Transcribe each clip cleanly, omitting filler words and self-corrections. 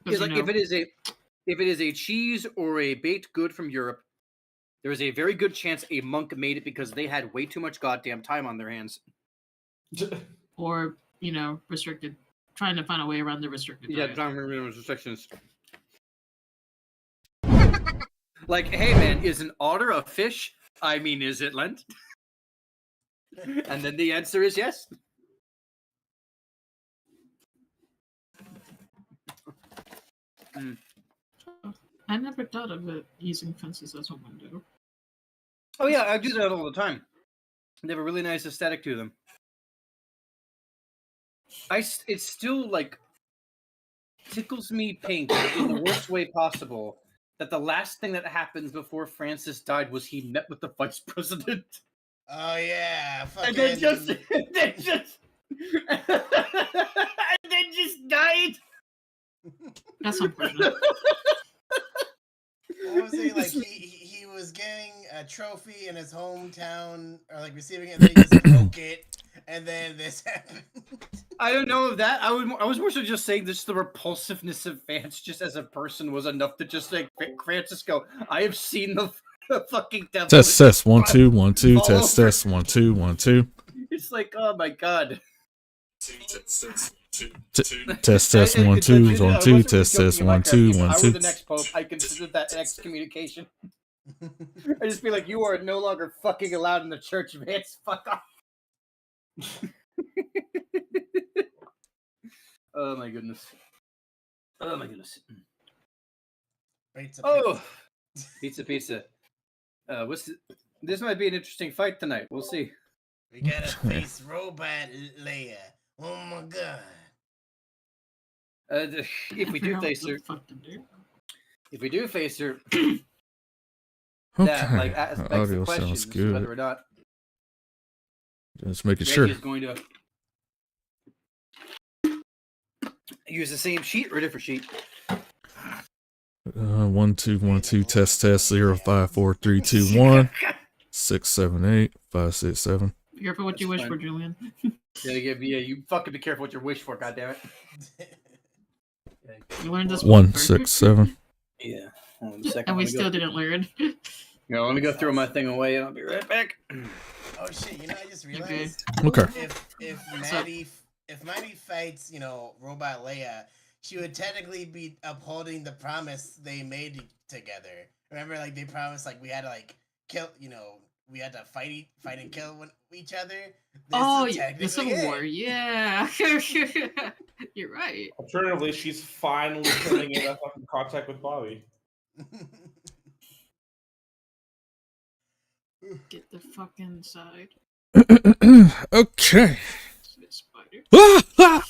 It's like if it is a cheese or a baked good from Europe, there is a very good chance a monk made it because they had way too much goddamn time on their hands. Or, restricted. Trying to find a way around the restricted diet. Yeah, trying to remember restrictions. Like, hey man, is an otter a fish? I mean, is it Lent? And then the answer is yes. I never thought of it using fences as a window. Oh yeah, I do that all the time. They have a really nice aesthetic to them. It's still like tickles me pink in the worst way possible that the last thing that happens before Francis died was he met with the vice president. Oh yeah, and then just died. That's unfortunate. What was he like? He was getting a trophy in his hometown, or like receiving it, and then he just broke it, and then this happened. I don't know if that. I was more so just saying this. The repulsiveness of Vance, just as a person, was enough to just like Francisco. I have seen the fucking devil. Test 1 2 1 2. Test 1 2 1 2. It's like, oh my god. Test 1 2 1 2. Test 1 2 1 2. If I were the next pope, I consider that excommunication. I just be like, you are no longer fucking allowed in the church, Vance. Fuck off. Oh my goodness. Oh my goodness. Pizza. This might be an interesting fight tonight. We'll see. We gotta face Robot Leia. Oh my god. If we do face her, Okay. that like aspects Audio the questions sounds good. whether or not Just making Reggie sure. is going to use the same sheet or a different sheet. 1 2 1 2. Test 0 5 4 3 2 1 6 7 8 5 6 7. Be careful what you wish for, Julian. Yeah, you fucking be careful what you wish for, goddammit. You learned this 1 6 7. Yeah. Hold on a second. And we still didn't learn. Let me go throw my thing away and I'll be right back. Oh shit! I just realized. Okay. If Maddie fights, Robot Leia, she would technically be upholding the promise they made together. Remember, like they promised, like we had to like kill, we had to fight and kill each other. The Civil War, yeah. You're right. Alternatively, she's finally putting in fucking contact with Bobby. Get the fuck inside. Okay. Spider. Ah!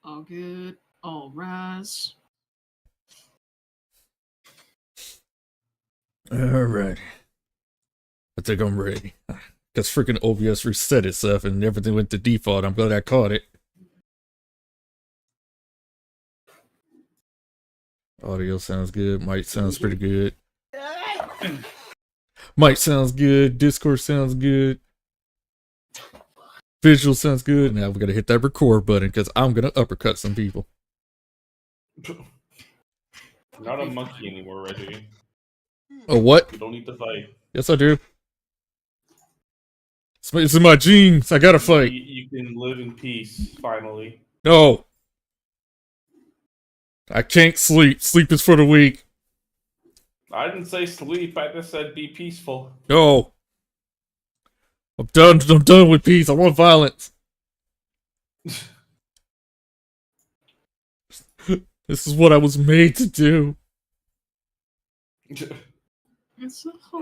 All good. All rise. Alright. I think I'm ready. Because freaking OBS reset itself and everything went to default. I'm glad I caught it. Audio sounds good. Mic sounds pretty good. Mic sounds good. Discord sounds good. Visual sounds good. Now we gotta hit that record button because I'm gonna uppercut some people. Not a monkey anymore, Reggie. Oh, what? You don't need to fight. Yes, I do. It's in my genes. I gotta fight. You can live in peace, finally. No. I can't sleep. Sleep is for the weak. I didn't say sleep. I just said be peaceful. No. I'm done. I'm done with peace. I want violence. This is what I was made to do. My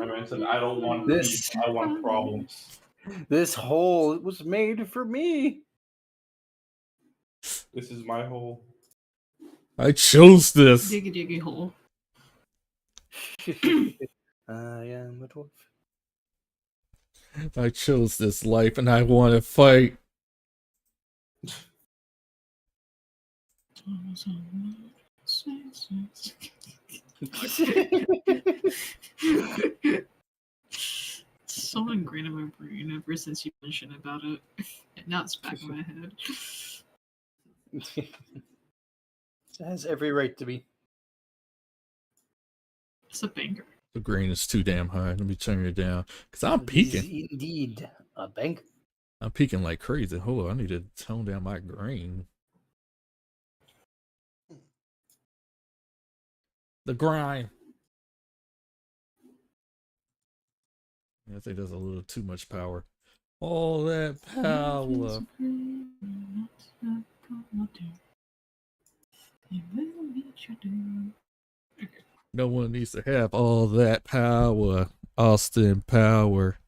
man said, I don't want peace. I want problems. This hole was made for me. This is my hole. I chose this. Diggy hole. I am a dwarf. I chose this life and I want to fight. So ingrained in my brain ever since you mentioned about it. And now it's back in my head. It has every right to be. It's a banger. The grain is too damn high. Let me turn it down. Because I'm peaking. It is indeed a bank. I'm peaking like crazy. Hold on, I need to tone down my grain. The grind. I think that's a little too much power. All that power. No one needs to have all that power. Austin Power.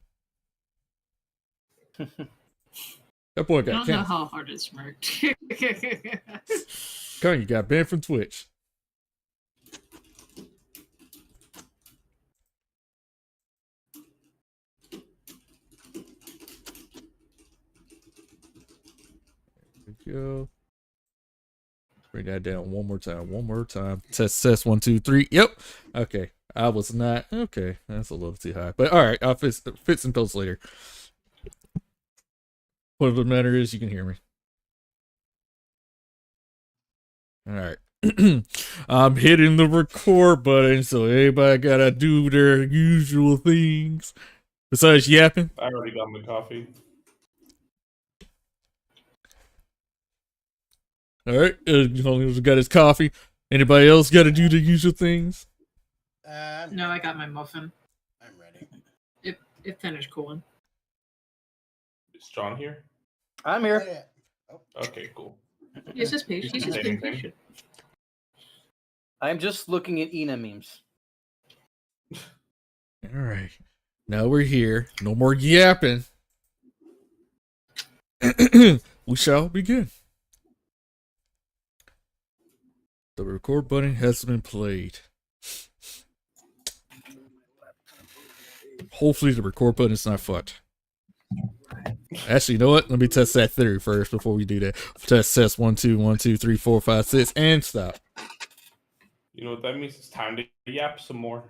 That boy I got don't know canceled. how hard it's worked. Kanye got banned from Twitch. There we go. Bring that down one more time. One more time. Test 1, 2, 3. Yep. Okay. I was not. Okay. That's a little too high. But all right. I'll fix some posts later. What the matter is, you can hear me. All right. I'm hitting the record button, so everybody gotta do their usual things. Besides yapping. I already got my coffee. All right. He's got his coffee. Anybody else got to do the usual things? No, I got my muffin. I'm ready. It finished cooling. Is John here? I'm Oh, here. yeah. Oh, Okay, cool. He's just patient. He's just being patient. I'm just looking at Ina memes. All right. Now we're here. No more yapping. We shall begin. The record button has been played. Hopefully the record button is not fucked. Actually, you know what? Let me test that theory first before we do that. Test 1, 2, 1, 2, 3, 4, 5, 6, and stop. You know what that means? It's time to yap some more.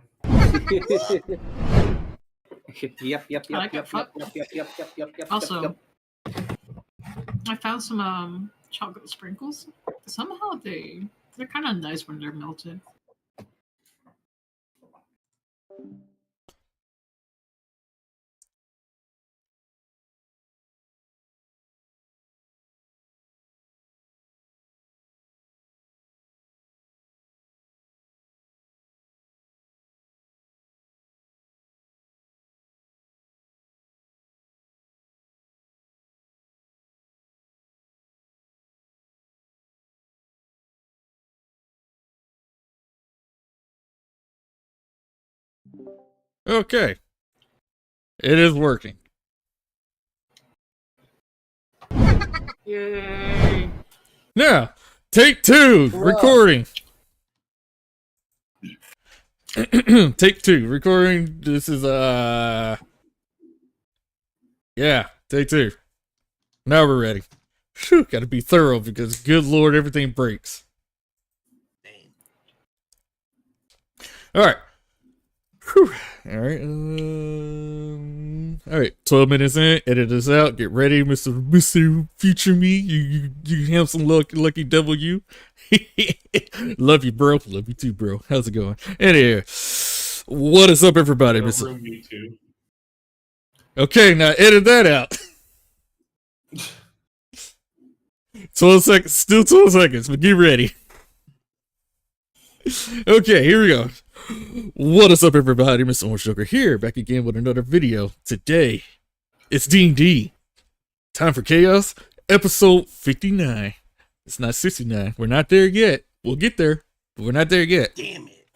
Also, I found some chocolate sprinkles. Somehow they're kind of nice when they're melted. Okay. It is working. Yay! Now, take 2, Whoa. recording. Take 2, recording. This is, yeah, take 2. Now we're ready. Whew, gotta be thorough because, good lord, everything breaks. dang. Alright. Alright. Alright, 12 minutes in, edit this out, get ready, Mr. Future Me, you handsome lucky devil you. Love you, bro. Love you too, bro. How's it going? Anyway, what is up, everybody? It'll Mr. ruin me too. Okay, now edit that out. 12 seconds, still 12 seconds, but get ready. Okay, here we go. What is up, everybody? MrOrangeJoker here, back again with another video. Today, it's D&D. Time for Chaos, episode 59. It's not 69. We're not there yet. We'll get there, but we're not there yet. Damn it.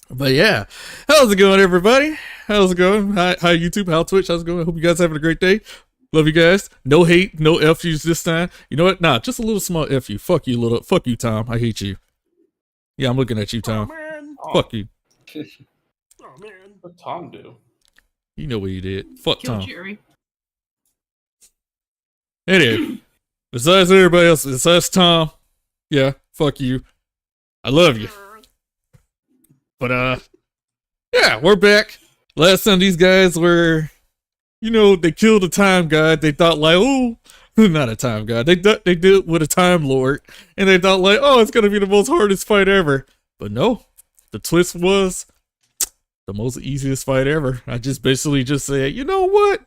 But yeah, how's it going, everybody? How's it going? Hi YouTube, how Twitch, how's it going? I hope you guys having a great day. Love you guys. No hate, no F yous this time. You know what? Nah, just a little small F you. Fuck you, Tom. I hate you. Yeah, I'm looking at you, Tom. Oh, man. Fuck you. Oh, man. What'd Tom do? You know what you did. Fuck Kill Tom. Jerry. Anyway, besides everybody else, besides Tom, yeah, fuck you. I love you. But yeah, we're back. Last time these guys were, they killed a time god. They thought like, oh, not a time god. They did it with a time lord, and they thought like, oh, it's gonna be the most hardest fight ever. But no, the twist was the most easiest fight ever. I just basically just said, you know what?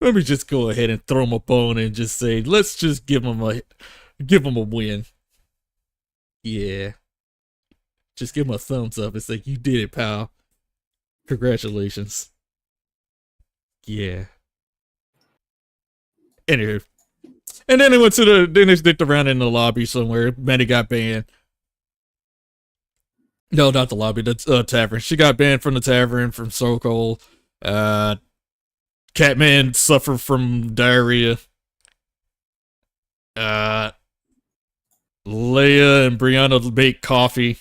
Let me just go ahead and throw him a bone and just say, let's just give him a win. Yeah. Just give him a thumbs up and say, you did it, pal. Congratulations. Yeah. Anywho. And then they went to then they sticked around in the lobby somewhere. Manny got banned. No, not the lobby, the tavern. She got banned from the tavern, from Sokol. Catman suffered from diarrhea. Leia and Brianna make coffee.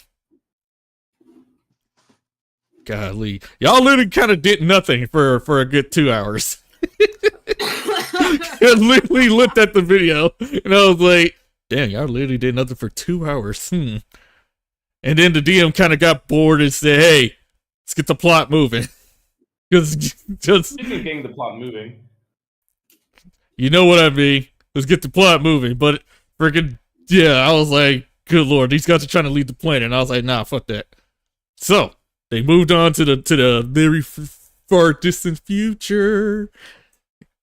Golly. Y'all literally kind of did nothing for a good 2 hours. I literally looked at the video and I was like, damn, y'all literally did nothing for 2 hours. And then the DM kind of got bored and said, hey, let's get the plot moving. Just getting the plot moving. You know what I mean. Let's get the plot moving. But freaking, yeah, I was like, good lord, these guys are trying to lead the planet. And I was like, nah, fuck that. So they moved on to the very far distant future.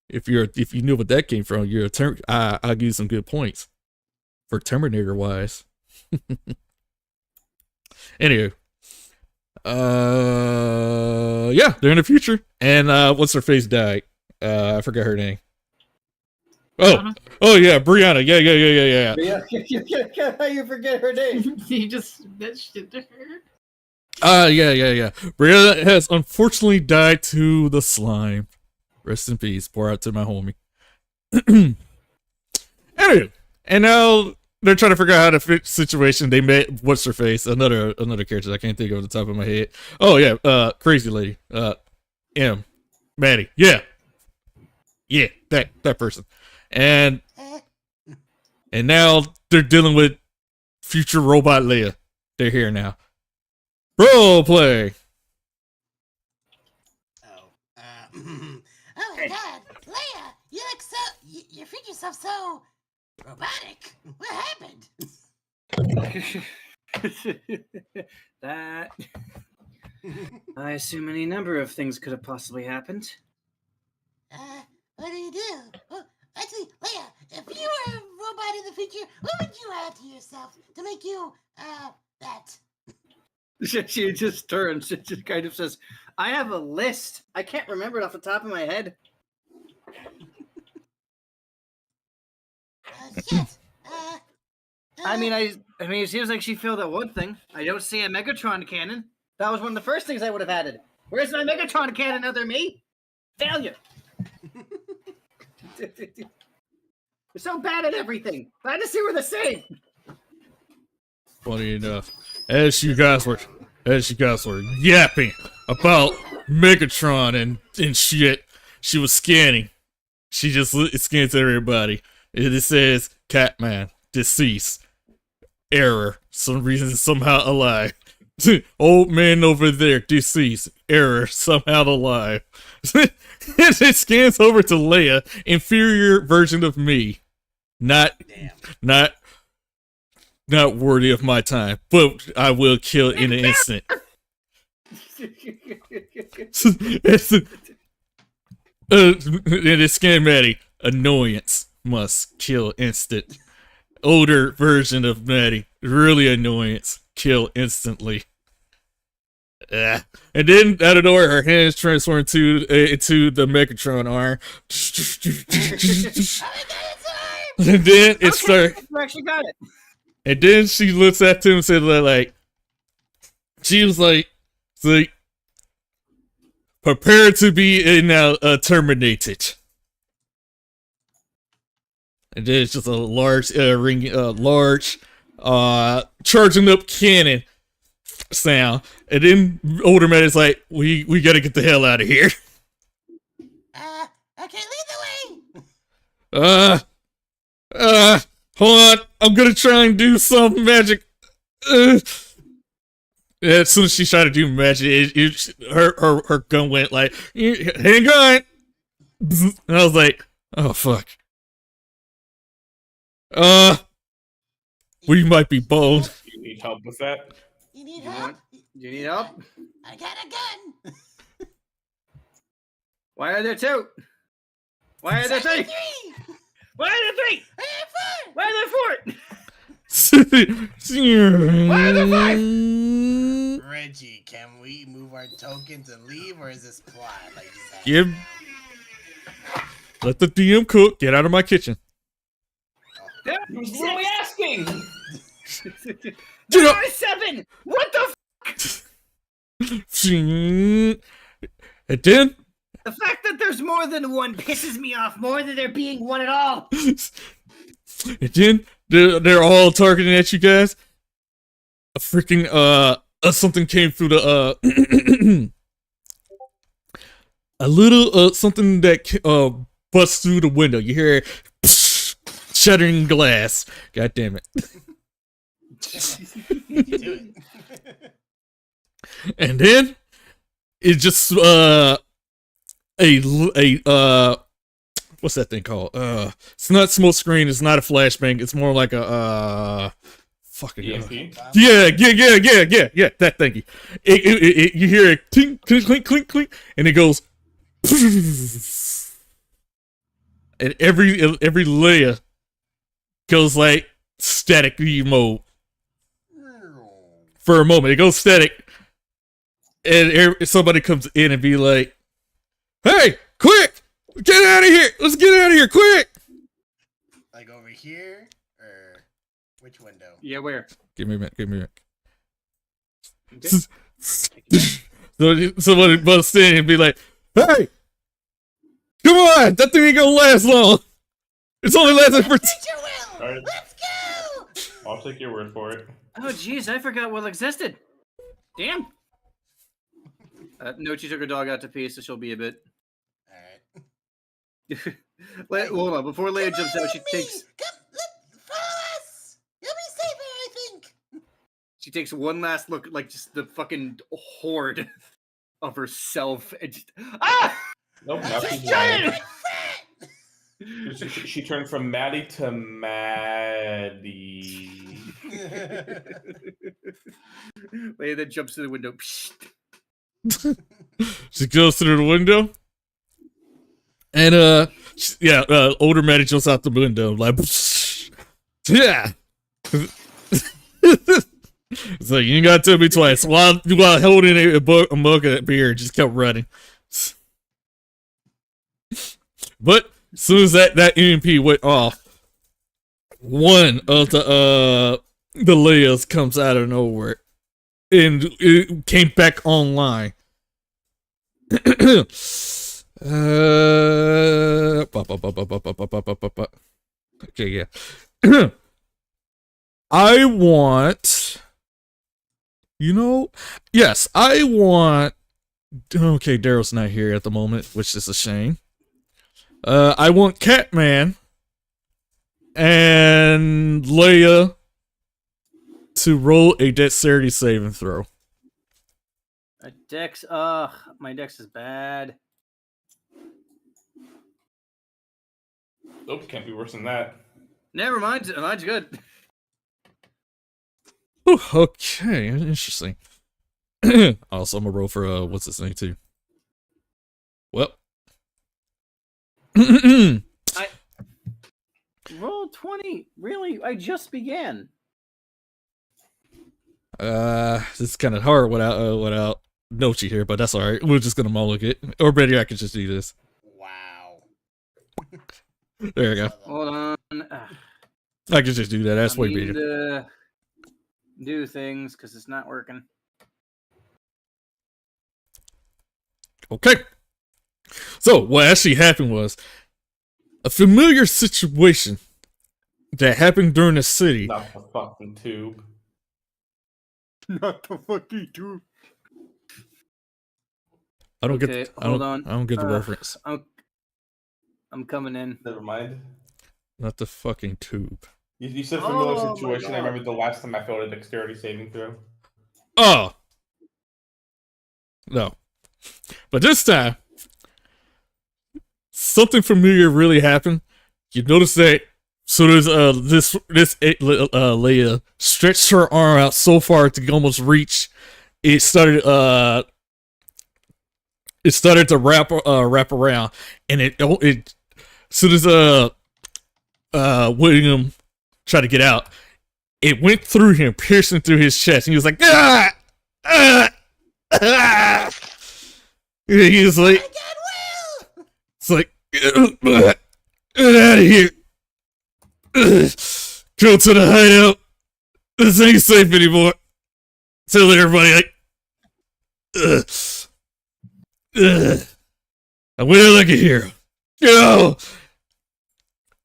If you knew what that came from, you're a I'll give you some good points for Terminator wise. Anyway, yeah, they're in the future, and what's her face died? I forgot her name. Oh yeah, Brianna. Yeah. How you forget her name? You just mentioned her. Yeah. Brianna has unfortunately died to the slime. Rest in peace. Pour out to my homie. Anyway, and now they're trying to figure out how to fit situation. They met what's her face, another character I can't think of off the top of my head. Oh yeah, crazy lady. Maddie. Yeah, that person. And now they're dealing with future robot Leia. They're here now. Role play. Oh my God, Leia, you look so you freak yourself so robotic. What happened? That I assume any number of things could have possibly happened. What do you do? Well, actually, Leia, if you were a robot in the future, what would you add to yourself to make you that? She just turns. She just kind of says, "I have a list. I can't remember it off the top of my head." Shit. I mean, it seems like she failed at one thing. I don't see a Megatron cannon. That was one of the first things I would have added. Where's my Megatron cannon, other me? Failure. We're so bad at everything. Glad to see we're the same. Funny enough, as you guys were yapping about Megatron and shit, she was scanning. She just scans everybody. It says Catman deceased, error, some reason somehow alive. Old man over there deceased, error, somehow alive. It scans over to Leia, inferior version of me, not worthy of my time, but I will kill in an instant. And it's scan Maddie, annoyance, must kill instant. Older version of Maddie, really annoyance, kill instantly. And then out of nowhere, her hands transform into the Megatron arm. And then it starts. You actually got it. And then she looks at him and said, like, she was like, prepare to be now terminated. And then it's just a large charging up cannon sound. And then older man is like, we gotta get the hell out of here. Okay, lead the way. Hold on. I'm gonna try and do some magic. As soon as she tried to do magic, her gun went like, hang on. And I was like, oh fuck. We might be bold. You need help with that? You need help? You need help? I got a gun. Why are there two? Why are there three? Why are there three? I have four. Why are there four? Why are there five? Reggie, can we move our tokens and leave, or is this plot like this? Give. Let the DM cook. Get out of my kitchen. He was literally asking. There are 7. What the? And then. The fact that there's more than one pisses me off more than there being one at all. And then they're all targeting at you guys. A freaking something came through the a little something that busts through the window. You hear shattering glass. God damn it. And then it just what's that thing called? It's not smoke screen, it's not a flashbang, it's more like a fucking EMP? yeah, that thingy. You hear a clink, clink, clink, clink, clink, and it goes and every layer goes like static mode. For a moment, it goes static, and somebody comes in and be like, "Hey, quick! Get out of here! Let's get out of here, quick!" Like over here, or which window? Yeah, where? Give me a minute. Okay. So somebody busts in and be like, "Hey, come on! That thing ain't gonna last long. It's only lasting for." Alright. Let's go! I'll take your word for it. Oh, jeez, I forgot what existed. Damn. No, she took her dog out to pee, so she'll be a bit. Alright. Hold on, before Leia jumps out, she takes. Follow us! You'll be safer, I think. She takes one last look, like just the fucking horde of herself, and just Nope, now she's giant. She turned from Maddie to Maddie. Leia then jumps to the window. She goes through the window, and older Maddie jumps out the window like, yeah. So you ain't gotta tell me twice. While holding a mug of beer, just kept running. But as soon as that EMP went off, one of the layers comes out of nowhere, and it came back online. Okay, yeah. I want. Yes, I want. Okay, Daryl's not here at the moment, which is a shame. I want Catman and Leia to roll a dexterity saving throw. A dex, my dex is bad. Nope, can't be worse than that. Never mind, mine's good. Ooh, okay, interesting. Also, I'm gonna roll for what's this thing too? Well, Roll 20. Really? I just began. this is kind of hard without Nochi here, but that's all right. We're just gonna mulligan it, or better, I could just do this. Wow. There we go. Hold on. I could just do that. That's I way need better. to do things because it's not working. Okay. So what actually happened was a familiar situation that happened during the city. Not the fucking tube. Not the fucking tube. I don't Okay, get. hold on. I don't get the reference. I'm coming in. Never mind. Not the fucking tube. You said familiar Oh, my situation. I God. remember the last time I failed a dexterity saving throw. Oh. No. But this time, something familiar really happened. You notice that So there's this Leia stretched her arm out so far to almost reach. It started to wrap around, and it soon as William tried to get out, it went through him, piercing through his chest, and he was like, ah! Ah! Ah! He was like, it's like, get out of here. Go to the hideout. This ain't safe anymore. Tell everybody, like, I went like a hero. Go!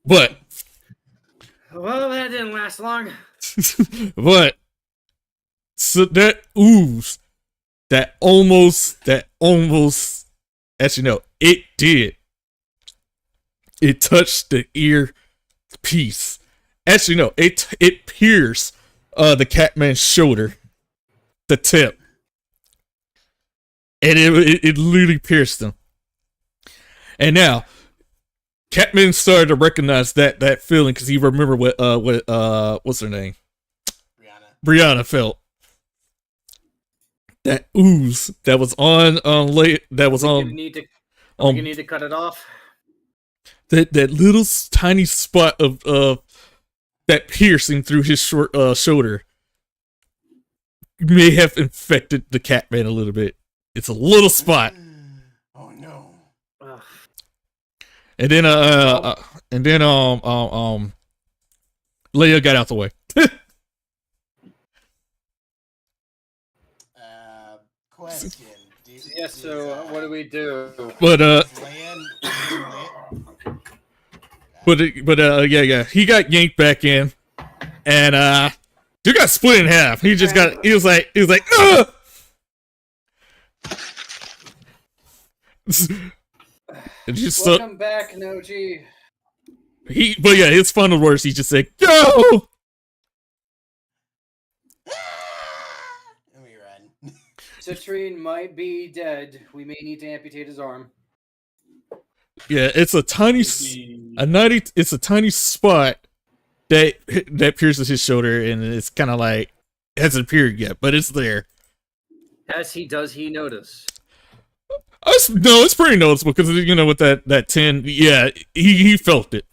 But, Well, that didn't last long. but, so that ooze, that almost, actually no, it did. It touched the ear piece. Actually no, it pierced the Catman's shoulder, the tip, and it literally pierced him. And now, Catman started to recognize that feeling because he remembered what what's her name, Brianna felt. That ooze that was on that was on. You need to cut it off. That little tiny spot of that piercing through his short shoulder may have infected the Catman a little bit. It's a little spot. Oh no. Ugh. And then Leia got out the way. Question. Yeah, so what do we do? But yeah, he got yanked back in, and dude got split in half. He was like, ugh! And just Welcome back, Noji. But yeah, his final words, he just said, "Go!" Let me run. Citrine might be dead. We may need to amputate his arm. Yeah, it's a tiny spot that pierces his shoulder, and it's kind of like hasn't appeared yet, but it's there. Does he notice? No, it's pretty noticeable because with that 10, yeah, he felt it.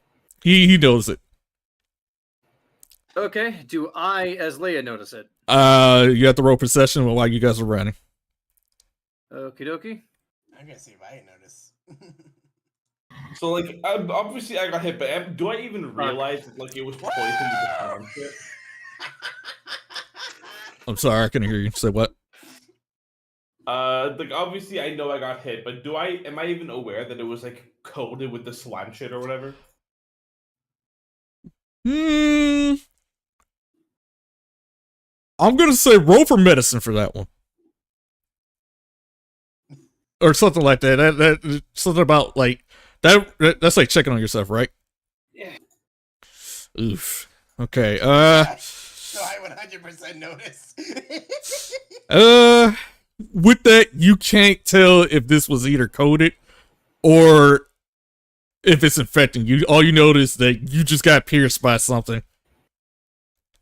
He knows it. Okay, do I, as Leia, notice it? You have to roll procession while you guys are running. Okie dokie. I'm gonna see if I notice. So, like, obviously I got hit, but do I even realize that, like, it was poison with the arm shit? I'm sorry, I couldn't hear you. Say what? Like, obviously I know I got hit, but am I even aware that it was, like, coated with the slime shit or whatever? I'm gonna say roll for medicine for that one. Or something like that. That something about, like, that's like checking on yourself, right? Yeah. Oof. Okay. So I 100% notice. With that, you can't tell if this was either coded or if it's infecting you. All you notice that you just got pierced by something.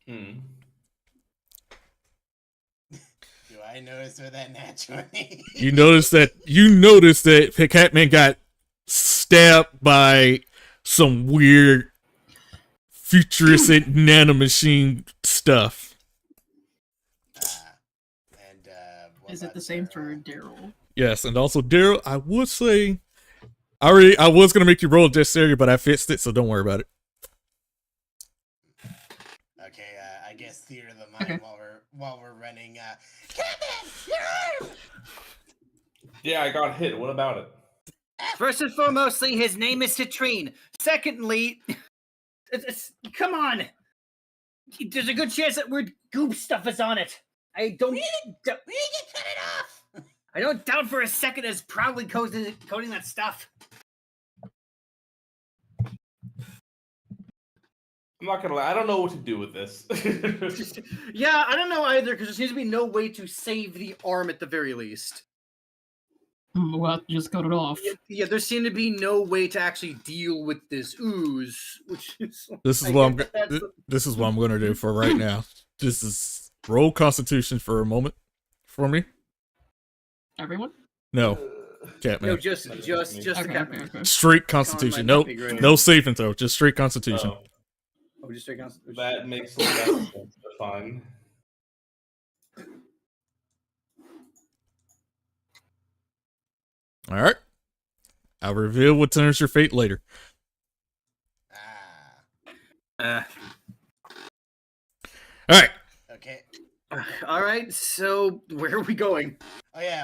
Do I notice with that naturally? You notice that Catman got stabbed by some weird futuristic nanomachine stuff. Is it the same for Daryl? Yes, and also Daryl, I would say I was gonna make you roll a dexterity, but I fixed it, so don't worry about it. Okay, I guess theater of the mind while we're running. Catman, Yeah, I got hit. What about it? First and foremostly, his name is Citrine. Secondly, come on. There's a good chance that weird goop stuff is on it. We need to cut it off. I don't doubt for a second it's probably coating that stuff. I'm not gonna lie, I don't know what to do with this. Yeah, I don't know either, because there seems to be no way to save the arm at the very least. We'll have to just cut it off. Yeah, there seemed to be no way to actually deal with this ooze, which is. This is I what guess that's the- this is what I'm gonna do for right now. This is roll Constitution for a moment for me. Everyone? No, Catman. No, just the Okay, Catman. okay. Straight Constitution. might Nope. be great. No saving throw. Just straight Constitution. Oh, Oh, just straight Constitution. that makes a lot of sense. But fine. All right. I'll reveal what turns your fate later. Ah, All right. okay. All right, so where are we going? Oh yeah,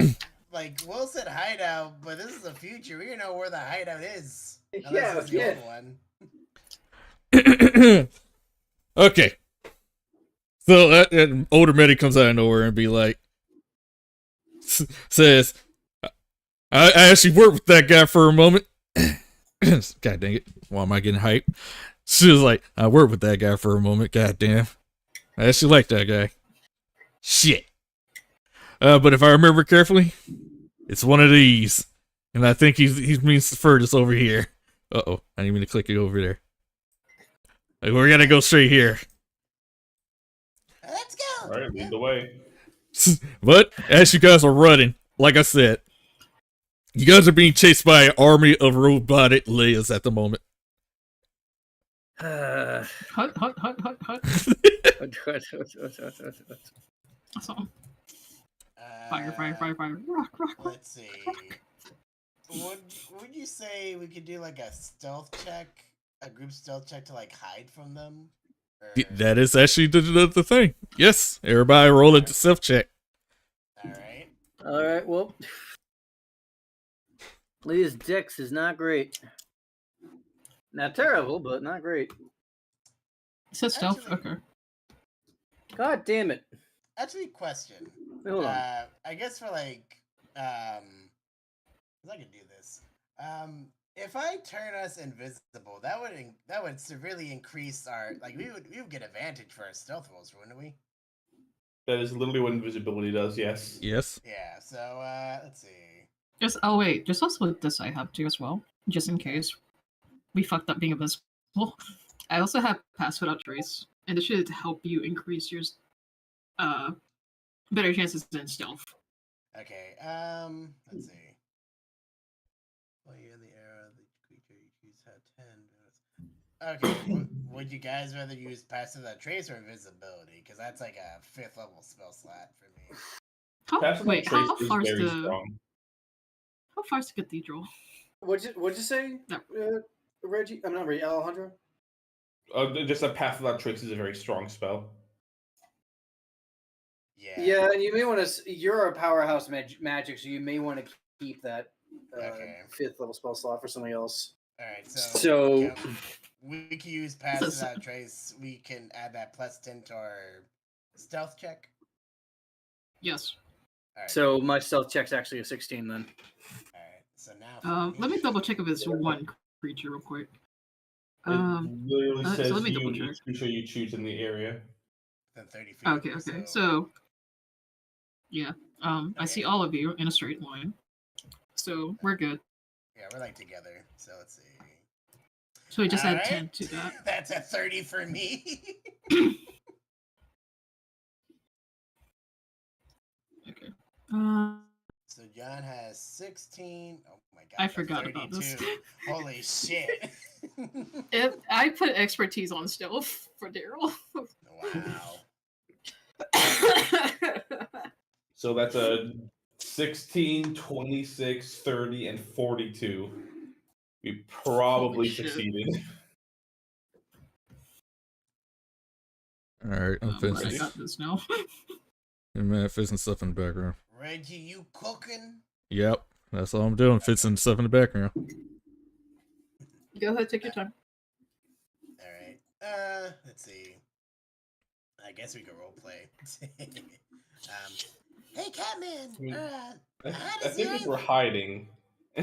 like Will said hideout, but this is the future. We don't know where the hideout is. Unless it's the old one. Okay. So an older medic comes out of nowhere and be like, says, I actually worked with that guy for a moment. God dang it. Why am I getting hyped? She was like, I worked with that guy for a moment. God damn. I actually like that guy. Shit. But if I remember carefully, it's one of these. And I think he means the furthest over here. Uh-oh. I didn't mean to click it over there. Like, we're gonna go straight here. Let's go. All right, lead the way. But as you guys are running, like I said, you guys are being chased by an army of robotic Leias at the moment. Hut. So, fire. Rock. Let's see. Would you say we could do like a stealth check, a group stealth check to like hide from them? Or... That is actually the thing. Yes, everybody roll a self check. All right. All right, well, Leah's dex is not great. Not terrible, but not great. It says stealth? Actually- Okay. God damn it. Actually, question. Wait, hold on. I guess for like, 'cause I can do this. If I turn us invisible, that would severely increase our we would get advantage for our stealth rolls, wouldn't we? That is literally what invisibility does. Yes. Yes. Yeah. So let's see. There's also this I have too as well, just in case we fucked up being invisible. I also have pass without trace, and this should help you increase your better chances in stealth. Okay. Let's see. Well, you're in the era the creature you choose had 10. Okay. Would you guys rather use passive without trace or invisibility? Because that's like a 5th level spell slot for me. Passive trace is How very strong. far's the cathedral? What'd you say, No. Reggie? I'm not Reggie. Alejandro. Just a path without trace is a very strong spell. Yeah. Yeah, and you may want to. You're a powerhouse magic, so you may want to keep that Okay. 5th level spell slot for somebody else. All right. So yeah, we can use passive without trace. We can add that +10 to our stealth check. Yes. All right. So my stealth check's actually a 16 then. All right. So now. Let me double check if it's one creature real quick. It literally so says let me double you check. creature you choose in the area. Then 30 feet. Okay. So, yeah. I see Okay. all of you in a straight line. So we're good. Yeah, we're like together. So let's see. So we just add Alright. 10 to that. That's a 30 for me. Okay. So John has 16. Oh my god. I that's forgot about this. 32. Holy shit. I put expertise on stealth for Daryl. Wow. So that's a 16, 26, 30, and 42. We probably Holy shit. succeeded. All right, I'm I finishing. got this now. Man, fixing stuff in the background. Reggie, you cooking? Yep, that's all I'm doing. Fixing stuff in the background. Go ahead, take your time. Alright. Let's see. I guess we could roleplay. Hey Catman! I how does think your... if we're hiding. Oh,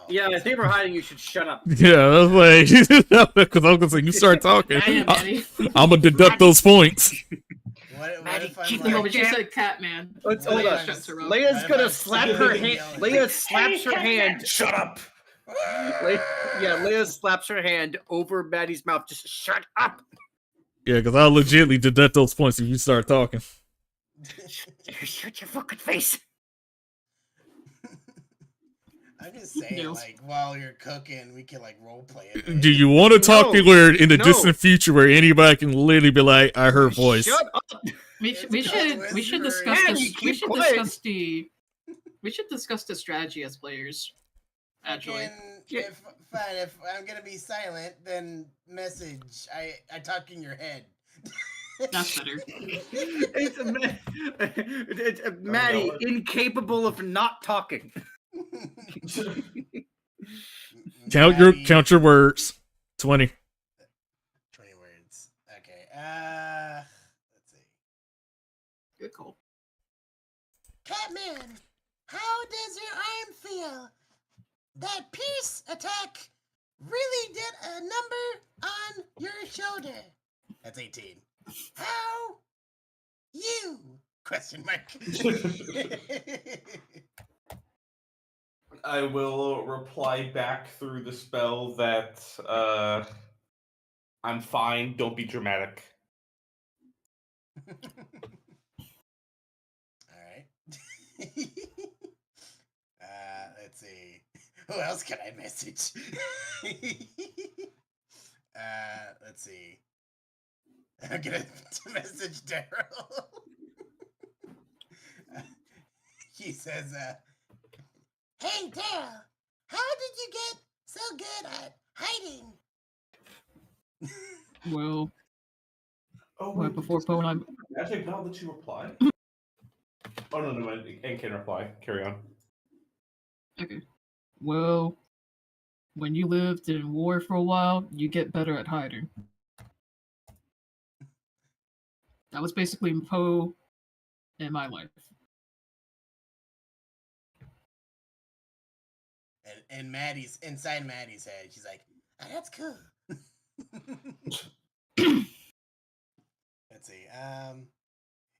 Yeah, I think we're hiding. You should shut up. Yeah, that's like because I was gonna say you start talking. Damn, Eddie. I'm gonna deduct those points. Well, Maddie, if I'm keep No, your like, but she said Catman. Let's What hold if on. I'm just- Her up. Leia's What if gonna I'm slap just her yelling? hand. Leia slaps her hand. Shut up. Leia slaps her hand over Maddie's mouth. Just shut up. Yeah, because I'll legitimately deduct those points if you start talking. Shut your fucking face. I'm just saying, Yes. like, while you're cooking, we can, like, role play it. Do you want to talk No, anywhere in the no. distant future where anybody can literally be like, I heard voice? Shut up. We should discuss Maddie, this. We keep should quiet. discuss the strategy as players. Actually, If I'm gonna be silent, then message. I talk in your head. that's better. It's Maddie, incapable of not talking. Count your words. 20. 20 words. Okay. Let's see. Good call. Catman, how does your arm feel? That pierce attack really did a number on your shoulder. That's 18. How? You? Question mark. I will reply back through the spell that I'm fine. Don't be dramatic. All right. Let's see. Who else can I message? Let's see. I'm gonna message Daryl. He says, "Hey Daryl, how did you get so good at hiding?" Well, Oh, right before Poe and I. Actually, now that you reply. Oh no, I can't reply. Carry on. Okay. Well, when you lived in war for a while, you get better at hiding. That was basically Poe in my life. And Maddie's inside Maddie's head. She's like, "Oh, that's cool." Let's see.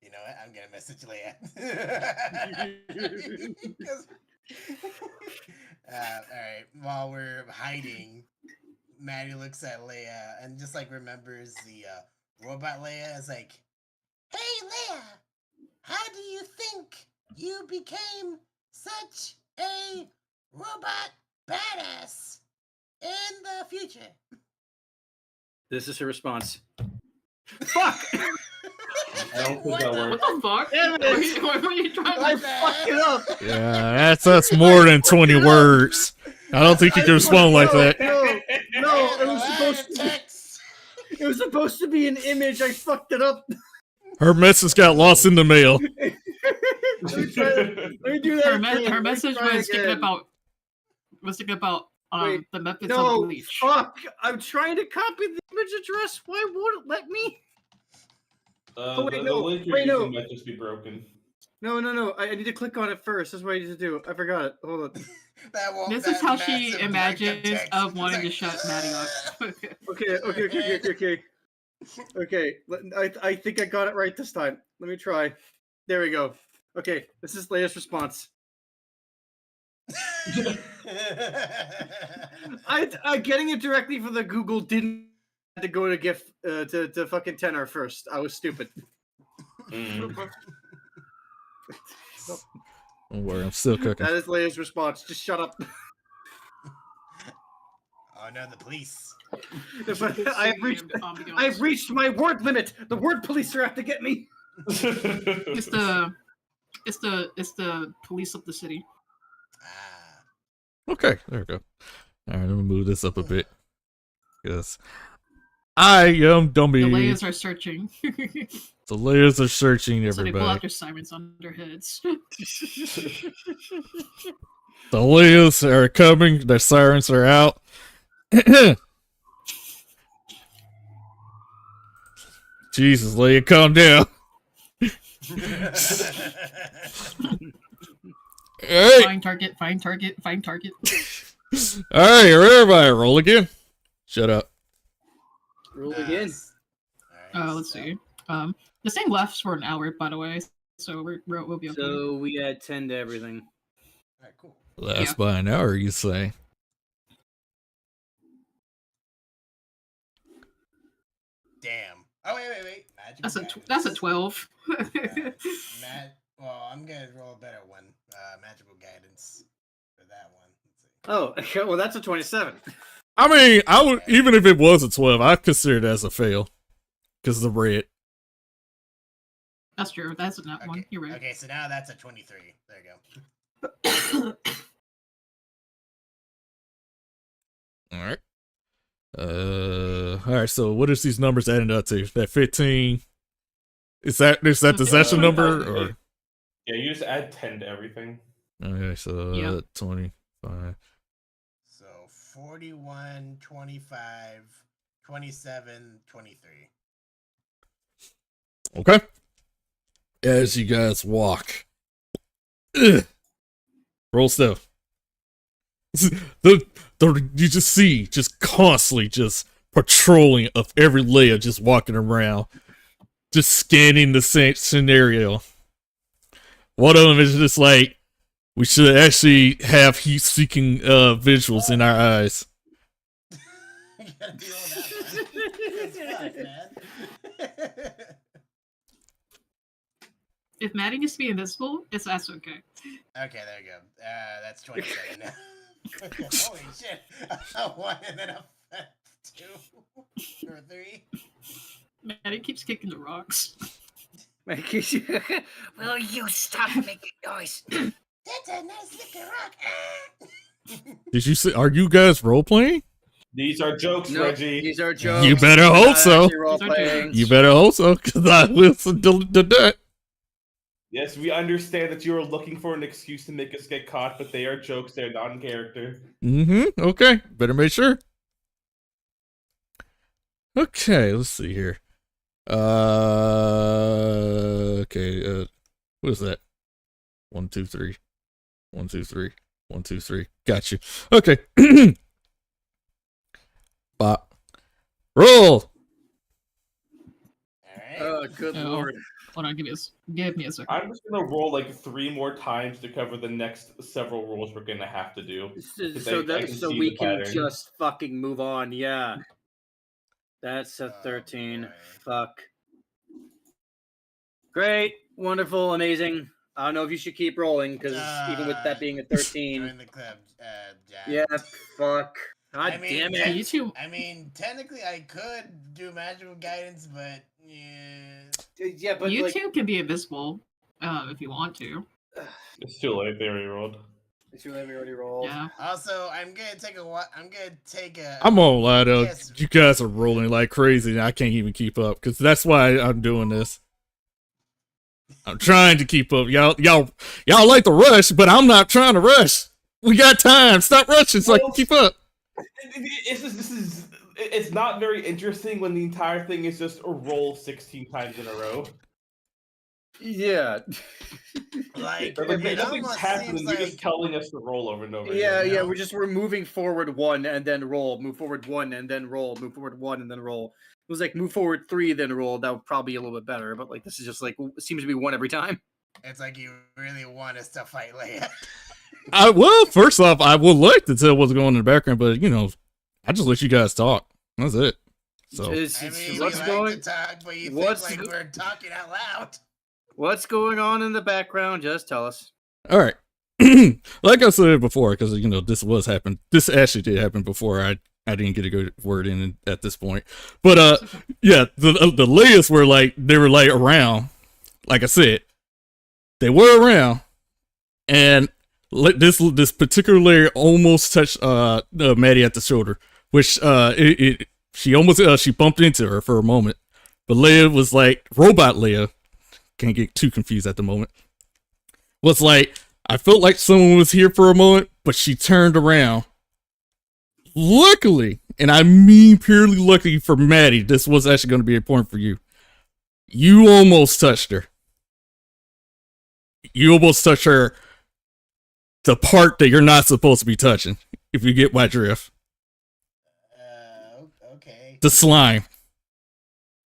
You know what? I'm gonna message Leia. All right. While we're hiding, Maddie looks at Leia and just like remembers the robot Leia. Is like, "Hey Leia, how do you think you became such a robot badass in the future?" This is her response. Fuck! I don't think that What works. the fuck? Damn it. What were you trying I to say? fucked it up. Yeah, that's more than 20 words. I don't think you can respond like that. No, it was supposed to. It was supposed to be an image. I fucked it up. Her message got lost in the mail. Let me do that. Her, again. Let her me message try was thinking again. about Wait, the methods of No, bleach. fuck! I'm trying to copy the image address. Why won't it let me? Oh, wait, The no. link you're Wait, no. using might just be broken. No. I need to click on it first. That's what I need to do. I forgot it. Hold on. This is how she imagines of wanting to shut Maddie up. Okay. I think I got it right this time. Let me try. There we go. Okay, this is Leia's response. I getting it directly from the Google didn't have to go to GIF to fucking tenor first. I was stupid. Don't worry, I'm still cooking. That is Leia's response. Just shut up. Oh no, the police. I've reached my word limit. The word police are out to get me. It's the police of the city. Okay, there we go. All right, let me move this up a bit. Yes. I am dummy. The layers are searching. The layers are searching So they pull out everybody. their sirens on their heads. The layers are coming. Their sirens are out. Jesus, Leia, calm down. All right. Find target, find target, find target. All right, everybody, roll again. Shut up. Roll again. Let's see. This thing lasts for an hour, by the way, so we'll be okay. So we add 10 to everything. Alright, cool. Last by an hour, you say? Damn. Oh wait. That's a 12. Well, I'm gonna roll a better one. Magical guidance for that one. Let's see. Oh, okay, well, that's a 27. I mean, I would even if it was a 12, I consider it as a fail because of the red. That's true. That's a nat Okay. one. You're right. Okay, so now that's a 23. There you go. All right. All right. So, what is these numbers adding up to? That 15. Is that the session number or? Yeah, you just add 10 to everything. Okay, so Yeah. 25. So 41, 25, 27, 23. Okay. As you guys walk, roll stuff. You just see constantly just patrolling of every layer, just walking around, just scanning the same scenario. One of them is just like, we should actually have heat-seeking visuals in our eyes. You gotta do all that, man. If Maddie needs to be invisible, that's okay. Okay, there you go. That's 27 now. Holy shit. A 1 and then a 2 or 3. Maddie keeps kicking the rocks. Will you stop making noise? That's a nice looking rock. Did you see? Are you guys role-playing? These are jokes, No, Reggie. these are jokes. You better We're hope not so. actually role-playing. You better hope so, because I will do that. Yes, we understand that you are looking for an excuse to make us get caught, but they are jokes. They're not in character. Okay. Better make sure. Okay, let's see here. Okay, what is that? 1, 2, 3. 1, 2, 3. 1, 2, 3. Got you. Okay. Bop. Roll. Alright. Oh, good Oh. lord. Hold on, give me a second. I'm just gonna roll like 3 more times to cover the next several rolls we're gonna have to do. So see we the can pattern. just fucking move on. Yeah. That's a 13. boy. Fuck. Great. Wonderful. Amazing. I don't know if you should keep rolling, because even with that being a 13. Join the club, Jack. Yeah, fuck. God I mean, damn Yeah, it. you two. I mean, technically I could do magical guidance, but yeah. Yeah, but You like, two can be invisible if you want to. It's too late. They already rolled. we already rolled. Yeah. Also, I'm gonna take a. I'm gonna lie though. Yes. You guys are rolling like crazy, and I can't even keep up. Because that's why I'm doing this. I'm trying to keep up. Y'all like to rush, but I'm not trying to rush. We got time. Stop rushing so I can keep up. It's not very interesting when the entire thing is just a roll 16 times in a row. Yeah. Like, Like, it nothing's almost happening. seems You're like just telling us to roll over and over. Yeah, again. yeah, know? we're moving forward 1 and then roll, move forward 1 and then roll, move forward 1 and then roll. It was like move forward 3 then roll. That would probably be a little bit better, but like this is just like it seems to be 1 every time. it's like you really want us to fight Leia. Well, first off, I would like to tell what's going on in the background, but I just let you guys talk. That's it. So It's- I it's- mean, what's we going like to talk, but you what's think like go- we're talking out loud. what's going on in the background? Just tell us. all right. Like I said before, because this actually did happen before. I didn't get a good word in at this point, but yeah, the layers were like around. Like I said, they were around, and this particular layer almost touched Maddie at the shoulder, which she bumped into her for a moment, but Leia was like robot Leia. Can't get too confused at the moment. Was like, I felt like someone was here for a moment, but she turned around. Luckily, and I mean purely luckily for Maddie, this was actually going to be important for you. You almost touched her. You almost touched her, the part that you're not supposed to be touching, if you get my drift. Okay. The slime.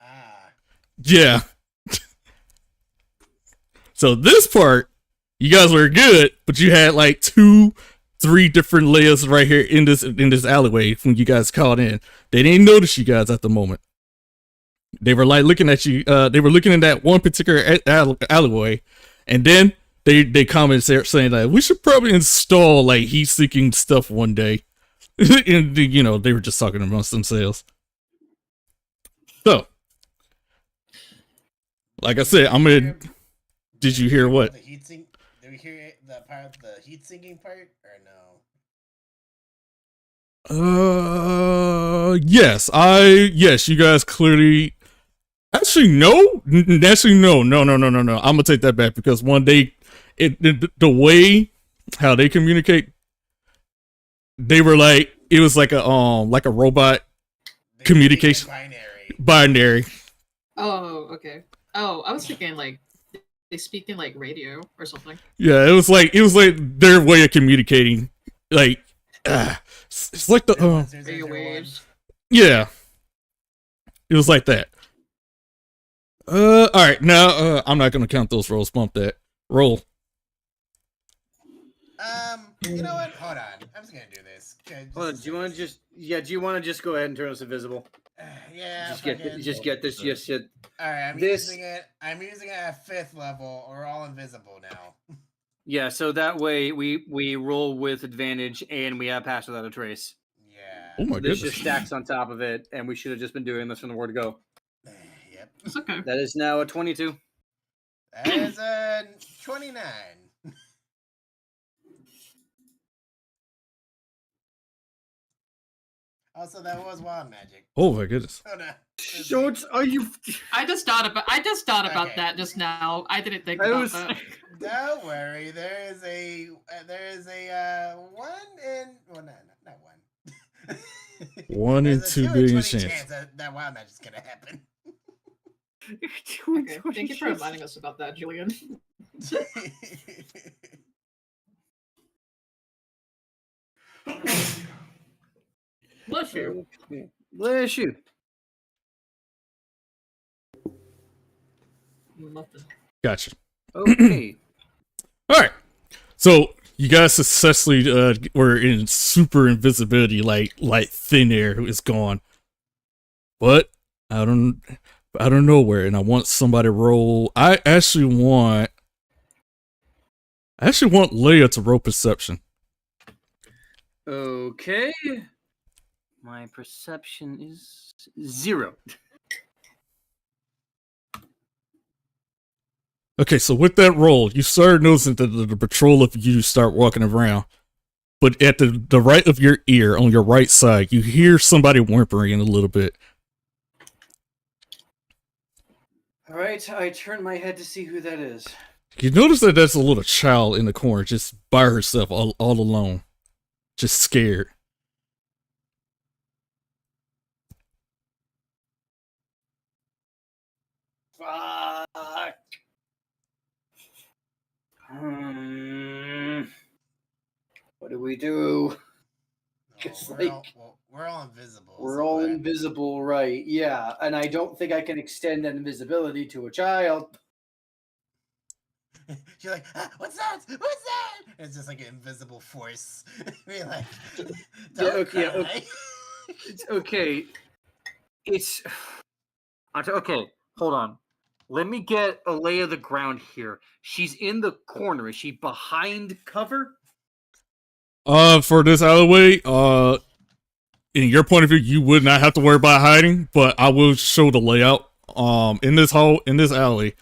Ah. Yeah. So this part, you guys were good, but you had like 2-3 different layers right here in this alleyway when you guys called in. They didn't notice you guys at the moment. They were like looking at you. They were looking in that one particular alleyway, and then they commented saying that we should probably install like heat-seeking stuff one day. And you know, they were just talking amongst themselves. So, like I said, I'm gonna. Did you hear what? Did we hear the part of the heat sinking part or no? Yes, you guys clearly. Actually, no. No. I'm gonna take that back because one day, the way how they communicate, they were like it was like a robot communication binary. Oh, okay. Oh, I was thinking like they speak in like radio or something. Yeah, it was like their way of communicating. Like, it's like the Radio waves. Yeah, it was like that. All right, now I'm not gonna count those rolls. Bump that roll. You know what? Hold on. I'm just gonna do this. Hold on, do you want to just go ahead and turn us invisible? Yeah. Just get this. Yes. All right, I'm This- using it. I'm using it at 5th level. We're all invisible now. Yeah, so that way we roll with advantage and we have pass without a trace. Yeah. Oh my This goodness! just stacks on top of it, and we should have just been doing this from the word go. Yep. It's okay. That is now a 22. That is a 29. Also, that was wild magic. Oh my goodness! Oh no. Shorts, are you? I just thought about Okay. that just now. I didn't think I about was- that. Don't worry. There is a 1 in not 1. 1 in There's a 2 2 in billion 20 chance. chance that wild magic's gonna happen. Okay. Thank you for reminding us about that, Julian. Bless you. Bless you. Nothing. Gotcha. Okay. All right. So you guys successfully were in super invisibility, like thin air is gone. But I don't know where, and I want somebody to roll. I actually want Leia to roll perception. Okay. My perception is 0. Okay, so with that roll, you start noticing that the patrol of you start walking around. But at the right of your ear, on your right side, you hear somebody whimpering a little bit. All right, I turn my head to see who that is. You notice that there's a little child in the corner, just by herself, all alone. Just scared. Fuck. What do we do? It's we're, like- we're all invisible. We're so all what? invisible, right? Yeah, and I don't think I can extend that invisibility to a child. You're like, what's that? What's that? It's just like an invisible force. We're like, don't okay, cry. okay. It's okay. It's okay. Hold on. Let me get a lay of the ground here. She's in the corner. Is she behind cover? For this alleyway, in your point of view, you would not have to worry about hiding, but I will show the layout. In this alley,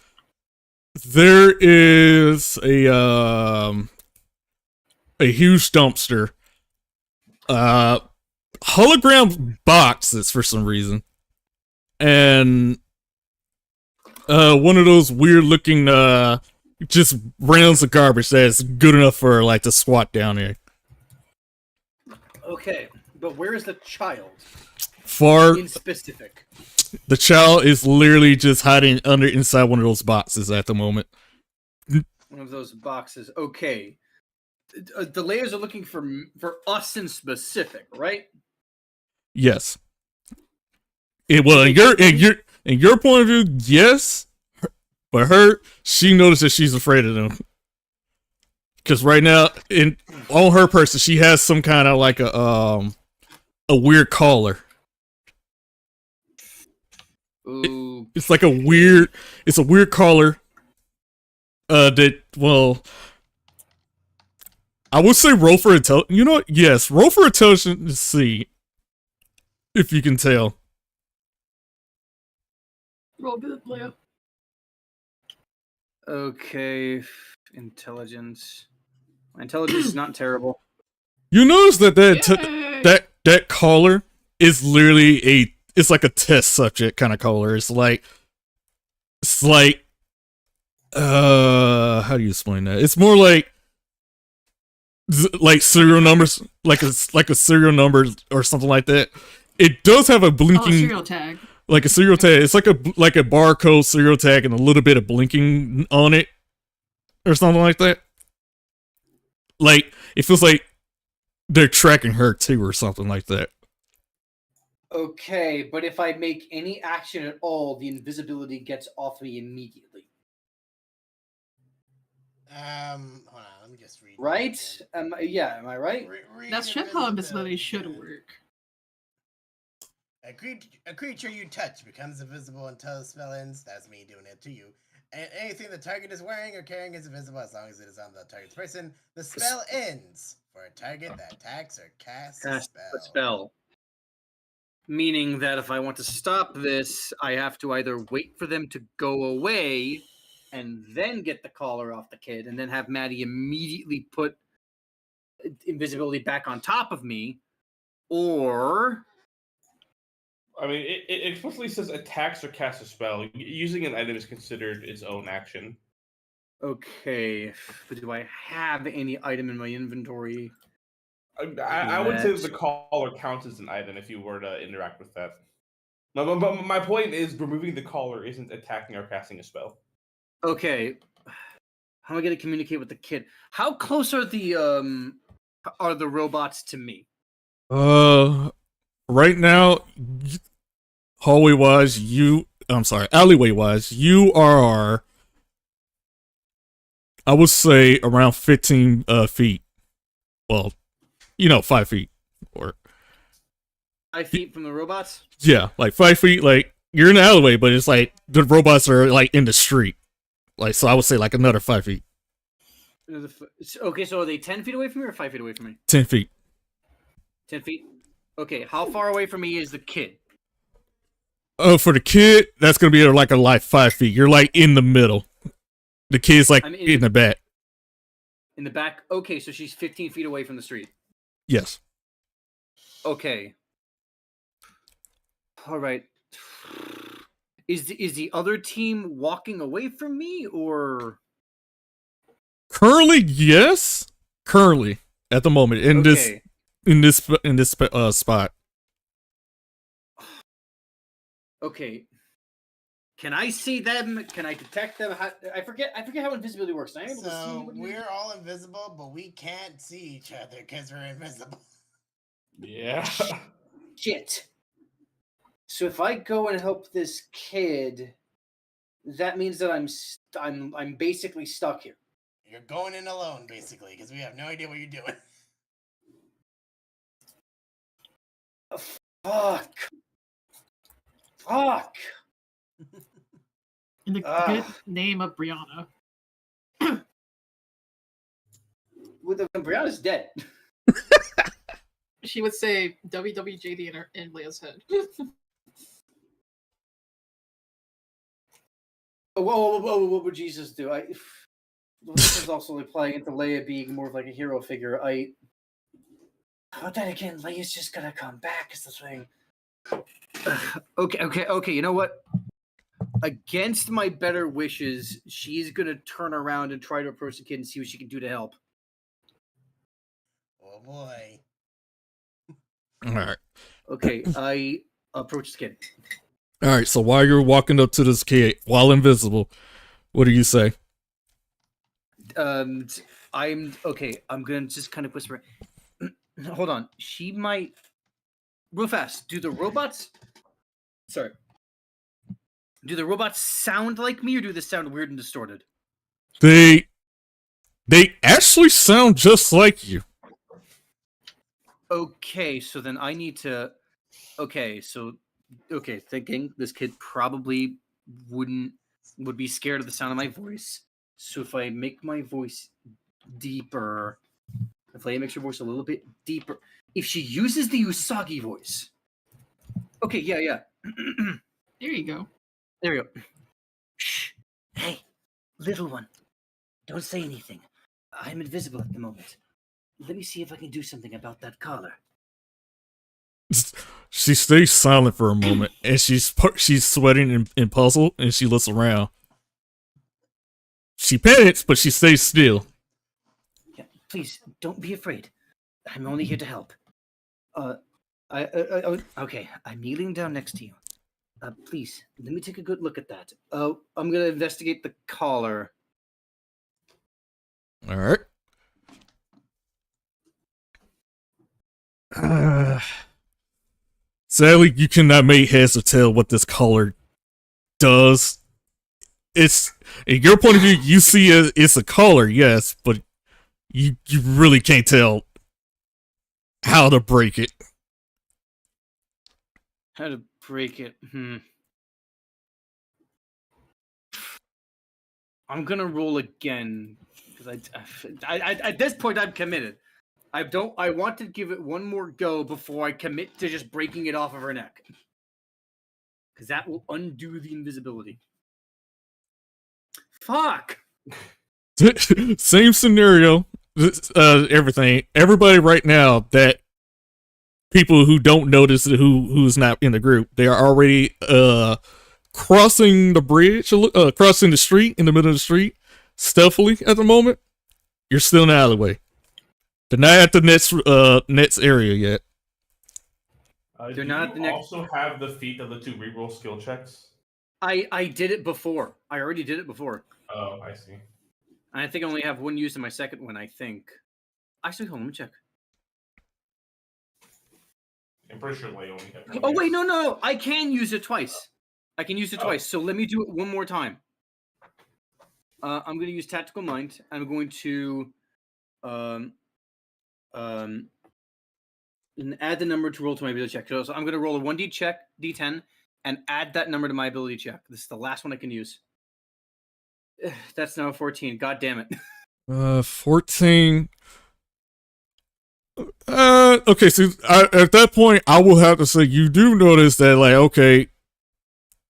there is a huge dumpster, hologram boxes for some reason, and one of those weird looking just rounds of garbage that's good enough for like to squat down there. Okay, but where is the child Far, in specific? the child is literally just hiding inside one of those boxes at the moment. One of those boxes. Okay. The layers are looking for us in specific, right? Yes. Well, in In your point of view, yes. But she noticed that she's afraid of them. Because right now, on her person, she has some kind of like a weird collar. Ooh. It's like a weird collar. I would say roll for intelligence. You know what? Yes, roll for intelligence to see if you can tell. Roll good, Leo. Okay, intelligence. My intelligence is not terrible. You notice that Yay! that collar is literally it's like a test subject kind of collar. It's like how do you explain that? It's more like serial numbers, like a serial number or something like that. It does have a blinking serial tag. like a serial tag. It's like a barcode serial tag and a little bit of blinking on it or something like that. Like it feels like they're tracking her too or something like that. Okay, but if I make any action at all, the invisibility gets off me immediately. Hold on, let me just read. Right? Yeah, am I right? That's check how invisibility should work. A creature you touch becomes invisible until the spell ends. That's me doing it to you. And anything the target is wearing or carrying is invisible as long as it is on the target's person. The spell ends for a target that attacks or casts a spell. Meaning that if I want to stop this, I have to either wait for them to go away and then get the collar off the kid and then have Maddie immediately put invisibility back on top of me, or... I mean, it explicitly says attacks or casts a spell. Using an item is considered its own action. Okay, but do I have any item in my inventory? I would say that the collar counts as an item if you were to interact with that. But my point is, removing the collar isn't attacking or casting a spell. Okay, how am I going to communicate with the kid? How close are the robots to me? Right now, alleyway-wise, you are, I would say, around 15 feet. Well, 5 feet. Or 5 feet from the robots? Yeah, like 5 feet, like, you're in the alleyway, but it's like, the robots are, like, in the street. Like, so I would say, like, another 5 feet. Okay, so are they 10 feet away from me or 5 feet away from me? 10 feet. 10 feet? Okay, how far away from me is the kid? For the kid, that's gonna be like 5 feet. You're like in the middle. The kid's like in the back. In the back? Okay, so she's 15 feet away from the street. Yes. Okay. All right. Is the other team walking away from me, or? Currently, yes. Currently, at the moment, in this spot. Okay. Can I see them? Can I detect them? I forget how invisibility works. I'm able to see. We're all invisible, but we can't see each other because we're invisible. Yeah. Shit. So if I go and help this kid, that means that I'm basically stuck here. You're going in alone, basically, because we have no idea what you're doing. Fuck. In the good name of Brianna. Brianna's dead. She would say WWJD in Leia's head. Whoa, what would Jesus do? This is also like playing into Leia being more of like a hero figure. But then again, Leia's just gonna come back is the thing. Okay. You know what? Against my better wishes, she's gonna turn around and try to approach the kid and see what she can do to help. Oh boy. All right. Okay, I approach the kid. All right. So while you're walking up to this kid, while invisible, what do you say? I'm gonna just kind of whisper. Hold on. She might. Real fast. Do the robots? Sorry. Do the robots sound like me, or do they sound weird and distorted? They actually sound just like you. Okay, so then I need to. Okay, thinking this kid probably would be scared of the sound of my voice. So if I make my voice deeper, if I make your voice a little bit deeper, if she uses the Usagi voice. Okay, yeah. There you go. There we go. Shh. Hey, little one. Don't say anything. I'm invisible at the moment. Let me see if I can do something about that collar. She stays silent for a moment, and she's sweating and puzzled, and she looks around. She panics, but she stays still. Yeah, please, don't be afraid. I'm only here to help. Okay, I'm kneeling down next to you. Please, let me take a good look at that. I'm gonna investigate the collar. All right. Sadly, you cannot make heads or tail what this collar does. It's, in your point of view, you see it's a collar, yes, but you really can't tell how to break it. How to break it? I'm gonna roll again because I at this point I'm committed. I want to give it one more go before I commit to just breaking it off of her neck, because that will undo the invisibility. Fuck. Same scenario. Everything. Everybody right now that people who don't notice who's not in the group, they are already crossing the bridge, crossing the street in the middle of the street, stealthily at the moment. You're still in the alleyway. They're not at the next area yet. They're not at the next. Also have the feat of the 2 reroll skill checks. I did it before. I already did it before. Oh, I see. And I think I only have one use in my second one. I think. Actually, hold on, let me check. I'm pretty sure Lay only had 1 Oh wait, use. no! I can use it twice. I can use it twice. So let me do it one more time. I'm going to use Tactical Mind. I'm going to and add the number to roll to my ability check. So I'm going to roll a 1d check, d10, and add that number to my ability check. This is the last one I can use. That's now 14. God damn it. 14. Okay, so at that point, I will have to say you do notice that, like, okay,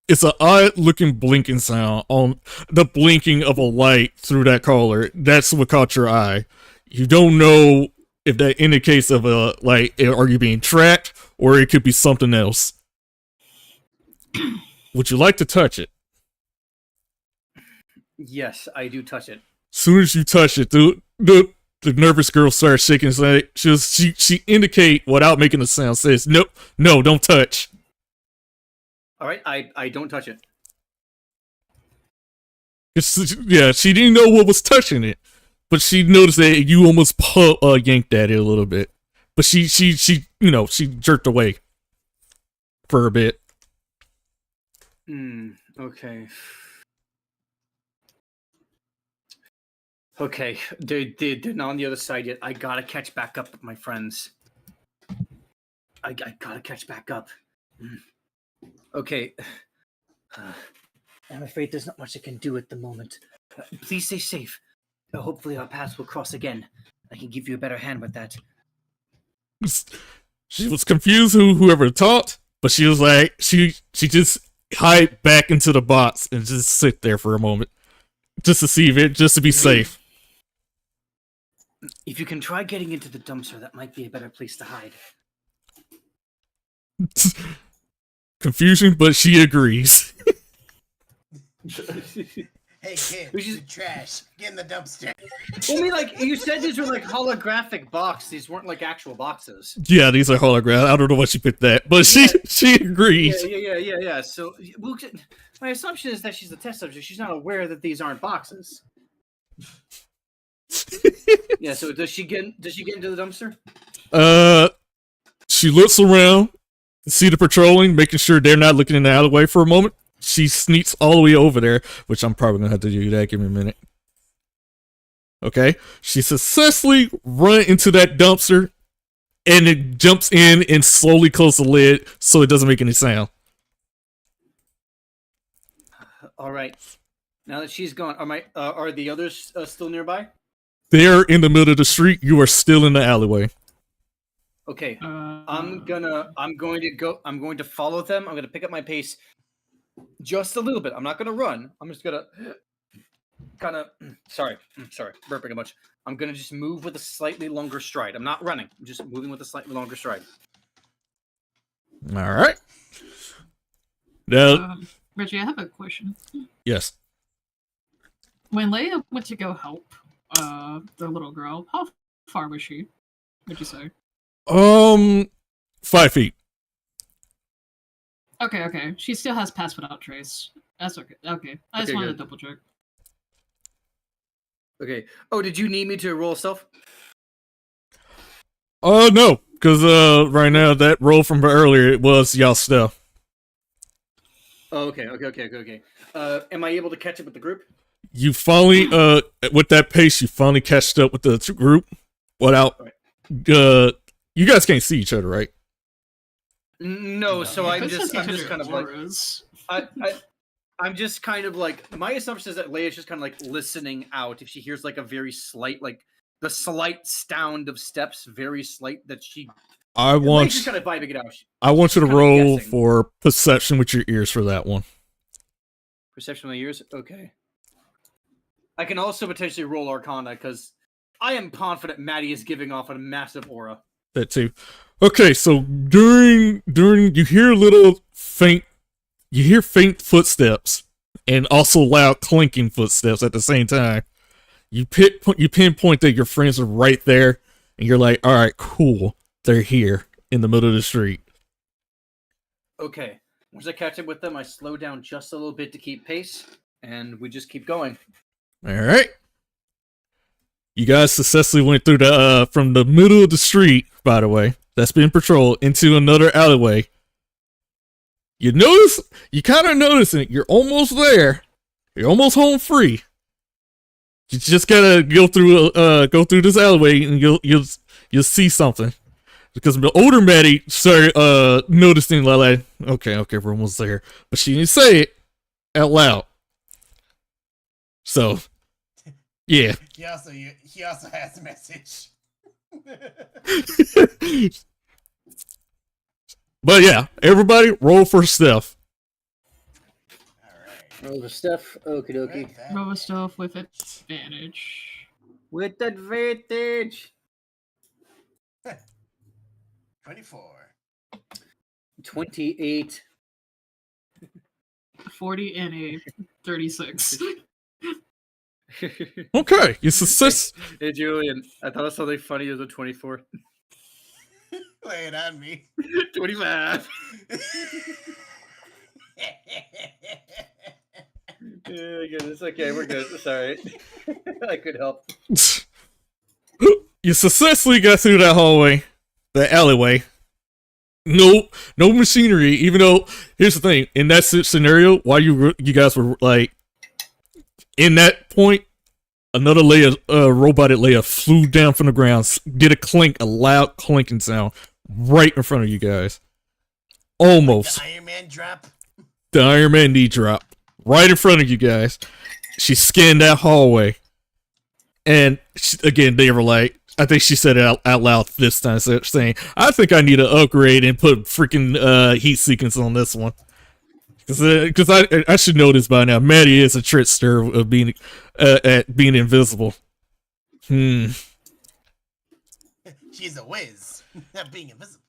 it's an odd looking blinking sound on the blinking of a light through that collar. That's what caught your eye. You don't know if that indicates of a, like, are you being tracked, or it could be something else. Would you like to touch it? Yes, I do touch it. Soon as you touch it, the nervous girl starts shaking. She indicate without making a sound, says, no, don't touch. All right, I don't touch it. Yeah, she didn't know what was touching it, but she noticed that you almost yanked at it a little bit. But she jerked away for a bit. Okay. Okay, they're not on the other side yet. I gotta catch back up, my friends. I gotta catch back up. Okay. I'm afraid there's not much I can do at the moment. Please stay safe. Hopefully our paths will cross again. I can give you a better hand with that. She was confused whoever talked, but she was like, she just hide back into the box and just sit there for a moment. Just to see just to be safe. If you can try getting into the dumpster, that might be a better place to hide. Confusion, but she agrees. Hey kid, you trash. Get in the dumpster. Well, I mean, like, you said these were like holographic boxes. These weren't like actual boxes. Yeah, these are holographic. I don't know why she picked that, but she agrees. Yeah. So, well, my assumption is that she's a test subject. She's not aware that these aren't boxes. Yeah. So does she get into the dumpster? She looks around, see the patrolling, making sure they're not looking in the alleyway for a moment. she sneaks all the way over there, which I'm probably gonna have to do that. Give me a minute. Okay, she successfully run into that dumpster, and it jumps in and slowly closes the lid so it doesn't make any sound. All right. Now that she's gone, are the others still nearby? They're in the middle of the street. You are still in the alleyway. Okay. I'm going to follow them. I'm going to pick up my pace just a little bit. I'm not going to run. I'm just going to kind of sorry, burping a bunch. I'm going to just move with a slightly longer stride. I'm not running. I'm just moving with a slightly longer stride. All right. Now, Reggie, I have a question. yes. When Leia went to go help the little girl, how far was she? Would you say? 5 feet. Okay. She still has pass without trace. That's okay. Okay. I just wanted to double check. Okay. Oh, did you need me to roll stealth? No, because right now that roll from earlier it was y'all stuff. Oh, okay. Am I able to catch up with the group? You finally with that pace, you finally catched up with the group. Without you guys can't see each other, right? No, so I'm just kind of like auras. I'm just kind of like, my assumption is that Leia's just kind of like listening out if she hears like a very slight, like the slight sound of steps, very slight, that she. Leia's just kind of vibing it out. I want you to roll guessing. for perception with your ears for that one. Perception with my ears? Okay. I can also potentially roll Arcana because I am confident Maddie is giving off a massive aura. That too. Okay, so during you hear faint footsteps and also loud clinking footsteps at the same time. You pinpoint that your friends are right there, and you're like, all right, cool. They're here in the middle of the street. Okay. Once I catch up with them, I slow down just a little bit to keep pace, and we just keep going. All right. You guys successfully went through the from the middle of the street, by the way, that's been patrolled, into another alleyway. You kind of notice it. You're almost there. You're almost home free. You just gotta go through this alleyway, and you'll see something. Because the older Maddie started noticing like, okay, we're almost there, but she didn't say it out loud. So, yeah. He also has a message. But yeah, everybody roll for stealth. Alright. Roll the stuff. Okie dokie. Roll stuff with advantage. With advantage. 24. 28. 40 and a 36. Okay, you success. Hey, Julian, I thought of something funny as a 24. Lay it on me. 25. It's okay, we're good. It's alright. I could help. You successfully got through that hallway, the alleyway. No machinery. Even though, here's the thing: in that scenario, while you guys were like in that point, another robotic Leia flew down from the ground, did a loud clinking sound right in front of you guys. Almost. Like the Iron Man drop. The Iron Man knee drop right in front of you guys. She scanned that hallway, and again, they were like, I think she said it out loud this time, saying, I think I need to upgrade and put freaking heat sequence on this one. Because I should know this by now. Maddie is a trickster of being at being invisible. She's a whiz, not being invisible.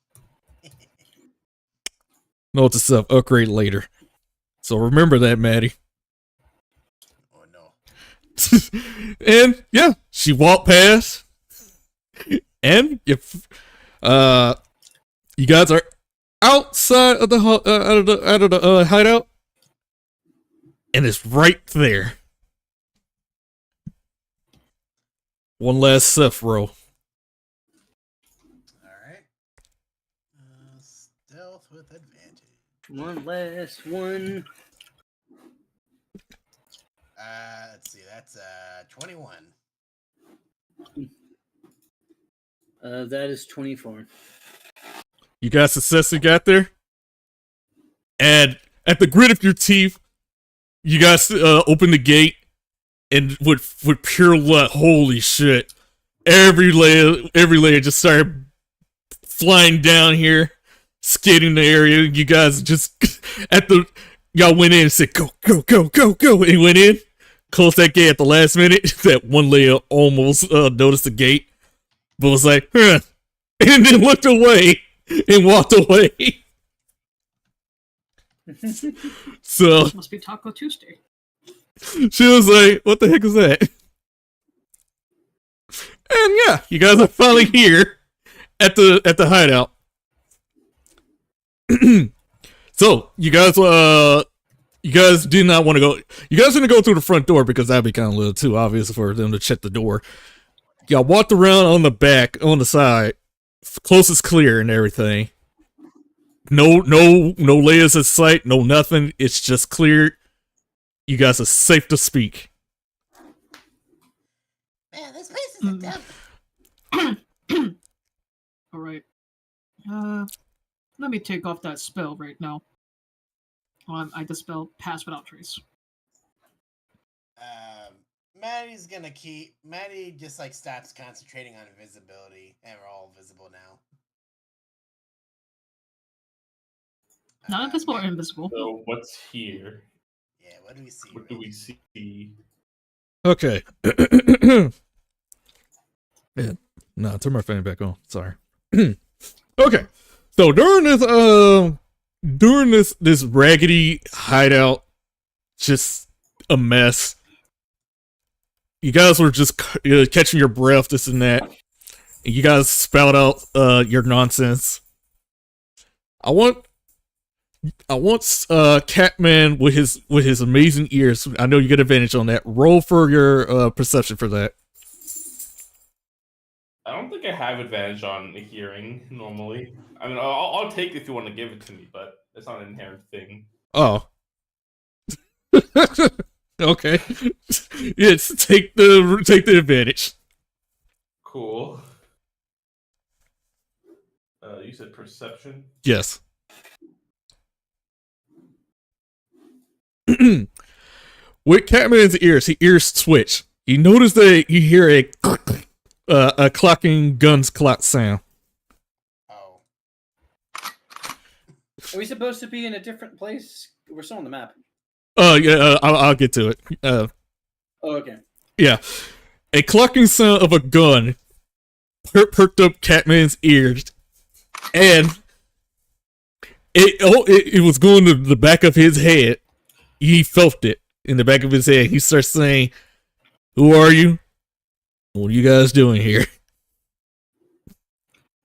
Note to self, upgrade later. So remember that, Maddie. Oh no. And yeah, she walked past. And if you guys are outside of the out of the hideout, and it's right there. One last Seth roll. Alright. Stealth with advantage. One last one. Let's see. That's 21. That is 24. You guys successfully got there, and at the grit of your teeth, you guys open the gate, and with pure luck, holy shit, every layer just started flying down here, skidding the area. You guys just y'all went in and said go go go go go, and went in, closed that gate at the last minute. That one layer almost noticed the gate, but was like, huh, and then looked away and walked away. So Must be Taco Tuesday. she was like, what the heck is that? And yeah, you guys are finally here at the hideout. So you guys did not want to go. You guys didn't go through the front door because that'd be kind of a little too obvious for them to check the door. Y'all walked around on the back, on the side, closest clear and everything. No layers in sight, no nothing. It's just clear. You guys are safe to speak. Man, this place is a dump. Alright. Let me take off that spell right now. I dispel Pass Without Trace. Maddie just like stops concentrating on invisibility, and we're all visible now. Not invisible or invisible. So what's here? Yeah, what do we see? What do we see? Okay. Yeah. No, turn my fan back on. Sorry. Okay. So during this raggedy hideout, just a mess. You guys were just catching your breath, this and that. And you guys spout out your nonsense. I want Catman with his amazing ears. I know you get advantage on that. Roll for your perception for that. I don't think I have advantage on hearing normally. I mean, I'll take it if you want to give it to me, but it's not an inherent thing. Oh. Okay. Yes, take the advantage. Cool. You said perception? Yes. With Catman's ears, his ears switch. You notice that you hear a clocking guns clock sound. Oh. Are we supposed to be in a different place? We're still on the map. Oh yeah, I'll get to it. Oh, okay. Yeah, a clucking sound of a gun perked up Catman's ears, and it was going to the back of his head. He felt it in the back of his head. He starts saying, "Who are you? What are you guys doing here?"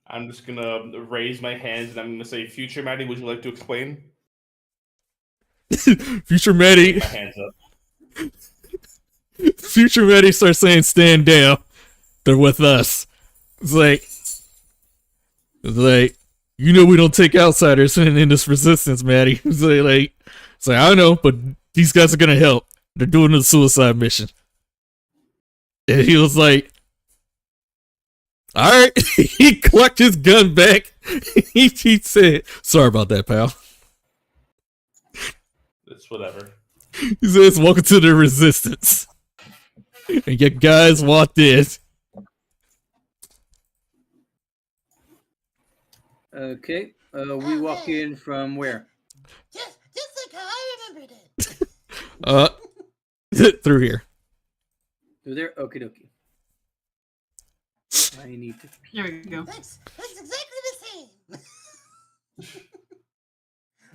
I'm just gonna raise my hands and I'm gonna say, "Future Maddie, would you like to explain?" Future Maddie. My hands up. Future Maddie starts saying, "Stand down. They're with us." It's like, you know, we don't take outsiders in this resistance, Maddie. It's like, I know, but these guys are gonna help. They're doing a suicide mission. And he was like, all right. He clucked his gun back. he said, "Sorry about that, pal." It's whatever. He says, "Welcome to the resistance." And you guys walked in. Okay. We walk in from where? Just like how I remembered it. Through here. Through there? Okie dokie. I need to. There you go. Looks exactly the same.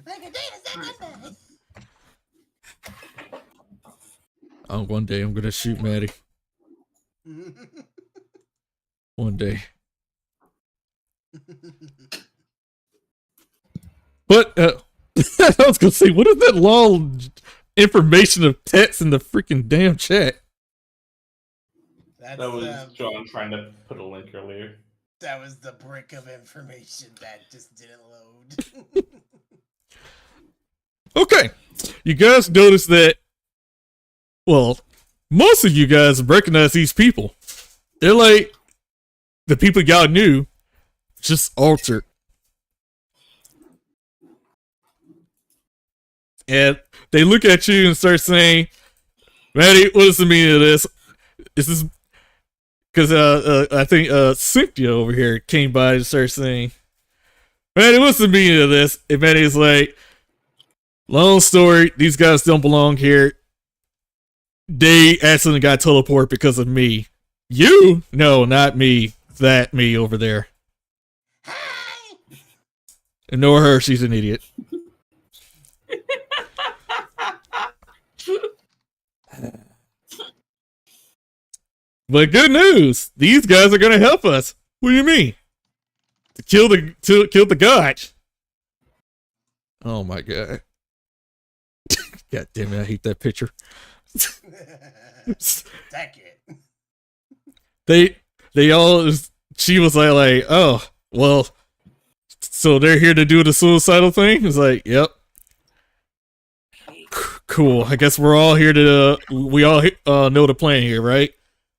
Like a data set back. Oh, one day I'm gonna shoot Maddie. One day. But I was gonna say, what is that long information of text in the freaking damn chat? That was John trying to put a link earlier. That was the brick of information that just didn't load. Okay, you guys notice that well, most of you guys recognize these people. They're like the people y'all knew, just altered. And they look at you and start saying, Maddie, what is the meaning of this? Is this because I think Cynthia over here came by and started saying, Maddie, what's the meaning of this? And Maddie's like, long story, these guys don't belong here. They accidentally got teleported because of me. You? No, not me. That me over there. Ignore her, she's an idiot. But good news, these guys are gonna help us. What do you mean? To kill the god. Oh my god. God damn it, I hate that picture. It's accurate. They all, she was like, oh, well, so they're here to do the suicidal thing? It's like, yep. Cool. I guess we're all here to, we all know the plan here, right?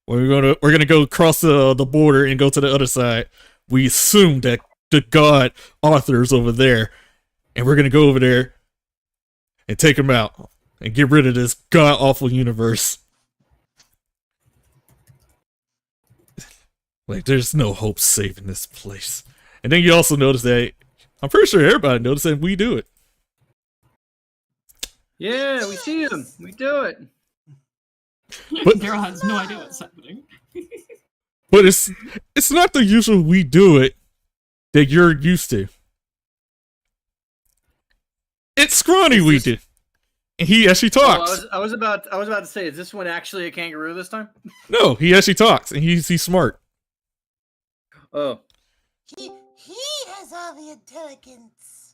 We're gonna go across the border and go to the other side. We assume that the god Arthur's over there, and we're gonna go over there and take him out and get rid of this god awful universe. Like, there's no hope saving this place. And then you also notice that, I'm pretty sure everybody noticed that we do it. Yeah, we see him. We do it. But Daryl has no idea what's happening. But it's not the usual we do it that you're used to. It's Scrawny we did. And he actually talks. I was about to say, is this one actually a kangaroo this time? No, he actually talks, and he's smart. Oh. He has all the intelligence.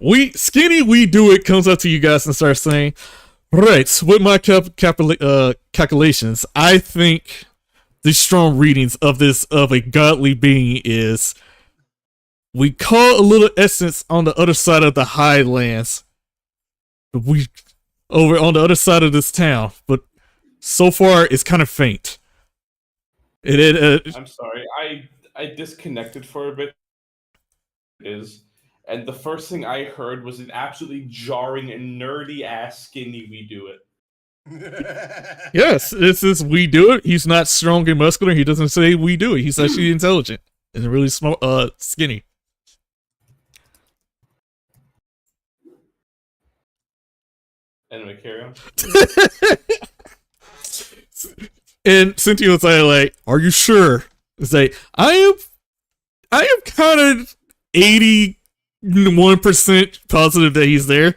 We do it comes up to you guys and starts saying, right, so with my calculations, I think the strong readings of a godly being is we call a little essence on the other side of the highlands. We over on the other side of this town, but so far it's kind of faint. I'm sorry, I disconnected for a bit. And the first thing I heard was an absolutely jarring and nerdy ass skinny we do it. Yes, this is we do it. He's not strong and muscular. He doesn't say we do it. He's actually intelligent and really small, skinny. Anyway, carry on. And Cynthia was like, "Are you sure?" It's like, I am kind of 81% positive that he's there,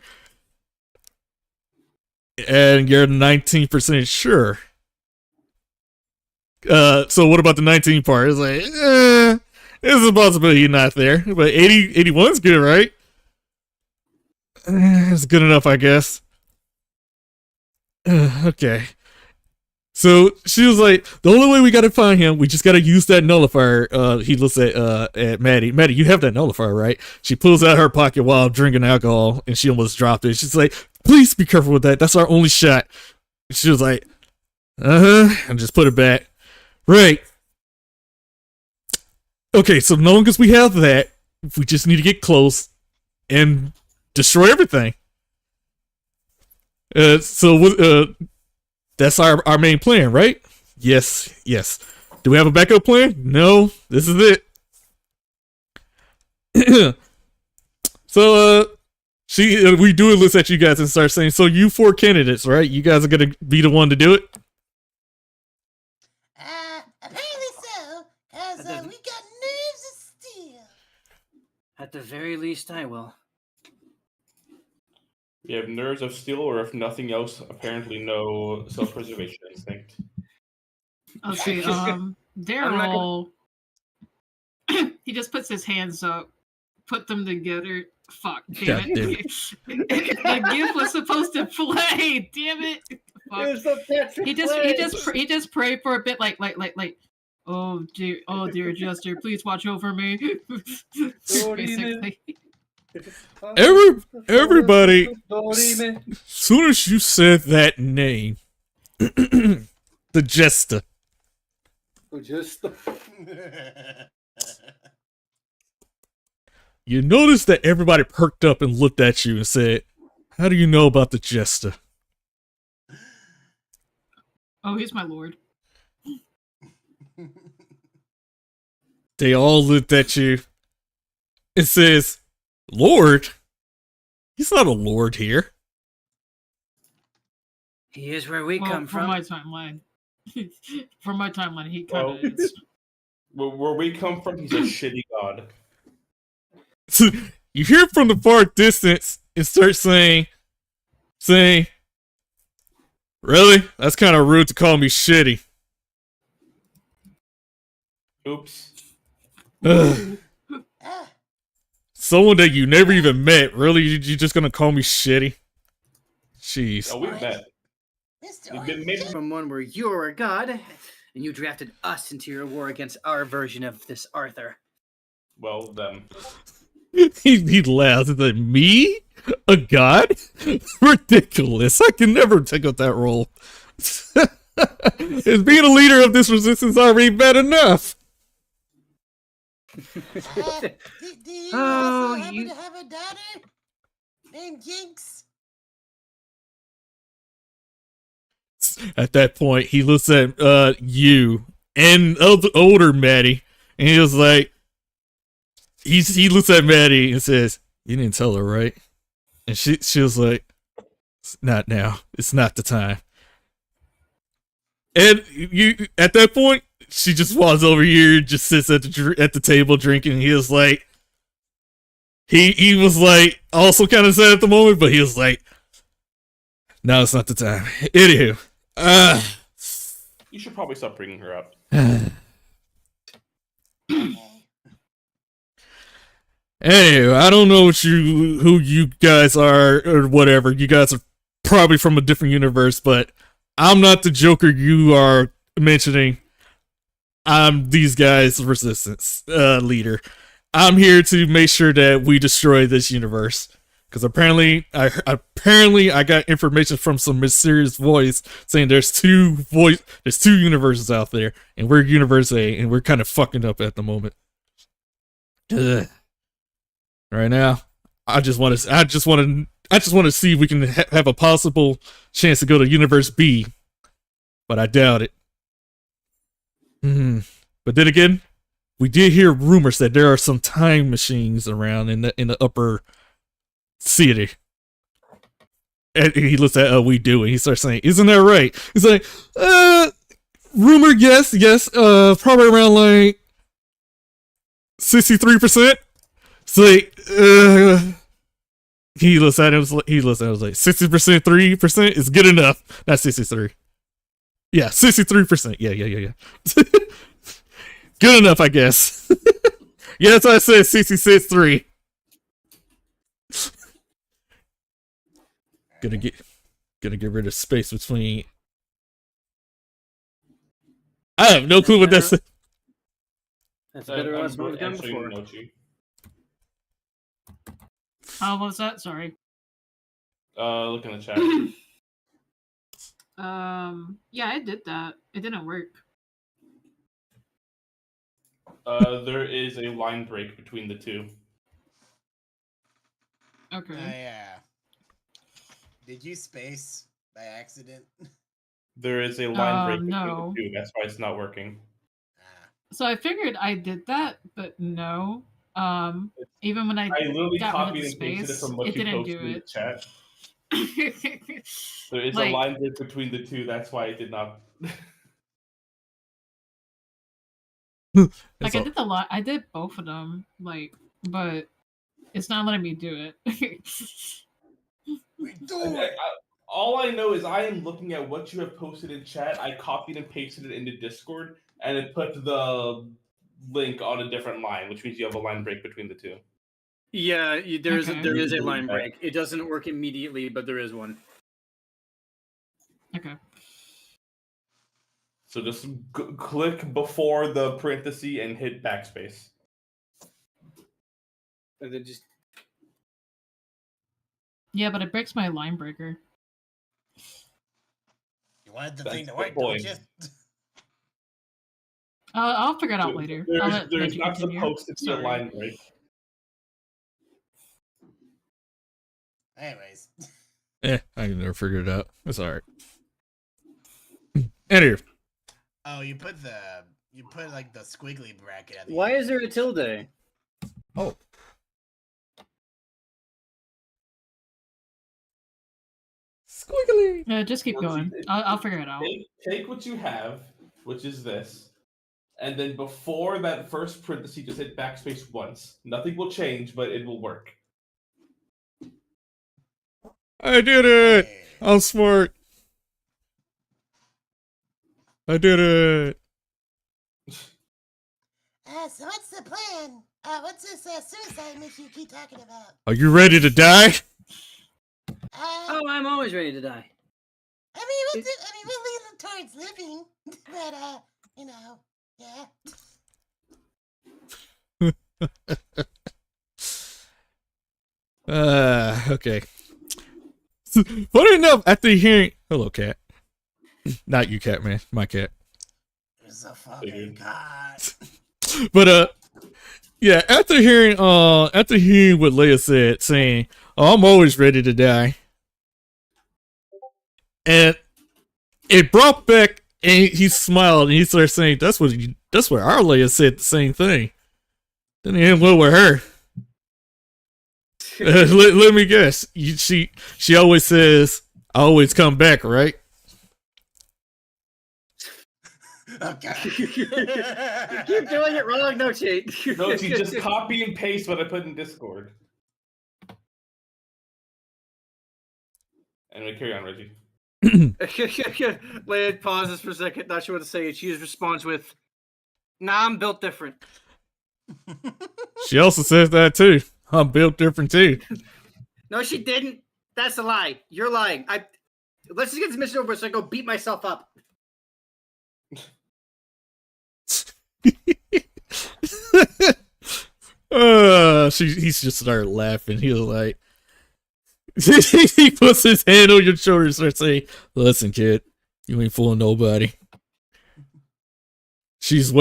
and you're 19% sure. So what about the 19 part? It's like, there's a possibility he's not there, but 81's good, right? It's good enough, I guess. Okay. So she was like, the only way we gotta find him, we just gotta use that nullifier. He looks at Maddie. Maddie, you have that nullifier, right? She pulls out her pocket while drinking alcohol, and she almost dropped it. She's like, please be careful with that. That's our only shot. She was like, and just put it back. Right. Okay, so long as we have that, we just need to get close and destroy everything. That's our main plan, right? Yes. Do we have a backup plan? No. This is it. So, we do look at you guys and start saying, so you 4 candidates, right? You guys are gonna be the one to do it? Apparently so, because we got nerves of steel. At the very least, I will. You have nerves of steel, or if nothing else, apparently no self-preservation instinct. Okay, Daryl, he just puts his hands up, put them together. Fuck, damn it. The gift was supposed to play, damn it. Fuck. He just prayed for a bit, like, oh dear Jester, please watch over me. Basically. Everybody, as soon as you said that name, the Jester, you noticed that everybody perked up and looked at you and said, "How do you know about the Jester?" Oh, he's my lord. They all looked at you and says, "Lord? He's not a lord here." He is where we Well, come from. From my timeline. From my timeline, he kind of is. Where we come from, he's a shitty god. So you hear from the far distance and start saying, "Really? That's kind of rude to call me shitty." Oops. Ugh. Someone that you never even met. Really? You just gonna call me shitty? Jeez. Oh, we've met. Maybe From one where you're a god, and you drafted us into your war against our version of this Arthur. well then. He laughed and said, "Me? A god? Ridiculous. I can never take up that role. Is being a leader of this resistance already bad enough?" Do you Oh, also happen you- to have a daughter named Jinx? At that point, he looks at you and older Maddie, and he was like, he looks at Maddie and says, "You didn't tell her, right?" And she was like, "Not now. It's not the time." And you, at that point, she just walks over here, just sits at the table drinking. He was like, he was like also kind of sad at the moment, but he was like, "No, it's not the time." Anywho, You should probably stop bringing her up. Anyway, I don't know who you guys are or whatever. You guys are probably from a different universe, but I'm not the Joker you are mentioning. I'm these guys' resistance leader. I'm here to make sure that we destroy this universe. Because apparently I got information from some mysterious voice saying there's two universes out there, and we're Universe A, and we're kind of fucking up at the moment. Ugh. Right now, I just want to see if we can have a possible chance to go to Universe B, but I doubt it. But then again, we did hear rumors that there are some time machines around in the upper city. And he looks at we do, and he starts saying, "Isn't that right?" He's like, rumor, yes, probably around like 63%. So like, he looks at him like 60%, 3% is good enough. Not 63. Yeah, 63%. Yeah. Good enough, I guess. Yeah, that's why I said 66.3. Gonna get rid of space between. I have no clue what that's. That's better odds than we've done Answering before. Nochi. What was that? Sorry. Look in the chat. Yeah, I did that. It didn't work. There is a line break between the two. Okay. Yeah. Did you space by accident? There is a line break between no. the two. That's why it's not working. So I figured I did that, but no. Even when I literally got rid of copied the and pasted it space, from what it you didn't posted do in the it. chat. There is Like- a line break between the two. That's why it did not. Like I did both of them, but it's not letting me do it. We do it. All I know is I am looking at what you have posted in chat. I copied and pasted it into Discord, and it put the link on a different line, which means you have a line break between the two. Yeah, there is Okay. a line break. It doesn't work immediately, but there is one. Okay. So just click before the parenthesis and hit backspace. And then just Yeah, but it breaks my line breaker. You wanted the That's thing to the work, point. don't you? I'll figure it out later. I'll let There's you not continue. supposed to be a Sorry. line break. Anyways. I can never figure it out. It's alright. Anyway. Oh, you put like the squiggly bracket at the Why end. is there a tilde? Oh. Squiggly. Yeah, just keep going. I'll figure it out. Take what you have, which is this, and then before that first parenthesis, just hit backspace once. Nothing will change, but it will work. I did it! Hey. I'm smart. I did it. So what's the plan? What's this suicide mission you keep talking about? Are you ready to die? Oh, I'm always ready to die. We're leaning towards living, but yeah. Okay. Funny enough, after hearing, hello, cat. Not you, cat man. My cat. It's a fucking god. But yeah. After hearing what Leia said, saying, "Oh, I'm always ready to die," and it brought back, and he smiled and he started saying, "That's what our Leia said the same thing." Then he went with her. Let me guess. She always says, "I always come back," right? Okay. You keep doing it wrong, no cheat. No, she just copy and paste what I put in Discord. Anyway, carry on, Reggie. Leia pauses for a second. Not sure what to say. She just responds with, "Nah, I'm built different." She also says that too. I'm built different too. No, she didn't. That's a lie. You're lying. Let's just get this mission over so I go beat myself up. He's just started laughing. He was like, he puts his hand on your shoulder and starts saying, "Listen, kid, you ain't fooling nobody. She's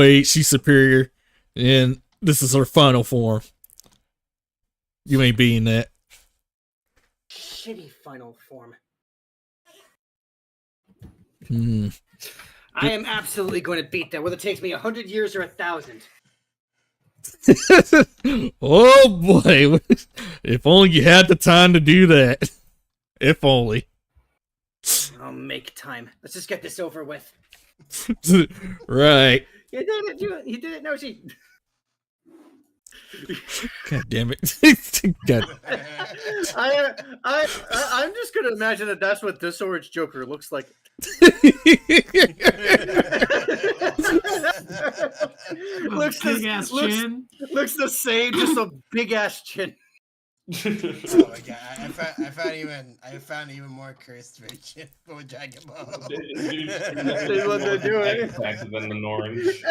superior, and this is her final form. You ain't beating that." Shitty final form. Hmm. I am absolutely going to beat that, whether it takes me 100 years or 1,000. Oh boy. If only you had the time to do that. If only. I'll make time. Let's just get this over with. Right. You did it. You did it. No, she. God damn it. God. I'm just going to imagine that that's what this Orange Joker looks like. Big ass chin. Looks the same, just a big ass chin. Oh my god! I found even more cursed version for Dragon Ball. They want to do it. Than an orange.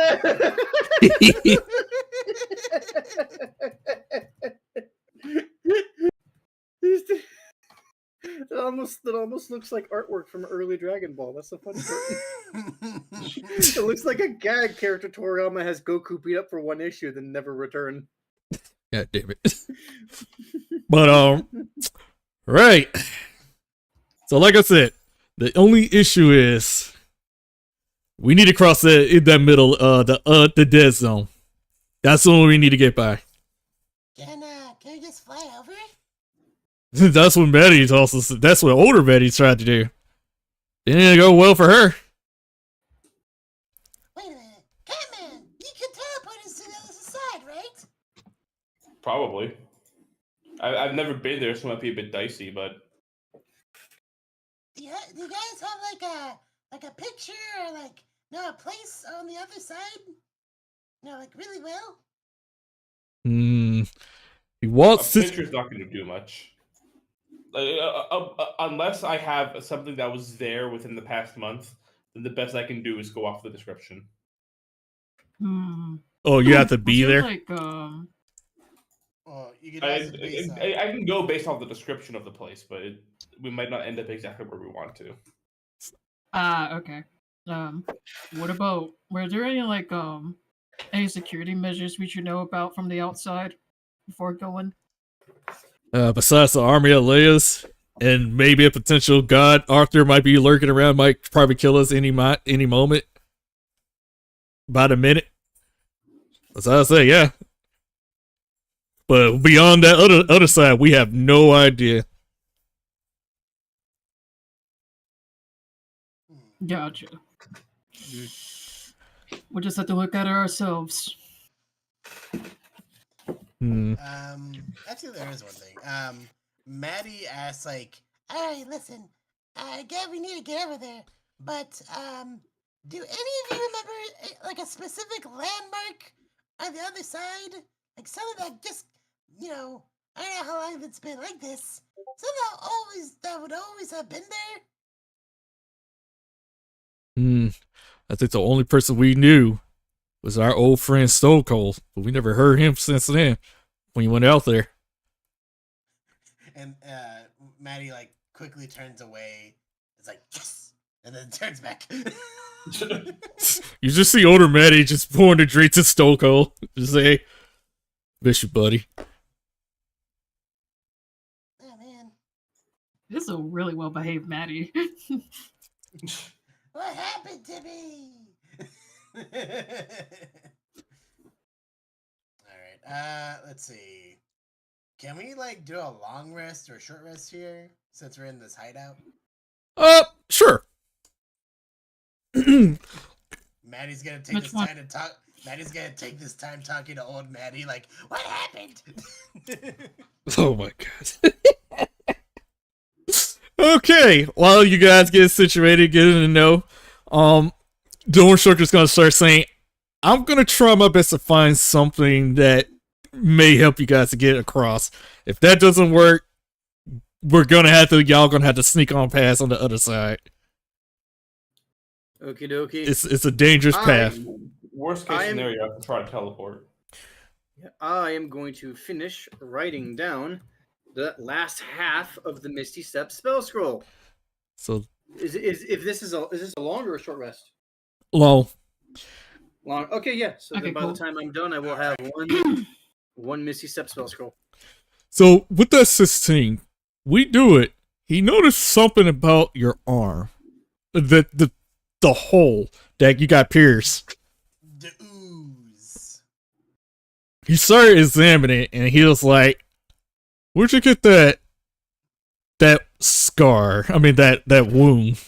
That almost looks like artwork from early Dragon Ball. That's the funny part. It looks like a gag character Toriyama has Goku beat up for one issue, then never return. God damn it. But right. So like I said, the only issue is we need to cross that middle the dead zone. That's the one we need to get by. Can we just fly over? That's what Betty's also said. That's what older Betty's tried to do. Didn't go well for her. Wait a minute. Catman, you can teleport us to the other side, right? Probably. I've never been there, so it might be a bit dicey, but Do you guys have like a picture or a place on the other side? Really well? He wants a to. picture's not going to do much. Unless I have something that was there within the past month, then the best I can do is go off the description. Hmm. Oh, you have to be I feel there. Like, Well, Well, you could also base I can go based off the description of the place, but we might not end up exactly where we want to. Okay. What about, were there any security measures we should know about from the outside before going? Besides the army of Leia's and maybe a potential god, Arthur might be lurking around, might probably kill us any moment. About a minute. That's how I say, yeah. But beyond that other side, we have no idea. Gotcha. We'll just have to look at it ourselves. Actually, there is one thing. Maddie asked, like, all right, listen, I get we need to get over there, but do any of you remember like a specific landmark on the other side? Like something that just, I don't know how long it's been like this. Something that would always have been there. I think the only person we knew was our old friend Stone Cold, but we never heard him since then when he went out there. And Maddie like quickly turns away. It's like, yes, and then turns back. You just see older Maddie just pouring the drink to Stone Cold. Just say, hey, miss you, buddy. Oh man, this is a really well behaved Maddie. what happened to me? All right. Let's see. Can we like do a long rest or a short rest here since we're in this hideout? Sure. Maddie's gonna take this time to talk. Maddie's gonna take this time talking to old Maddie. Like, what happened? Oh my god. Okay, while you guys get situated, getting to know, the Orange gonna start saying, I'm gonna try my best to find something that may help you guys to get across. If that doesn't work, y'all gonna have to sneak on past on the other side. Okie dokie. It's a dangerous path. Worst case scenario, I can try to teleport. I am going to finish writing down the last half of the Misty Step spell scroll. So is this a long or a short rest? Long. Okay, yeah. So okay, then by cool. the time I'm done, I will have one Misty Step spell scroll. So with that 16, we do it. He noticed something about your arm. The hole that you got pierced. The ooze. He started examining it, and he was like, where'd you get that scar? I mean, that wound.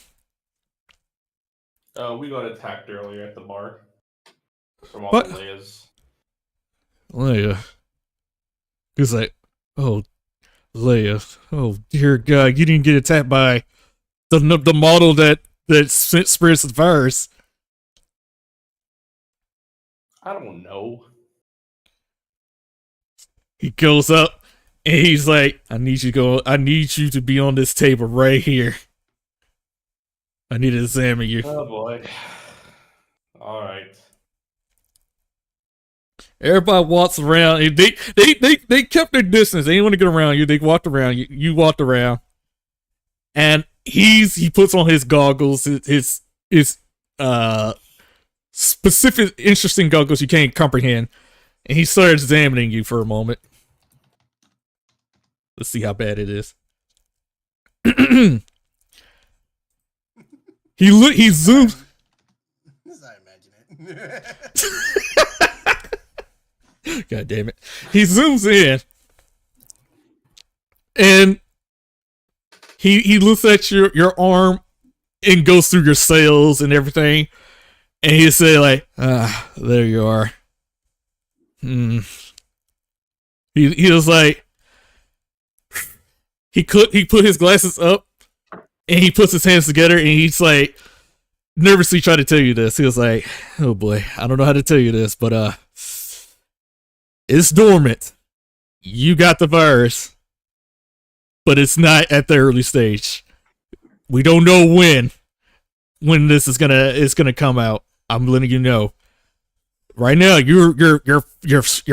We got attacked earlier at the bar. From all What? the Leia's. Leia. He's like, oh, Leia. Oh, dear God, you didn't get attacked by the model that spreads the virus. I don't know. He goes up and he's like, I need you to be on this table right here. I need to examine you. Oh boy. Alright. Everybody walks around. They kept their distance. They didn't want to get around you. They walked around you. You walked around. And he puts on his goggles, his specific interesting goggles you can't comprehend, and he starts examining you for a moment. Let's see how bad it is. he zooms. This is how I imagine it. God damn it! He zooms in, and he looks at your arm and goes through your cells and everything, and he say like, there you are. He was like, he put his glasses up and he puts his hands together and he's like nervously trying to tell you this. He was like, oh boy, I don't know how to tell you this, but it's dormant. You got the virus, but it's not at the early stage. We don't know when this is gonna come out. I'm letting you know. right now you're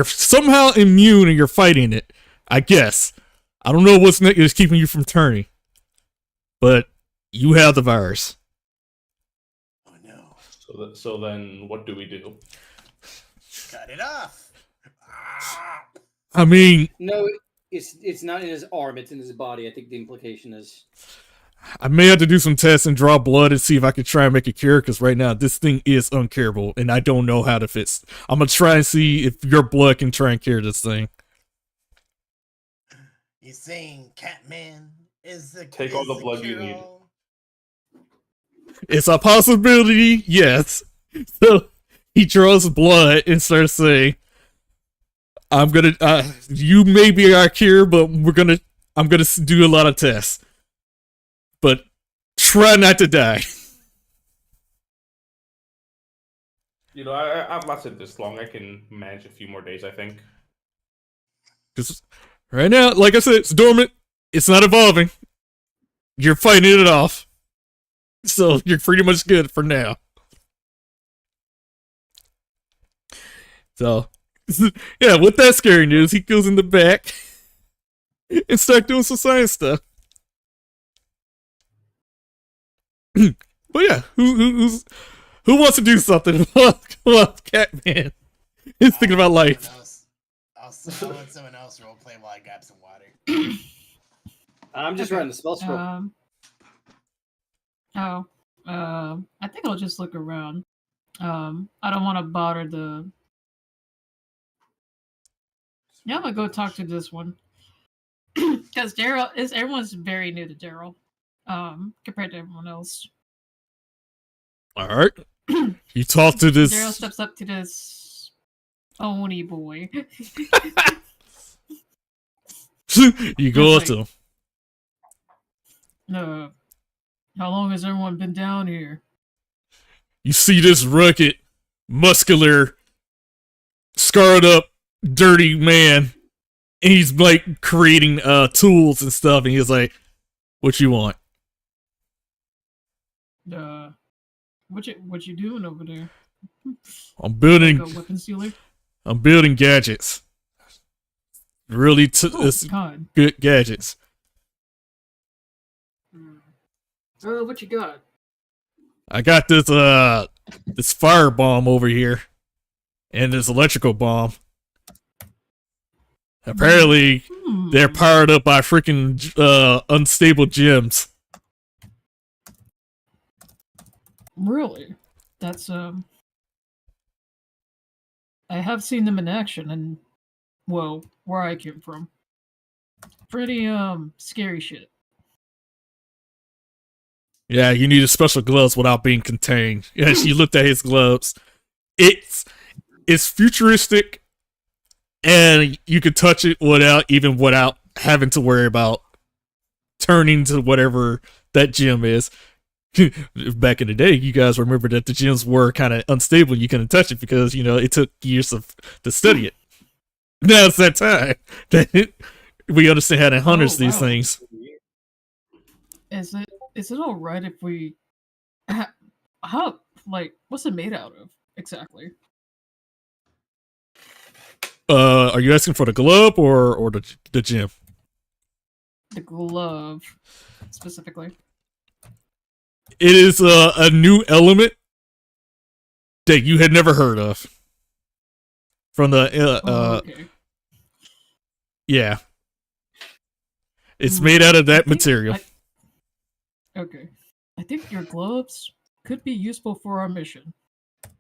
somehow immune and you're fighting it. I guess. I don't know what's is keeping you from turning, but you have the virus. Oh no! So then, what do we do? Cut it off. Ah. I mean, No, it's not in his arm. It's in his body. I think the implication is. I may have to do some tests and draw blood and see if I can try and make a cure, because right now this thing is uncurable and I don't know how to fix. I'm gonna try and see if your blood can try and cure this thing. You saying Catman is the Take all the blood you need. It's a possibility, yes. So he draws blood and starts saying, "I'm gonna, you may be our cure, but I'm gonna do a lot of tests. But try not to die." You know, I've lasted this long. I can manage a few more days, I think. Because right now, like I said, it's dormant. It's not evolving. You're fighting it off. So you're pretty much good for now. So, yeah, with that scary news, he goes in the back and start doing some science stuff. But yeah, who wants to do something? Come on, Catman. He's thinking about life. I'll let someone else role play while I grab some water. I'm just running the spell scroll. I think I'll just look around. I don't want to bother the. Yeah, I'm gonna go talk to this one. Because everyone's very new to Daryl, compared to everyone else. All right, you talk to this. Daryl steps up to this Oni boy. You go up to him. How long has everyone been down here? You see this rugged, muscular, scarred up, dirty man, and he's like creating tools and stuff, and he's like, "What you want?" What you doing over there? I'm building Like a weapon sealer? I'm building gadgets. Really God. good gadgets. What you got? I got this fire bomb over here, and this electrical bomb. Apparently, they're powered up by freaking unstable gems. Really? That's I have seen them in action, and well, where I came from, pretty scary shit. Yeah, you need a special gloves without being contained. Yeah, she looked at his gloves. It's futuristic, and you can touch it without having to worry about turning to whatever that gem is. Back in the day, you guys remember that the gems were kind of unstable. You couldn't touch it because, you know, it took years to study it. Now it's that time that we understand how to harness these things. Is it all right if we how what's it made out of exactly? Are you asking for the glove or the gem? The glove specifically. It is a new element that you had never heard of. From the Okay. Yeah. It's made out of that material. Okay. I think your gloves could be useful for our mission.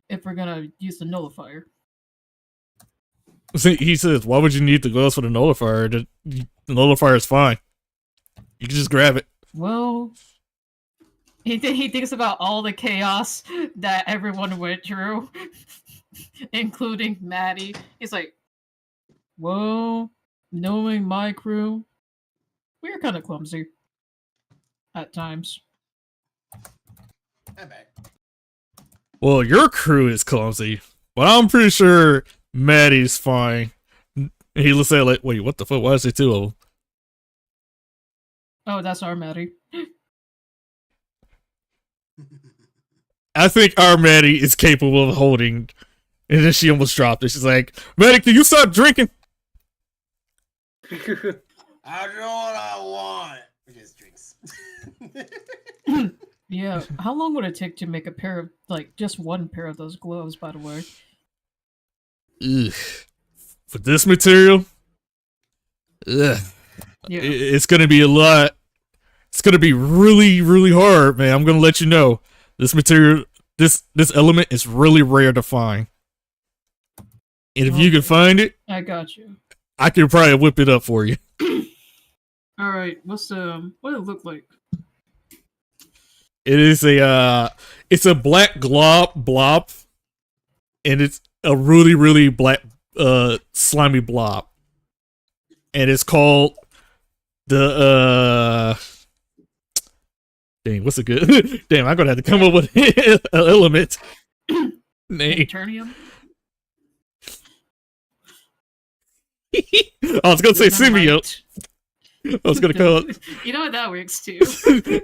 If we're gonna use the nullifier. See, he says, why would you need the gloves for the nullifier? The nullifier is fine. You can just grab it. Well, he thinks about all the chaos that everyone went through, including Maddie. He's like, well, knowing my crew, we were kind of clumsy at times. I bet. Well, your crew is clumsy, but I'm pretty sure Maddie's fine. He looks at it like, wait, what the fuck? Why is there two of them? Oh, that's our Maddie. I think our Maddie is capable of holding And then she almost dropped it. She's like, "Medic, can you stop drinking?" I know what I want. It just drinks. Yeah. How long would it take to make a pair of, like, just one pair of those gloves, by the way? Ugh. For this material, ugh. Yeah. It's gonna be a lot. It's gonna be really, really hard, man. I'm gonna let you know. This material, this element is really rare to find. And if you can find it, I got you. I can probably whip it up for you. All right. What does it look like? It is it's a black blob, and it's a really, really black, slimy blob, and it's called the Dang, what's a good? Damn, I'm gonna have to come up with an element name. Eternium? I was gonna say symbiote. I was gonna call it. You know what, that works too.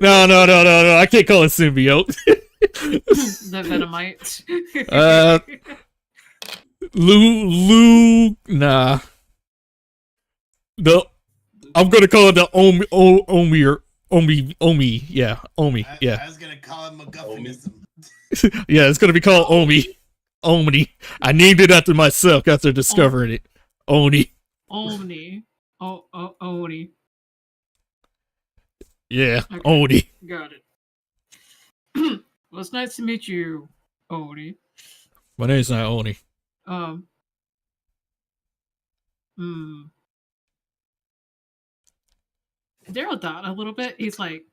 No. I can't call it symbiote. The Venomite. Nah. I'm gonna call it the Omi. Yeah. I was gonna call it MacGuffinism. Yeah, it's gonna be called Omni. I named it after myself after discovering it. Oni. Oni. Oni. Yeah, Okay. Oni. Got it. Well, it's nice to meet you, Oni. My name's not Oni. Daryl thought a little bit. He's like,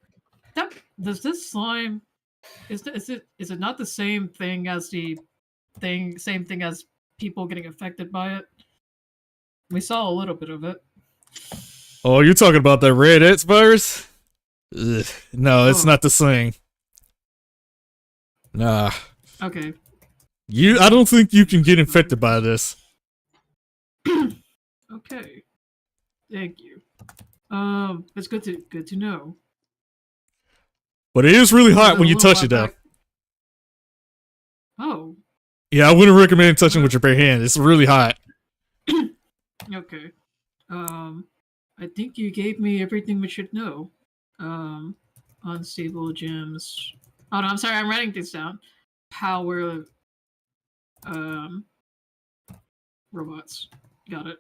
does this slime is it not the same thing as same thing as people getting affected by it? We saw a little bit of it. Oh, you're talking about that red X virus? Ugh, no, it's not the same. Nah. Okay. I don't think you can get infected by this. Okay. Thank you. It's good to know. But it is really hot when you touch it, though. Oh. Yeah, I wouldn't recommend touching with your bare hand. It's really hot. Okay. I think you gave me everything we should know. Unstable gems. Oh no, I'm sorry, I'm writing this down. Power robots. Got it.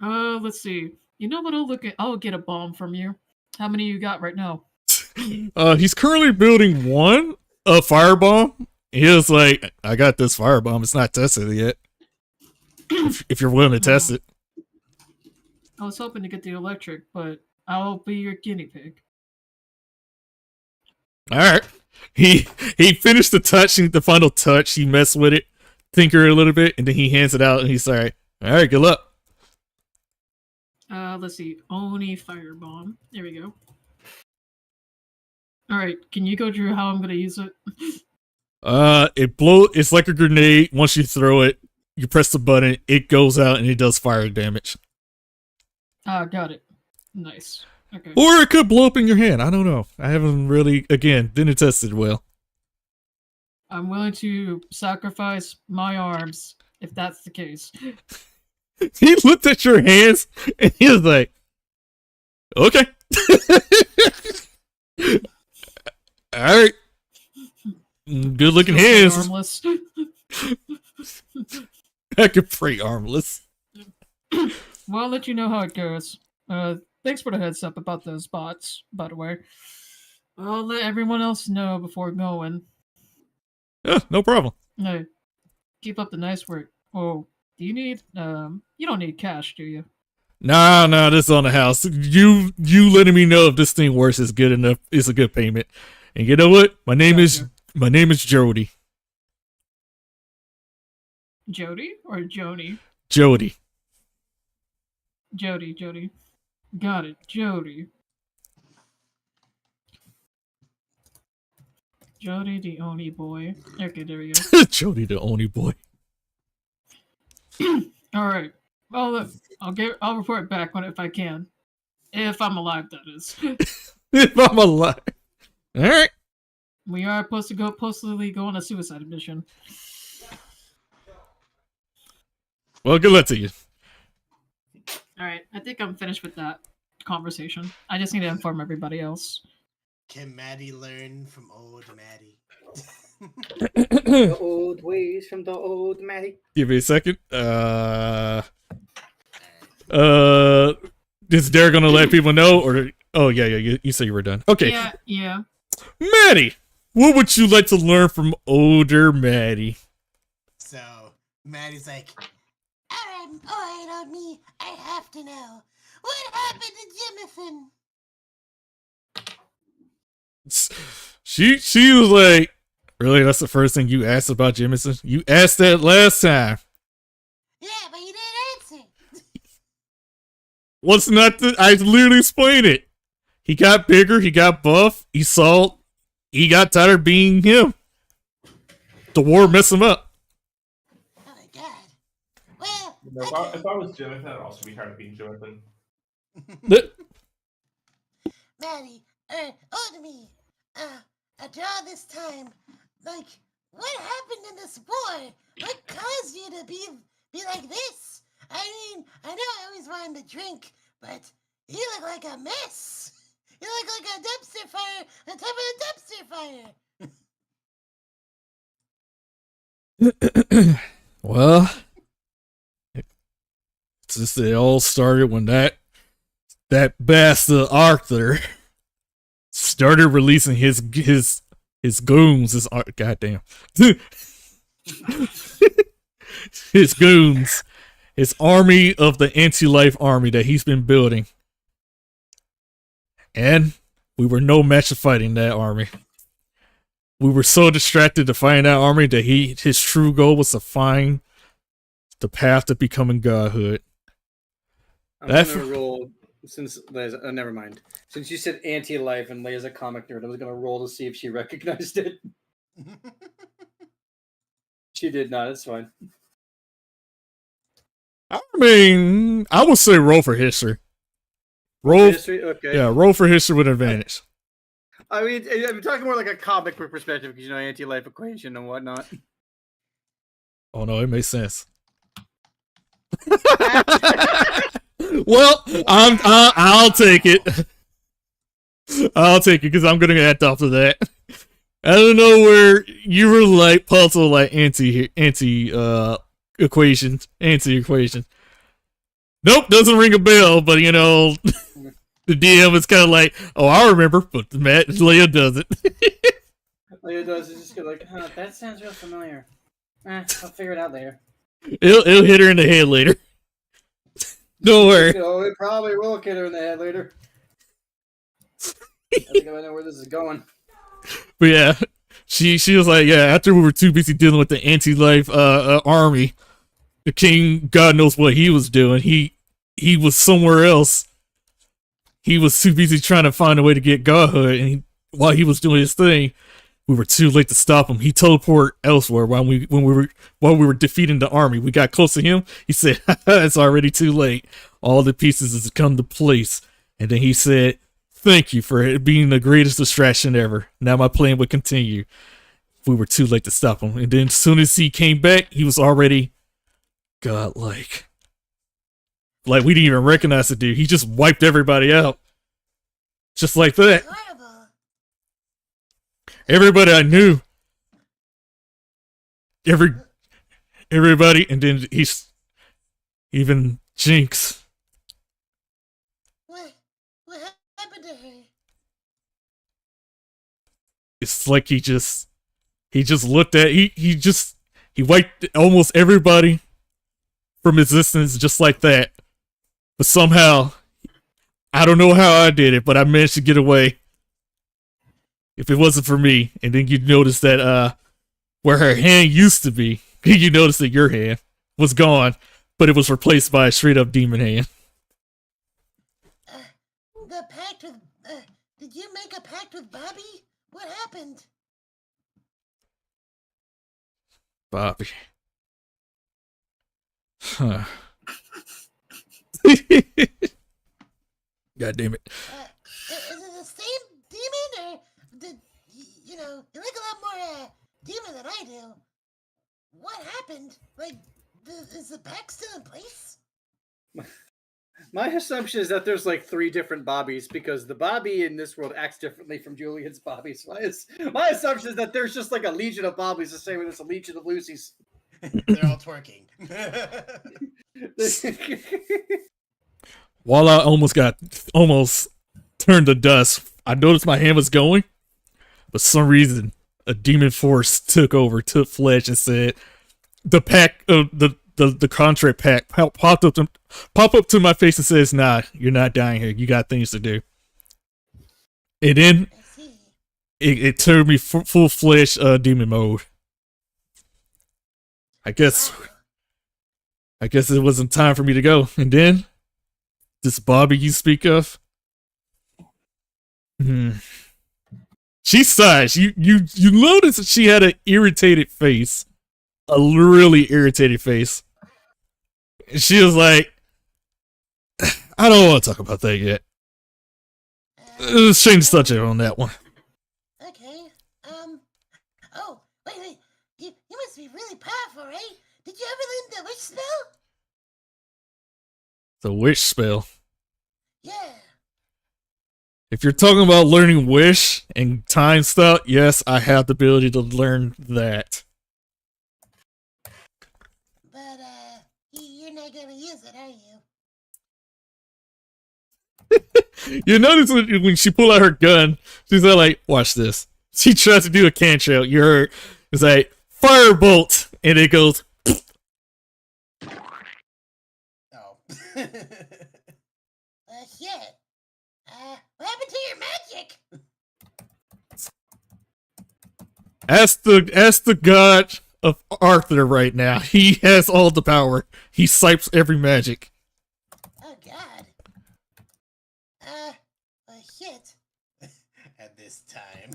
Let's see. You know what, I'll get a bomb from you. How many you got right now? He's currently building a firebomb. He was like, I got this firebomb. It's not tested yet. if you're willing to test it. I was hoping to get the electric, but I'll be your guinea pig. Alright. He finished the final touch. He messed with it, tinker a little bit, and then he hands it out and he's like, alright, good luck. Let's see. Oni firebomb. There we go. Alright, can you go through how I'm gonna use it? It's like a grenade. Once you throw it, you press the button, it goes out and it does fire damage. Got it. Nice. Okay. Or it could blow up in your hand. I don't know. I haven't really, again, didn't test it well. I'm willing to sacrifice my arms if that's the case. He looked at your hands and he was like, okay. Alright. Good looking hands. Armless. I could pray armless. Well, I'll let you know how it goes. Thanks for the heads up about those bots, by the way. I'll let everyone else know before going. Yeah, no problem. Hey, keep up the nice work. Oh, do you need, you don't need cash, do you? Nah, this is on the house. You letting me know if this thing works is good enough. It's a good payment. And you know what? My name is Jody. Jody or Joni? Jody. Jody. Got it, Jody. Jody the Oni boy. Okay, there we go. Jody the Oni boy. Alright. Well, look, I'll report back if I can. If I'm alive, that is. If I'm alive. Alright. We are supposed to go on a suicide mission. Well, good luck to you. All right, I think I'm finished with that conversation. I just need to inform everybody else. Can Maddie learn from old Maddie? The old ways from the old Maddie. Give me a second. Is Derek gonna let people know, or oh yeah, you said you were done. Okay. Yeah. Maddie, what would you like to learn from older Maddie? So Maddie's like, all right, on me. I have to know what happened to Jimison. She was like, really? That's the first thing you asked about Jimison? You asked that last time. Yeah, but you didn't answer. What's not the? I literally explained it. He got bigger. He got buff. He got tired of being him. The war messed him up. Oh my god. Well, If I was Jonathan, I'd also be tired of being Jonathan. Maddie, old me. After all this time, like, what happened in this war? What caused you to be like this? I mean, I know I always wanted to drink, but you look like a mess. You look like a dumpster fire on top of a dumpster fire. Well, it's just it all started when that bastard Arthur started releasing his goons. Goddamn. His goons. His army of the anti-life army that he's been building. And we were no match at fighting that army. We were so distracted to find that army that his true goal was to find the path to becoming godhood. I'm gonna roll since Leia's. Oh, never mind. Since you said anti-life and Leia's a comic nerd, I was gonna roll to see if she recognized it. She did not. It's fine. I mean, I would say roll for history. History? Okay. Yeah, roll for history with advantage. I mean, I'm talking more like a comic book perspective because anti-life equation and whatnot. Oh no, it makes sense. Well, I'll take it. I'll take it because I'm gonna add off of that. I don't know where you were like puzzle like anti equation. Nope, doesn't ring a bell, but the DM is kind of like, oh, I remember, but Leia doesn't. Leia does. It's just like, that sounds real familiar. I'll figure it out later. It'll hit her in the head later. Don't worry. Oh, it probably will hit her in the head later. I think I know where this is going. But yeah, she was like, yeah, after we were too busy dealing with the anti-life army, the king, God knows what he was doing. He was somewhere else. He was too busy trying to find a way to get godhood, and while he was doing his thing, we were too late to stop him. He teleported elsewhere while we were defeating the army. We got close to him. He said, "It's already too late. All the pieces has come to place." And then he said, "Thank you for it being the greatest distraction ever. Now my plan would continue." We were too late to stop him. And then as soon as he came back, he was already godlike. Like we didn't even recognize the dude. He just wiped everybody out. Just like that. Everybody I knew. Everybody, and then even Jinx. What happened to her? It's like he just looked at he wiped almost everybody from existence just like that. But somehow, I don't know how I did it, but I managed to get away. If it wasn't for me, and then you notice that where her hand used to be, you notice that your hand was gone, but it was replaced by a straight up demon hand. The pact with did you make a pact with Bobby? What happened? Bobby. Huh. God damn it. Is it the same demon, or did you look a lot more demon than I do? What happened? Like, Is the pack still in place? My assumption is that there's like 3 different Bobbies because the Bobby in this world acts differently from Julian's Bobby. So my assumption is that there's just like a legion of Bobbies the same way there's a legion of Lucy's. They're all twerking. While I almost turned to dust, I noticed my hand was going, but for some reason a demon force took flesh and said the pack of the contract pack popped up to my face and says, "Nah, you're not dying here. You got things to do." And then it turned me full flesh demon mode. I guess it wasn't time for me to go. And then this Bobby you speak of, she sighed. You noticed that she had an irritated face, a really irritated face. And she was like, "I don't want to talk about that yet. Let's change the subject on that one." Okay. Oh, wait. You must be really powerful, right? Did you ever learn the witch spell? The wish spell. Yeah. If you're talking about learning wish and time stuff, yes, I have the ability to learn that. But, you're not gonna use it, are you? You notice when she pulled out her gun, she's like, "Watch this." She tries to do a cantrip. You heard, it's like, "Firebolt," and it goes. Oh. Shit. What happened to your magic? Ask the god of Arthur right now. He has all the power. He sipes every magic. Oh, God. Shit. At this time,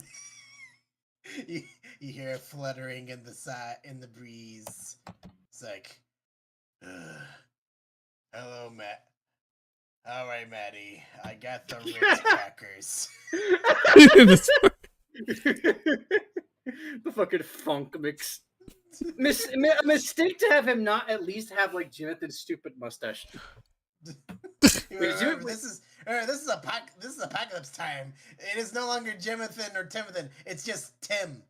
you hear a fluttering in the breeze. It's like, hello, Matt. All right, Maddie. I got the Ritz crackers. The fucking funk mix. A mistake to have him not at least have like Jonathan's stupid mustache. This is apocalypse time. It is no longer Jimothan or Timothy. It's just Tim.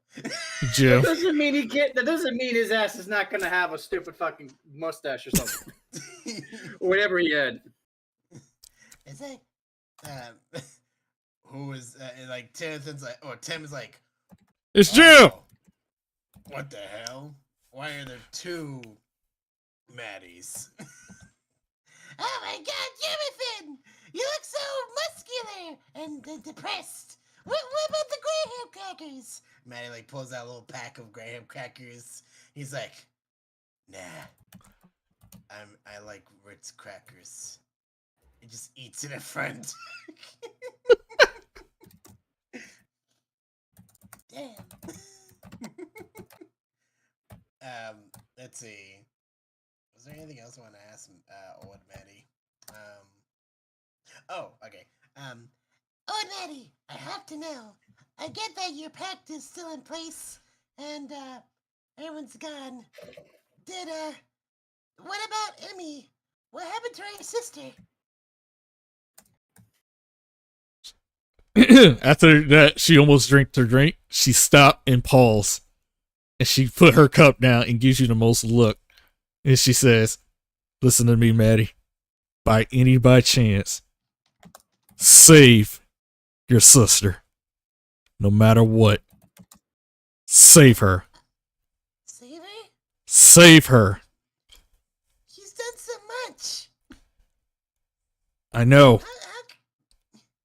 Jim. That doesn't mean his ass is not gonna have a stupid fucking mustache or something. Or whatever he had. Is it? Who is like Timothy's like? Or Tim is like, "It's Jim." What the hell? Why are there 2 Maddies? Oh my God, Jonathan! You look so muscular and depressed. What about the Graham crackers? Maddie like pulls out a little pack of Graham crackers. He's like, "Nah, I like Ritz crackers." He just eats it in front. Damn. Let's see. Was there anything else I want to ask old Maddie? Oh, okay. Old Maddie, I have to know. I get that your pact is still in place and everyone's gone. What about Emmy? What happened to her sister? After that, she almost drank her drink. She stopped and paused. And she put her cup down and gives you the most look. And she says, "Listen to me, Maddie. By chance, save your sister. No matter what. Save her. Save her? Save her. She's done so much. I know.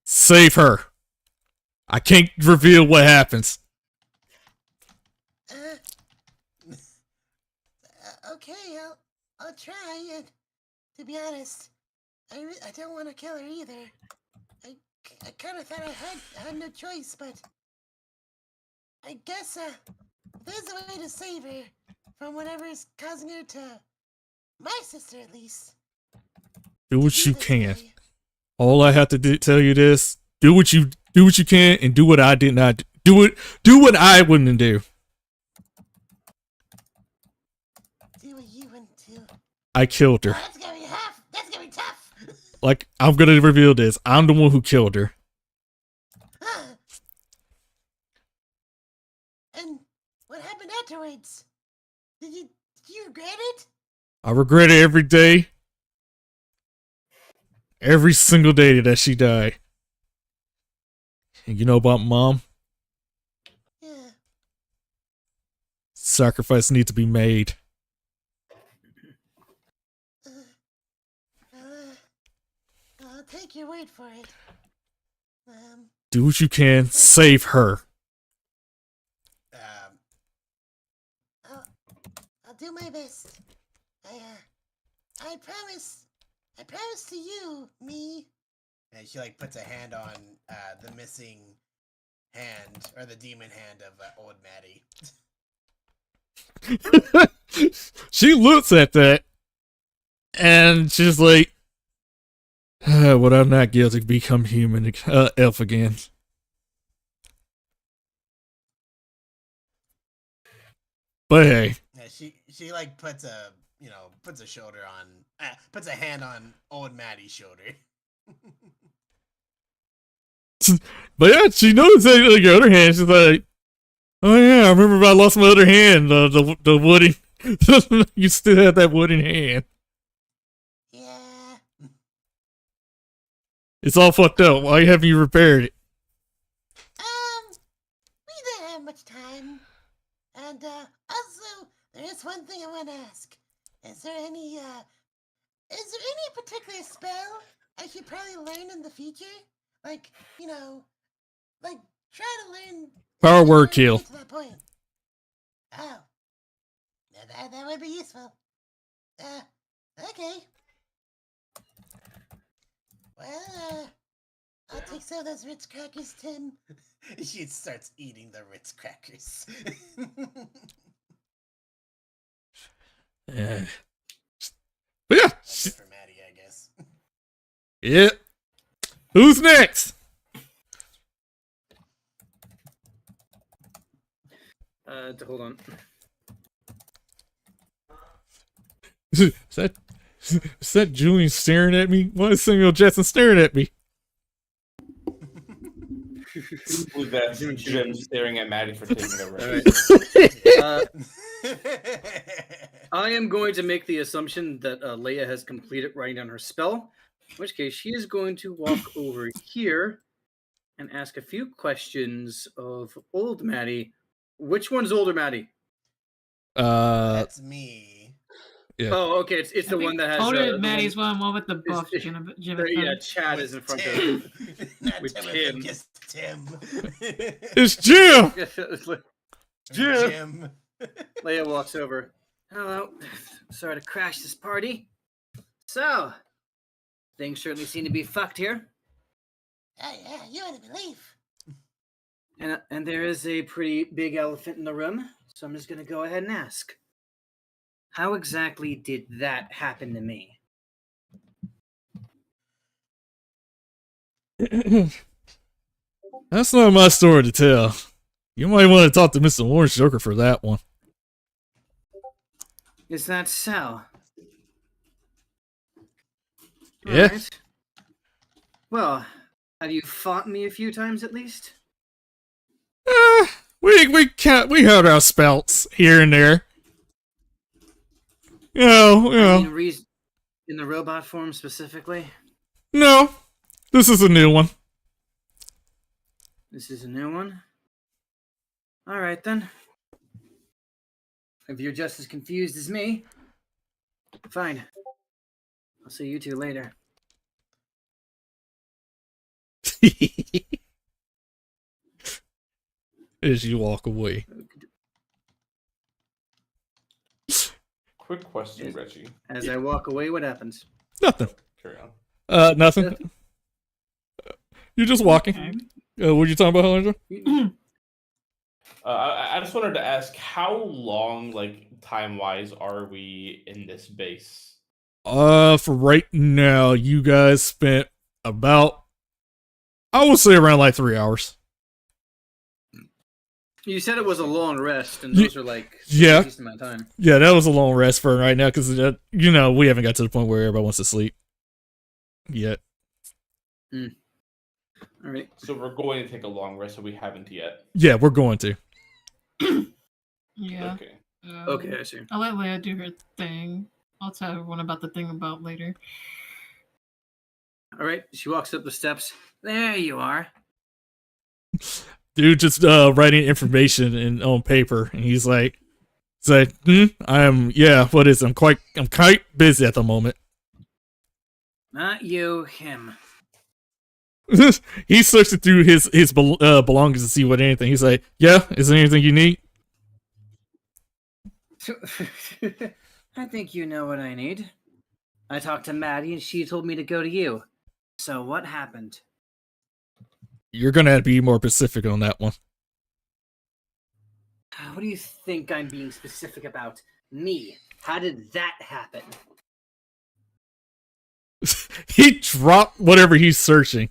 Save her. I can't reveal what happens." Okay, I'll try. And to be honest, I don't want to kill her either. I kind of thought I had no choice, but I guess there's a way to save her from whatever is causing her to my sister, at least. Do what you can. All I have to tell you this: do what you can, and do what I did not do. Do what I wouldn't do. Do what you wouldn't do. I killed her. Oh, that's gonna be tough. That's gonna be tough. Like, I'm gonna reveal this. I'm the one who killed her. And what happened afterwards? Did you regret it? I regret it every day. Every single day that she died. And you know about Mom? Yeah. Sacrifice needs to be made. I'll take your word for it. Do what you can. Save her. I'll do my best. I promise. I promise to you, me. And she like puts a hand on the missing hand or the demon hand of old Maddie. She looks at that and she's like, "What I'm not guilty, become human, elf again." But hey, Yeah, she like puts a shoulder on, puts a hand on old Maddie's shoulder. but yeah, she knows that like her other hand. She's like, "Oh yeah, I remember I lost my other hand. The wooden. You still have that wooden hand. Yeah. It's all fucked up. Why haven't you repaired it?" We didn't have much time. And also, there is one thing I want to ask. Is there any particular spell I should probably learn in the future? Like, like try to learn Power word kill. To that point. Oh, that would be useful. Okay. Well, I'll take some of those Ritz crackers, Tim. She starts eating the Ritz crackers. Yeah. But yeah. That's it for Maddie, I guess. Yeah. Who's next? Hold on. Is that Julian staring at me? Why is Samuel Jackson staring at me? That's Jim staring at Maddie for taking over. Right. I am going to make the assumption that Leia has completed writing down her spell, in which case she is going to walk over here and ask a few questions of old Maddie. Which one's older Maddie? That's me. Yeah. Oh, okay. It's the one that has. Older Maddie's one with the buff. Yeah, Chad is in front of him. With Tim. Tim. It's Jim! Jim. Leia walks over. Hello. Sorry to crash this party. So, things certainly seem to be fucked here. Yeah, you ought to believe. And there is a pretty big elephant in the room, so I'm just going to go ahead and ask. How exactly did that happen to me? That's not my story to tell. You might want to talk to Mr. OrangeJoker for that one. Is that so? Yeah. Right. Well, have you fought me a few times at least? We had our spouts here and there. I mean, in the robot form specifically? No, this is a new one. This is a new one? Alright then. If you're just as confused as me, fine. I'll see you two later. As you walk away. Quick question, Reggie. As I walk away, what happens? Nothing. Carry on. Nothing. You're just walking. What are you talking about, Alondra? I just wanted to ask, how long, like, time-wise, are we in this base? For right now, you guys spent about, I would say around like 3 hours. You said it was a long rest, and Ye- those are like yeah. a decent amount of time. Yeah, that was a long rest for right now because we haven't got to the point where everybody wants to sleep yet. All right. So we're going to take a long rest, so we haven't yet. Yeah, we're going to. Yeah. Okay. Okay, I see. I'll let Leia do her thing. I'll tell everyone about the thing about later. All right. She walks up the steps. There you are. Dude just writing information on paper, and he's like, what is it? I'm quite busy at the moment. Not you, him. He's searching through his belongings to see what anything. He's like, yeah, is there anything you need? I think you know what I need. I talked to Maddie, and she told me to go to you. So what happened? You're gonna have to be more specific on that one. What do you think I'm being specific about? Me. How did that happen? He dropped whatever he's searching.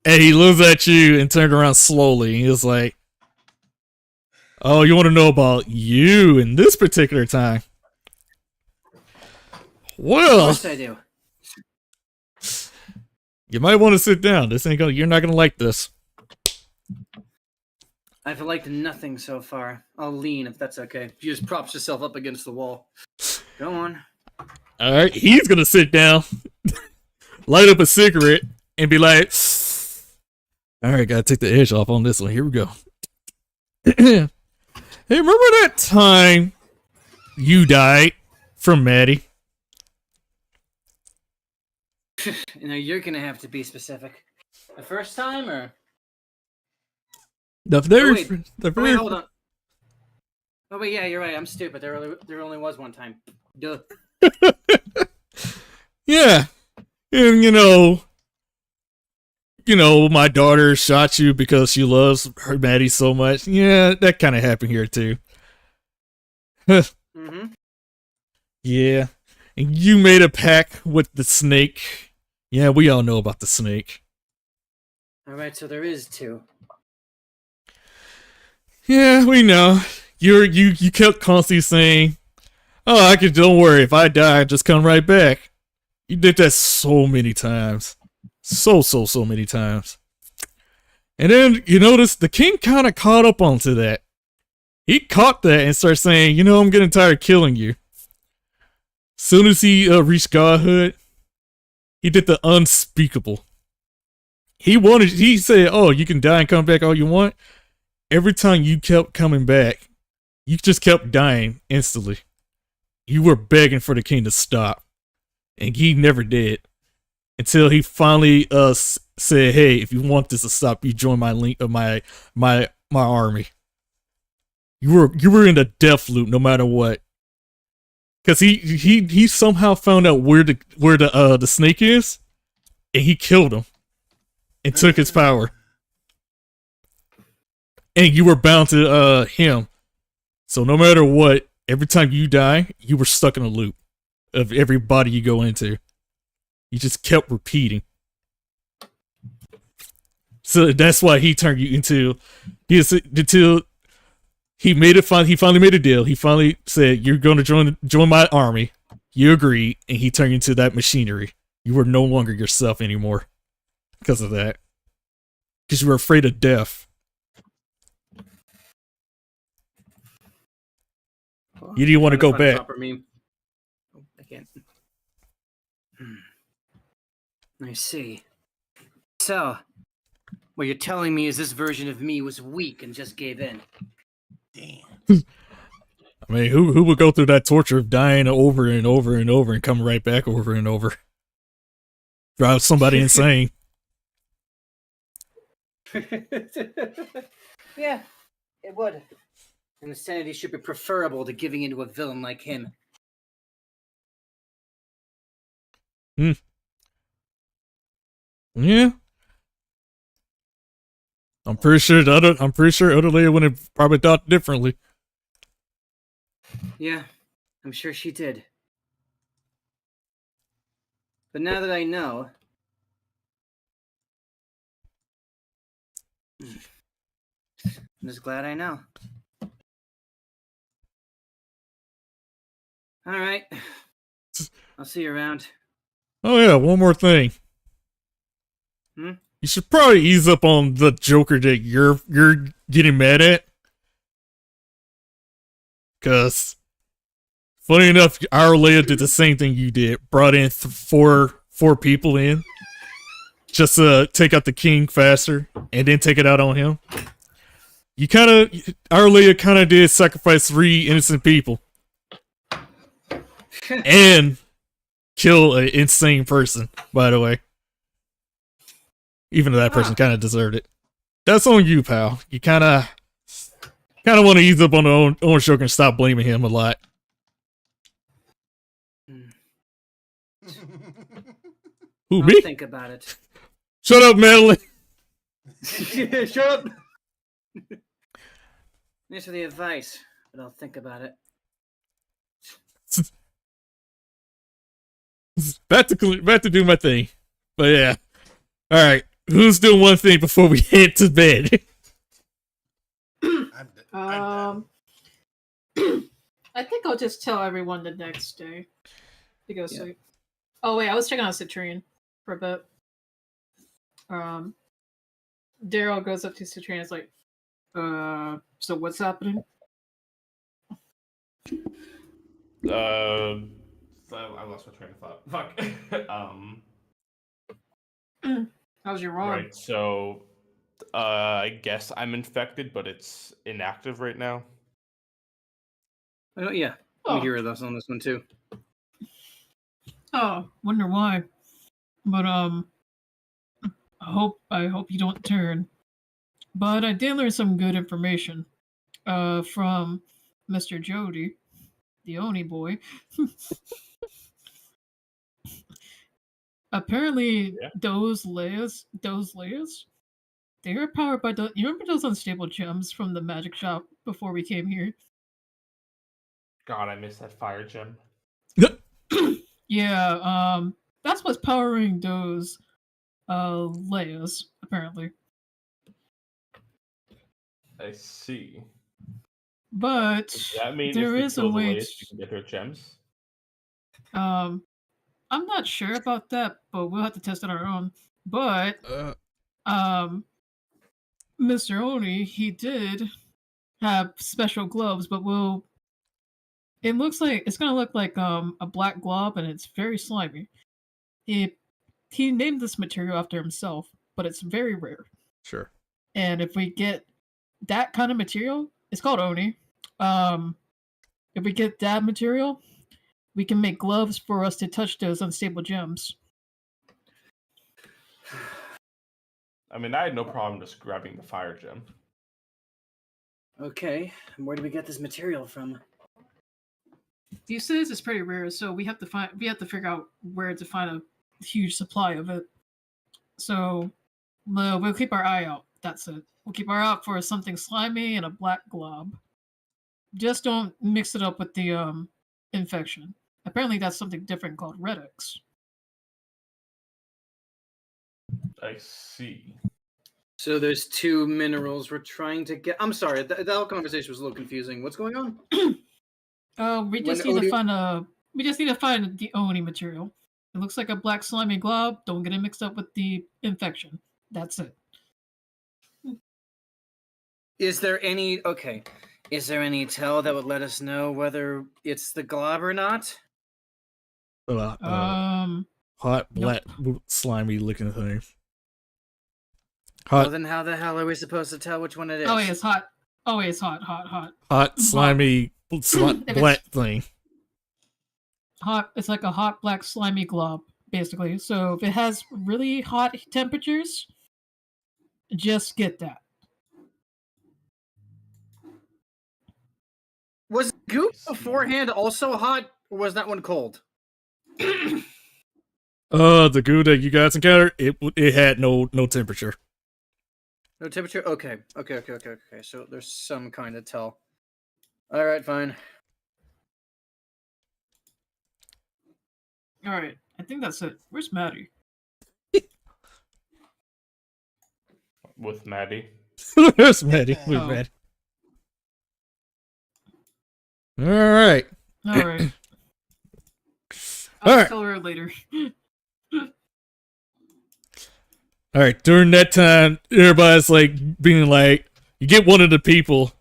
And he looks at you and turned around slowly. And he was like, oh, you want to know about you in this particular time? Of Well, course I do. you might want to sit down. You're not gonna like this. I've liked nothing so far. I'll lean if that's okay. She just props herself up against the wall. Go on. Alright, he's gonna sit down, light up a cigarette, and be like, alright, gotta take the edge off on this one. Here we go. Hey, remember that time you died from Maddie? You're gonna have to be specific. The first time, or? The very Hold on. Oh wait, yeah, you're right. I'm stupid. There only was one time. Duh. Yeah. And my daughter shot you because she loves her Maddie so much. Yeah, that kind of happened here too. Mm-hmm. Yeah. And you made a pact with the snake. Yeah, we all know about the snake. All right, so there is two. Yeah, we know. You kept constantly saying, "Oh, don't worry. If I die, I'll just come right back." You did that so many times. So many times. And then you notice the king kind of caught up onto that. He caught that and started saying, I'm getting tired of killing you. Soon as he reached godhood, he did the unspeakable. He said, oh, you can die and come back all you want. Every time you kept coming back, you just kept dying instantly. You were begging for the king to stop. And he never did. Until he finally said, hey, if you want this to stop, you join my army. You were in the death loop no matter what. Cause he somehow found out where the snake is, and he killed him and took his power. And you were bound to him. So no matter what, every time you die, you were stuck in a loop of every body you go into. You just kept repeating. So that's why he turned you until he made it fun. He finally made a deal. He finally said, "You're going to join my army." You agreed, and he turned you into that machinery. You were no longer yourself anymore because of that. Because you were afraid of death. You didn't want to go back. Proper meme. Oh, I can't. I see. So, what you're telling me is this version of me was weak and just gave in. Damn. I mean, who would go through that torture of dying over and over and over and coming right back over and over? Drive somebody insane. Yeah, it would. And insanity should be preferable to giving into a villain like him. Yeah. I'm pretty sure Odalia would have probably thought differently. Yeah, I'm sure she did. But now that I know... I'm just glad I know. All right. I'll see you around. Oh yeah, one more thing. Hmm? You should probably ease up on the Joker that you're getting mad at. Cause funny enough, our Leia did the same thing you did. Brought in four people in just to take out the king faster, and then take it out on him. Our Leia kind of did sacrifice 3 innocent people and kill an insane person. By the way, even though that person kind of deserved it. That's on you, pal. You kind of want to ease up on the Orange Joker and stop blaming him a lot. Who, I'll me? think about it. Shut up, Madeline. Shut up. Thanks for the advice, but I'll think about it. Back to do my thing. But yeah. Alright. Who's doing one thing before we head to bed? I'm I think I'll just tell everyone the next day to go sleep. Oh wait, I was checking on Citrine for a bit. Daryl goes up to Citrine and is like, so what's happening? I lost my train of thought. Fuck. How's your arm? Right, so I guess I'm infected, but it's inactive right now. Oh, yeah. Oh. We hear us on this one too. Oh, wonder why. But I hope you don't turn. But I did learn some good information from Mr. Jody, the Oni boy. Apparently, those layers, they are powered by the. You remember those unstable gems from the magic shop before we came here? God, I missed that fire gem. Yeah, that's what's powering those layers, apparently. I see. But Does that mean there if is we a kill the way Layers, we can get their gems? I'm not sure about that, but we'll have to test it on our own. But Mr. Oni, he did have special gloves, but it looks like it's gonna look like a black glob, and it's very slimy. He named this material after himself, but it's very rare. Sure. And if we get that kind of material, it's called Oni. If we get that material, we can make gloves for us to touch those unstable gems. I mean, I had no problem just grabbing the fire gem. Okay. And where do we get this material from? He says it's pretty rare, so we have to figure out where to find a huge supply of it. So we'll keep our eye out. That's it. We'll keep our eye out for something slimy and a black glob. Just don't mix it up with the infection. Apparently that's something different called Redix. I see. So there's 2 minerals we're trying to get. I'm sorry, that whole conversation was a little confusing. What's going on? We just need to find the Oni material. It looks like a black slimy glob. Don't get it mixed up with the infection. That's it. Is there any tell that would let us know whether it's the glob or not? Hot, black, slimy looking thing. Well, then how the hell are we supposed to tell which one it is? Oh, it's hot. Hot, slimy, black thing. Hot. It's like a hot, black, slimy glob, basically. So if it has really hot temperatures, just get that. Was goop beforehand also hot, or was that one cold? The goo that you guys encountered, it had no temperature. No temperature? Okay. So there's some kind of tell. Alright, fine. Alright, I think that's it. Where's Maddie? With Maddie. Where's Maddie? Where's Oh. Maddie? All right. All right. All I'll right. tell her later. All right. During that time, everybody's like being like, you get one of the people.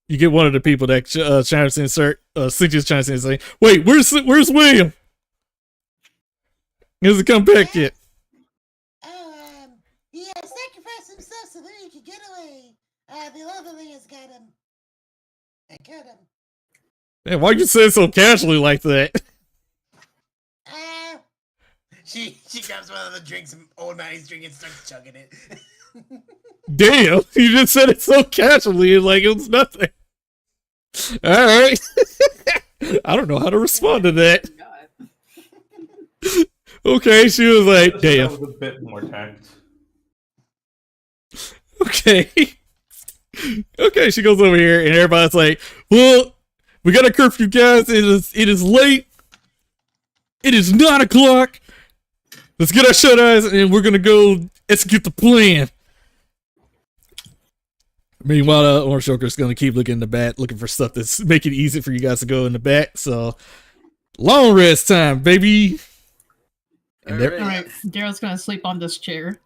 You get one of the people that trying to insert. Cynthia's trying to say, "Wait, where's William? He hasn't come back yet." Oh, he sacrificed himself so that he could get away. The other layers got him. I got him. Man, why you say it so casually like that? She grabs one of the drinks, old Maddie's drink, and starts chugging it. Damn, you just said it so casually, like it was nothing. All right. I don't know how to respond to that. Okay, she was like, damn. That was a bit more tact. Okay. Okay, she goes over here, and everybody's like, well, we got a curfew, guys. It is late. It is 9 o'clock. Let's get our shut-eyes, and we're going to go execute the plan. Meanwhile, MrOrangeJoker's going to keep looking in the back, looking for stuff that's making it easy for you guys to go in the back. So, long rest time, baby. And All right. All right, Daryl's gonna sleep on this chair.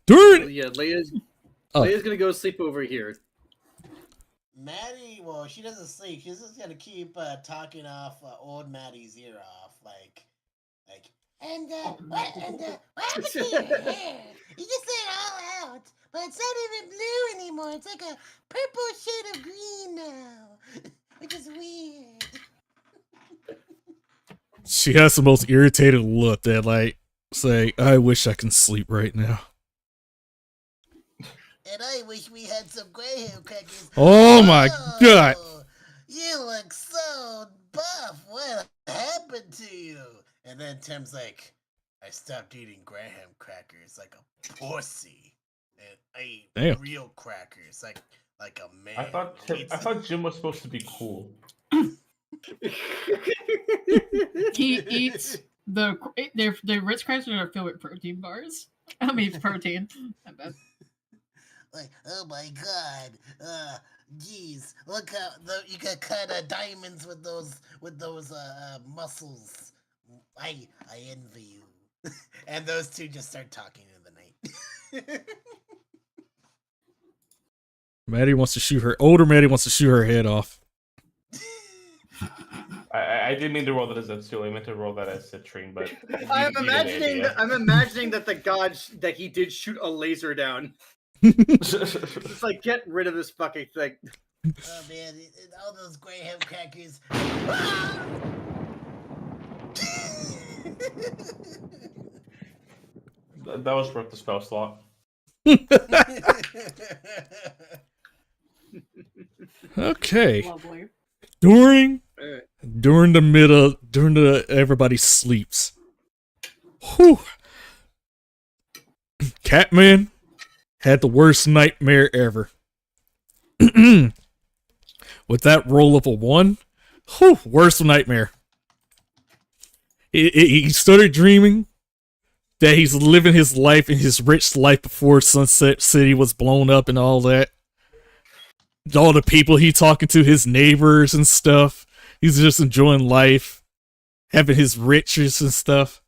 During Yeah, Leia's Oh. gonna go sleep over here. Maddie, well, she doesn't sleep. She's just gonna keep talking off old Maddie's ear off, like, what happened to your hair? You just said it all out, but it's not even blue anymore. It's like a purple shade of green now, which is weird. she has the most irritated look that, like, say, I wish I can sleep right now. And I wish we had some Graham crackers. Oh my god. You look so buff. What happened to you? And then Tim's like, I stopped eating Graham crackers like a pussy. And I ate Damn. real crackers like a man. I thought Jim was supposed to be cool. He eats the Ritz crackers are filled with protein bars. I mean protein. I bet. Like, oh my god. Geez, look how you can cut diamonds with those muscles. I envy you. And those two just start talking in the night. Maddie wants to shoot her. Older Maddie wants to shoot her head off. I didn't mean to roll that as a two. I meant to roll that as citrine, but I'm you get the idea. imagining that the god that he did shoot a laser down. Just like get rid of this fucking thing. Oh man, all those Graham crackers. That was worth the spell slot. Okay. Lovely. During Alright. everybody sleeps. Whew. Catman had the worst nightmare ever. With that roll of a 1, whew, worst nightmare. He started dreaming that he's living his life in his rich life before Sunset City was blown up and all that. All the people he talking to, his neighbors and stuff. He's just enjoying life, having his riches and stuff.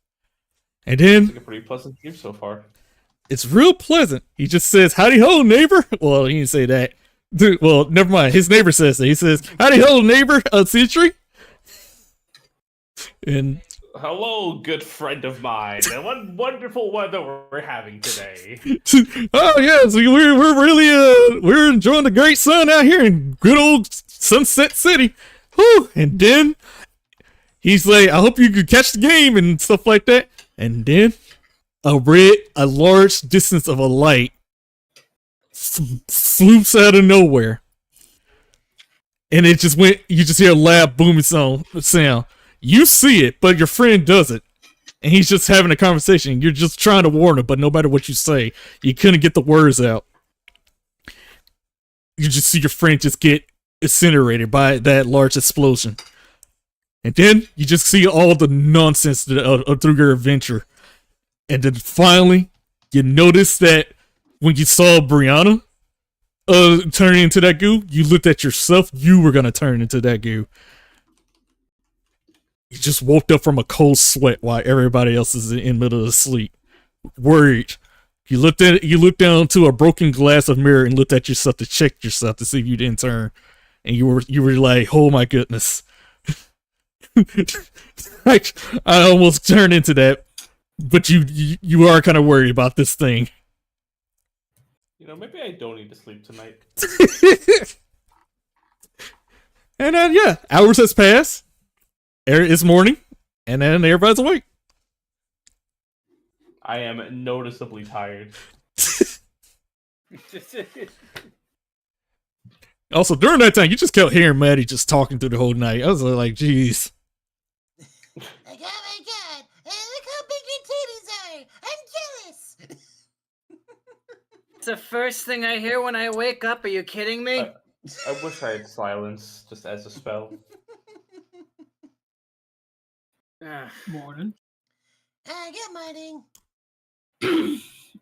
And then It's like a pretty pleasant dream so far. it's real pleasant. He just says, howdy ho, neighbor. Well, he didn't say that. Dude, well, never mind. His neighbor says that. He says, howdy ho, neighbor, Century. And Hello, good friend of mine. And what wonderful weather we're having today. oh yes, we're really we're enjoying the great sun out here in good old Sunset City. Whew. And then he's like, I hope you could catch the game and stuff like that. And then a large distance of a light floops out of nowhere. And it just went, you just hear a loud booming sound. You see it, but your friend doesn't. And he's just having a conversation. You're just trying to warn him, but no matter what you say, you couldn't get the words out. You just see your friend just get incinerated by that large explosion. And then you just see all the nonsense through your adventure. And then finally, you notice that when you saw Brianna turn into that goo, you looked at yourself, you were gonna turn into that goo. You just woke up from a cold sweat while everybody else is in the middle of sleep. Worried. You looked down to a broken glass of mirror and looked at yourself to check yourself to see if you didn't turn. And you were like, oh my goodness. Like, I almost turned into that. But you are kind of worried about this thing. You know, maybe I don't need to sleep tonight. And then, yeah, hours has passed. It's morning. And then everybody's awake. I am noticeably tired. Also, during that time, you just kept hearing Maddie just talking through the whole night. I was like, jeez. Like, oh my god, look how big your titties are! I'm jealous! It's the first thing I hear when I wake up. Are you kidding me? I wish I had silence just as a spell. Morning. Good morning.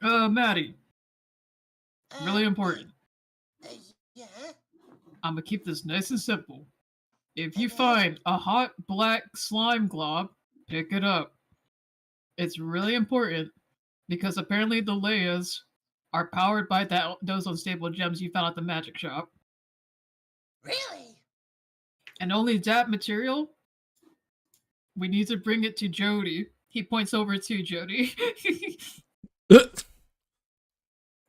Maddie, really important. Yeah? I'm gonna keep this nice and simple. If you find a hot black slime glob, pick it up. It's really important because apparently the Leias are powered by those unstable gems you found at the magic shop. Really? And only that material, we need to bring it to Jody. He points over to Jody.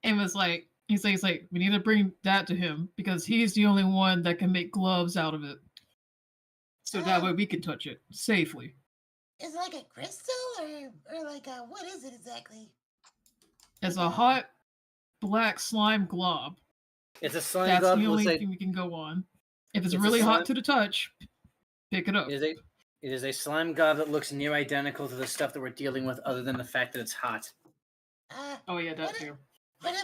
And was like, he's like, we need to bring that to him because he's the only one that can make gloves out of it. So that way we can touch it safely. Is it like a crystal or like a, what is it exactly? It's a hot black slime glob. It's a slime That's glob. the only thing we can go on. If it's It's a really slime- hot to the touch, pick it up. It is a slime glob that looks near identical to the stuff that we're dealing with, other than the fact that it's hot. Oh yeah, that too. But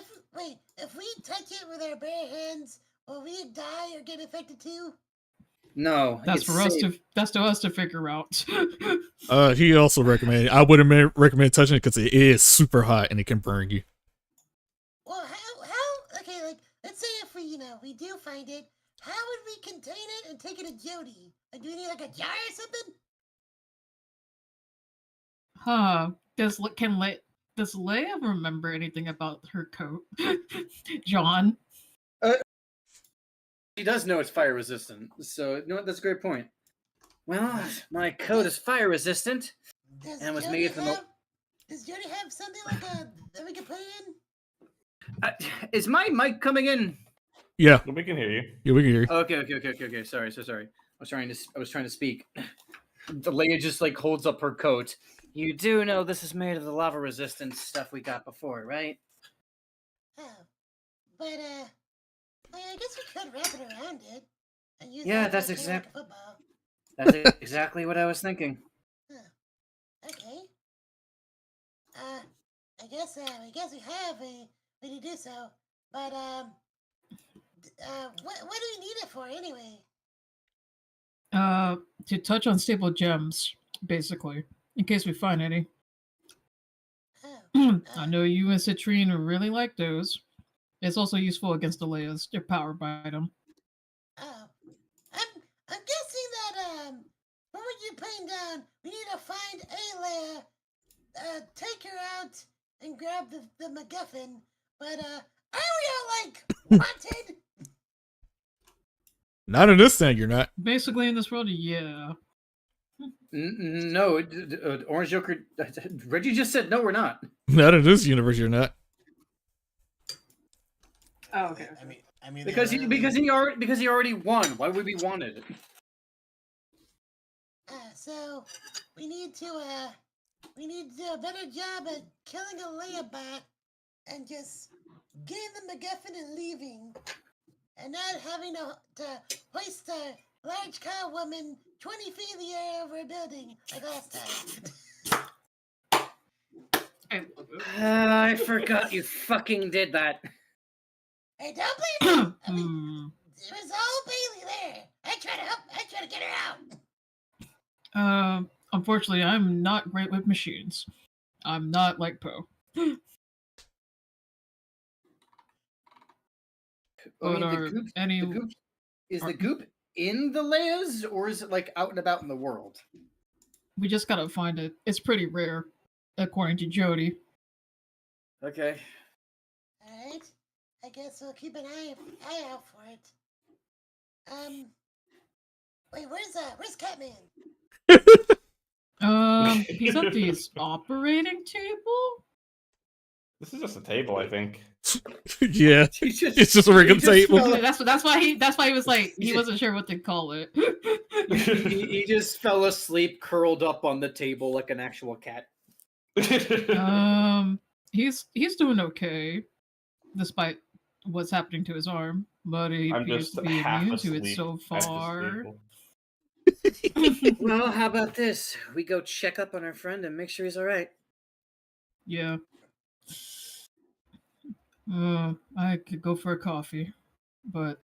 if we touch it with our bare hands, will we die or get affected too? No, That's it's for us safe. to us to figure out. He also recommended. I wouldn't recommend touching it because it is super hot and it can burn you. Well, how? Okay, like let's say if we do find it, how would we contain it and take it to Jody? Like, do we need like a jar or something? Huh? Does Leia remember anything about her coat? John? She does know it's fire resistant, so you know what? That's a great point. Well, my coat is fire resistant, and it was made from the. Does Jody have something like that we can put in? Is my mic coming in? Yeah, We can hear you. yeah, we can hear you. Okay. Sorry. I was trying to speak. The Leia just like holds up her coat. You do know this is made of the lava resistant stuff we got before, right? Oh, but I guess we could wrap it around it and use Yeah, it that's like a exact. football. That's exactly what I was thinking. Okay. I guess we have a way to do so, but what do we need it for anyway? To touch unstable gems, basically, in case we find any. Oh, I know you and Citrine really like those. It's also useful against the Leias. They're powered by them. oh, I'm guessing that what were you putting down? We need to find a Leia, take her out and grab the MacGuffin. But are we all like wanted? Not in this thing, you're not. Basically, in this world, yeah. No, Orange Joker. Reggie just said no. We're not. Not in this universe, you're not. Oh, okay. I mean, Because he already won. Why would we want it? So we need to do a better job at killing a Leia bot and just getting the MacGuffin and leaving, and not having to hoist a large cow woman 20 feet in the air over a building like last time. I forgot you fucking did that. Hey, don't blame me. I mean, it was all Bailey there. I tried to help. I tried to get her out. Unfortunately, I'm not great with machines. I'm not like Poe. I mean, But are any the goop is are- the goop in the layers, or is it like out and about in the world? we just gotta find it. It's pretty rare, according to Jody. Okay. Alright. I guess we'll keep an eye out for it. Wait, where's Catman? He's at the operating table. This is just a table, I think. Yeah, He just- it's just a regular he just table. fell- That's why he was like he wasn't sure what to call it. he just fell asleep, curled up on the table like an actual cat. He's doing okay, despite what's happening to his arm, but he I'm appears just to be half immune to it asleep so at this far. table. Well, how about this? We go check up on our friend and make sure he's all right. Yeah. I could go for a coffee, but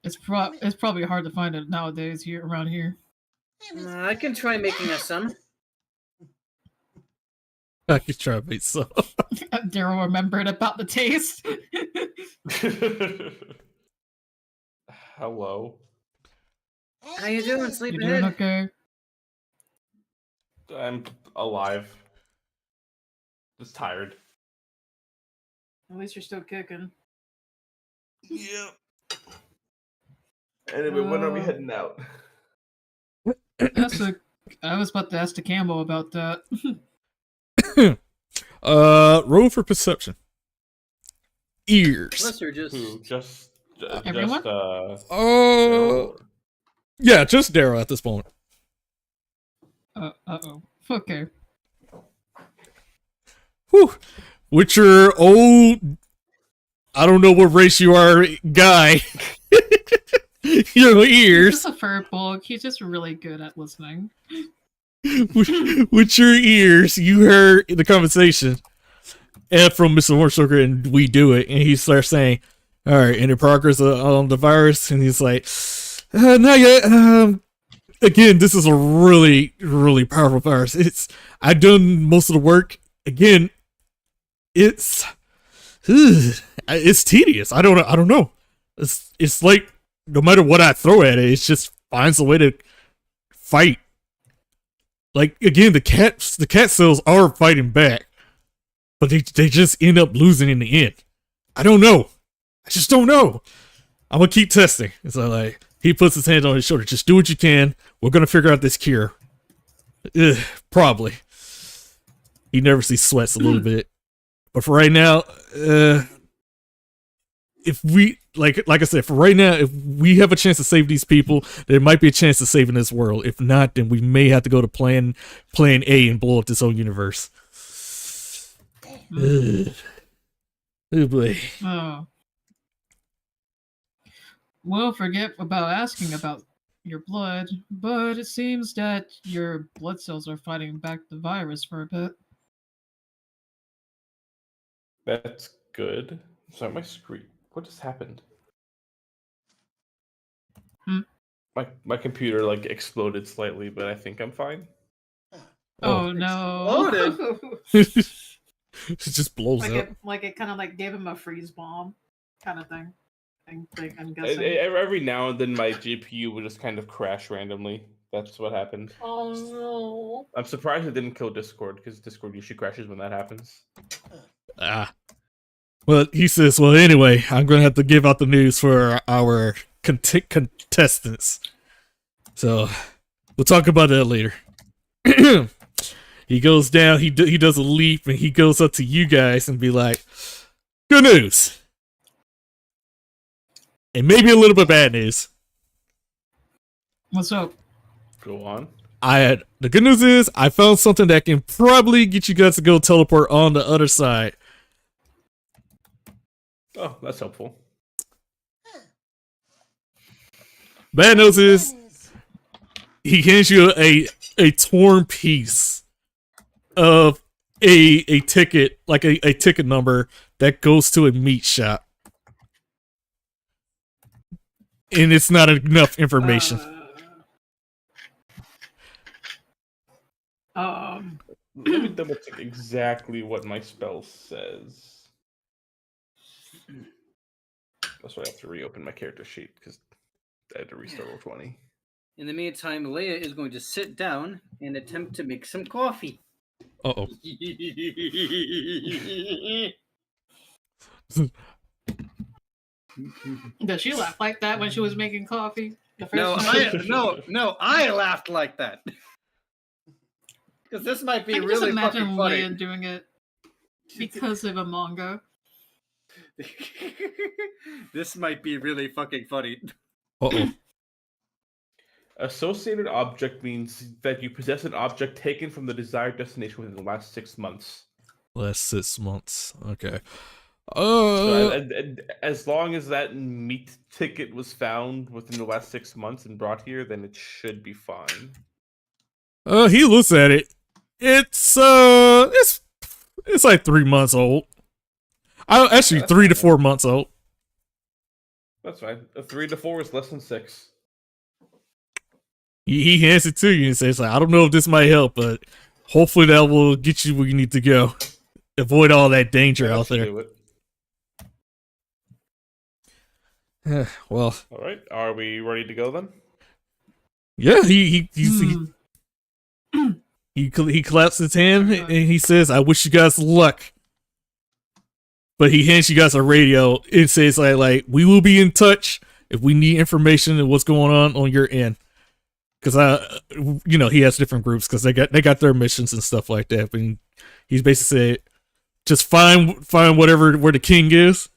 it's probably hard to find it nowadays here around here. I can try making us some. I could try to make some. Daryl remembered about the taste. Hello. How you doing, You doing sleepyhead? okay? I'm alive. Just tired. At least you're still kicking. Yeah. Anyway, when are we Uh, heading out? I was about to ask the Cambo about that. Roll for perception. Ears. Unless you're just. Who? Just Everyone? Yeah, just Daryl at this moment. Uh-oh. Okay. Whew. With your old, I don't know what race you are, guy. Your He's ears. just a furbolg. He's just really good at listening. With your ears, you heard the conversation. And from MrOrangeJoker and We Do It. And he starts saying, all right, any progress on the virus? And he's like, not yet. Again, this is a really, really powerful virus. I've done most of the work. Again, it's tedious. I don't know. It's like no matter what I throw at it, it just finds a way to fight. Like again, the cat cells are fighting back, but they just end up losing in the end. I don't know. I just don't know. I'm gonna keep testing. So like he puts his hand on his shoulder. Just do what you can. We're gonna figure out this cure. Probably. He nervously sweats a little bit. But for right now, if we like I said, for right now, if we have a chance to save these people, there might be a chance of saving this world. If not, then we may have to go to plan A and blow up this whole universe. Oh boy. Oh. Well, forget about asking about your blood, but it seems that your blood cells are fighting back the virus for a bit. That's good. Sorry, my screen. What just happened? My computer like exploded slightly, but I think I'm fine. Oh no! It just blows up. Like it kind of like gave him a freeze bomb, kind of thing. I'm guessing. Every now and then my GPU would just kind of crash randomly. That's what happened. Oh no! I'm surprised it didn't kill Discord, because Discord usually crashes when that happens. Well, he says, well, anyway, I'm going to have to give out the news for our contestants. So, we'll talk about that later. He goes down, he does a leap, and he goes up to you guys and be like, good news. And maybe a little bit bad news. What's up? Go on. The good news is, I found something that can probably get you guys to go teleport on the other side. Oh, that's helpful. Bad news is he hands you a torn piece of a ticket, like a ticket number that goes to a meat shop. And it's not enough information. Let me double check exactly what my spell says. That's why I have to reopen my character sheet because I had to restart roll 20. In the meantime, Leia is going to sit down and attempt to make some coffee. Uh-oh. Does she laugh like that when she was making coffee? The first No, time? I laughed like that. Because this might be I can just really imagine fucking funny. Leia doing it because of a manga. This might be really fucking funny. Uh-oh. Associated object means that you possess an object taken from the desired destination within the last 6 months. Last 6 months. Okay. So as long as that meat ticket was found within the last 6 months and brought here, then it should be fine. He looks at it. It's like 3 months old. Actually, 3 to 4 months old. That's fine. A 3 to 4 is less than 6. He hands it to you and says, like, I don't know if this might help, but hopefully that will get you where you need to go. Avoid all that danger out there. Do it. Well, all right. Are we ready to go then? Yeah, he claps his hand and he says, "I wish you guys luck." But he hands you guys a radio. It says like we will be in touch if we need information and what's going on your end. Because he has different groups because they got their missions and stuff like that. But he's basically said, just find whatever where the king is.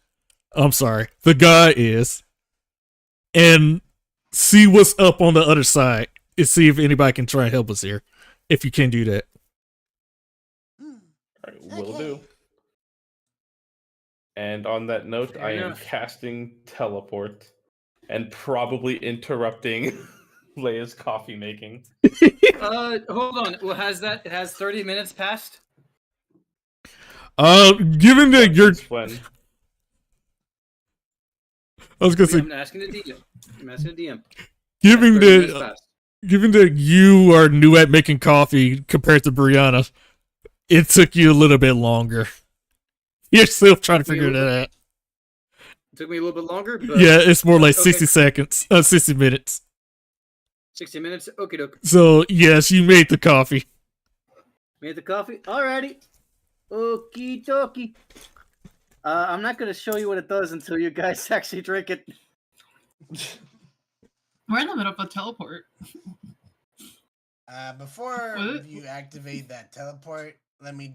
I'm sorry, the guy is, and see what's up on the other side and see if anybody can try and help us here. If you can do that. All right, will do. And on that note, I am casting teleport and probably interrupting Leia's coffee making. Hold on. Well, it has 30 minutes passed? Given that you're... When? I was gonna say... I'm asking the DM. Given that you are new at making coffee compared to Brianna, it took you a little bit longer. You're still trying to figure that out. It took me a little bit longer, but... Yeah, it's more like 60 seconds. 60 minutes. 60 minutes? Okie doke. So, yes, you made the coffee. Made the coffee? Alrighty. Okie dokie. I'm not going to show you what it does until you guys actually drink it. We're in the middle of a teleport. Before you activate that teleport, let me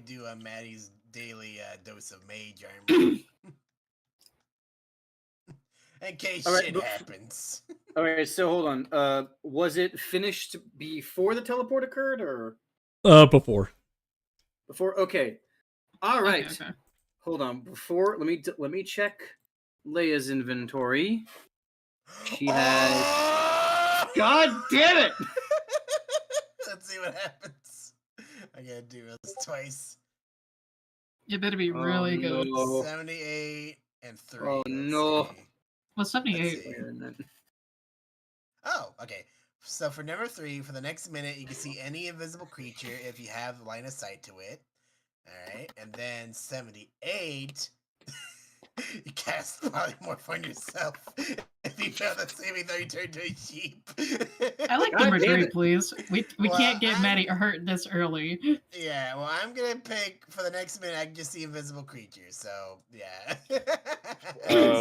do a Maddie's daily dose of mage armor. In case shit happens. Alright, so hold on. Was it finished before the teleport occurred, or? Before. Before? Okay. Alright. Okay. Hold on. Before, let me check Leia's inventory. She has... God damn it! Let's see what happens. I gotta do this twice. You better be really good. No. 78 and 3. Oh, no. What's 78? Oh, okay. So for number 3, for the next minute, you can see any invisible creature if you have line of sight to it. Alright, and then 78, you cast polymorph on yourself if you fail the saving throw, you turn to a sheep. I like number 3, please. We can't get Maddie hurt this early. Yeah, well, I'm gonna pick for the next minute. I can just see invisible creatures. So yeah.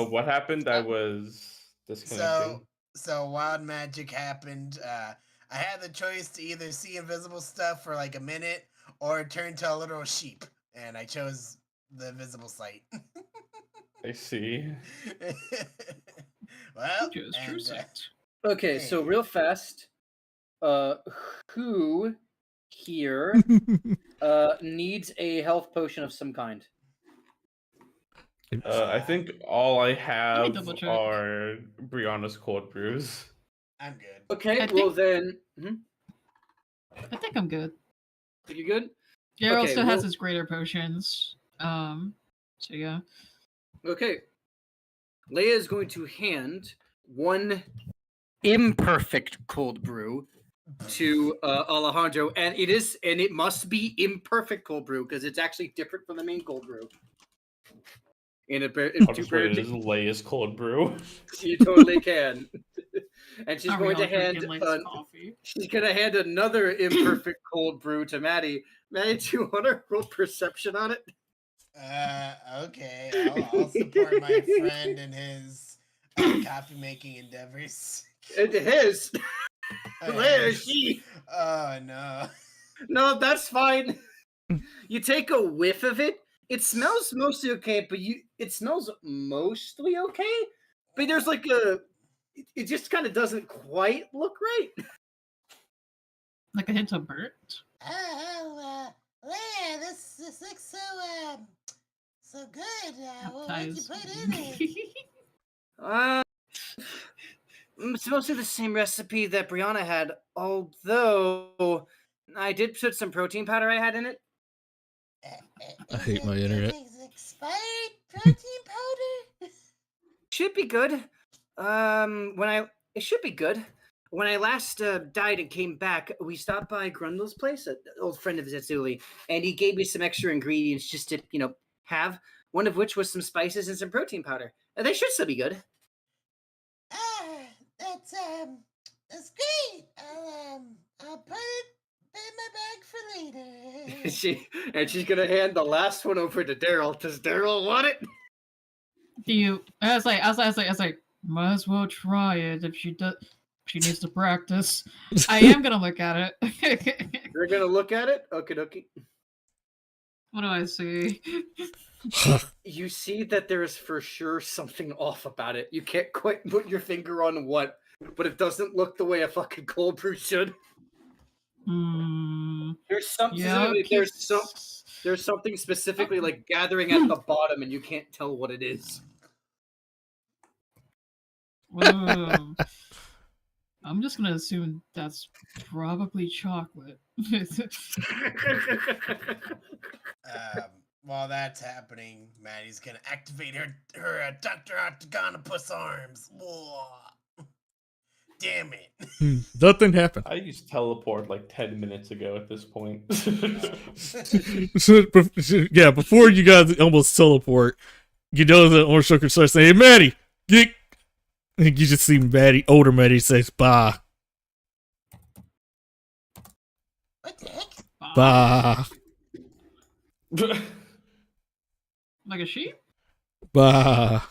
What happened? I was disconnecting. So wild magic happened. I had the choice to either see invisible stuff for like a minute or turn to a literal sheep, and I chose the invisible sight. I see. Well, okay, so real fast, who here needs a health potion of some kind? I think all I have are Brianna's cold brews. I'm good. Okay, then... I think I'm good. You good? Gerald still has his greater potions. So yeah. Okay. Leia is going to hand one imperfect cold brew to Alejandro, and it must be imperfect cold brew because it's actually different from the main cold brew. I'll just put it as Leia's cold brew. You totally can. And she's Are we going to all hand drinking Lay's coffee? she's going to hand another imperfect cold brew to Maddie. Maddie, do you want to roll perception on it? Okay. I'll support my friend in his coffee making endeavors. His. Where is she? Oh no. No, that's fine. You take a whiff of it. It smells mostly okay, but it smells mostly okay. But there's like it just kind of doesn't quite look right. Like a hint of burnt? Leia, this looks so good. What did you put in it? It's mostly the same recipe that Brianna had, although I did put some protein powder I had in it. I hate my internet. Expired protein powder? Should be good. It should be good. When I last died and came back, we stopped by Grundle's place, an old friend of Zetsuli, and he gave me some extra ingredients just to, have. One of which was some spices and some protein powder. They should still be good. That's great. I'll put it in my bag for later. She's gonna hand the last one over to Daryl. Does Daryl want it? I was like, might as well try it if she does. She needs to practice. I am gonna look at it. You're gonna look at it? Okie dokie. What do I see? You see that there is for sure something off about it. You can't quite put your finger on what, but it doesn't look the way a fucking cold brew should. There's something. Yeah, there's something specifically like gathering at the bottom, and you can't tell what it is. I'm just gonna assume that's probably chocolate. While that's happening, Maddie's gonna activate her Dr. Octagonopus arms. Whoa. Damn it. Nothing happened. I used teleport like 10 minutes ago at this point. Yeah, before you guys almost teleport, the MrOrangeJoker starts saying, "Hey, Maddie, get." You just see older Maddie says, "Bah." What the heck? Bah. Like a sheep? Bah.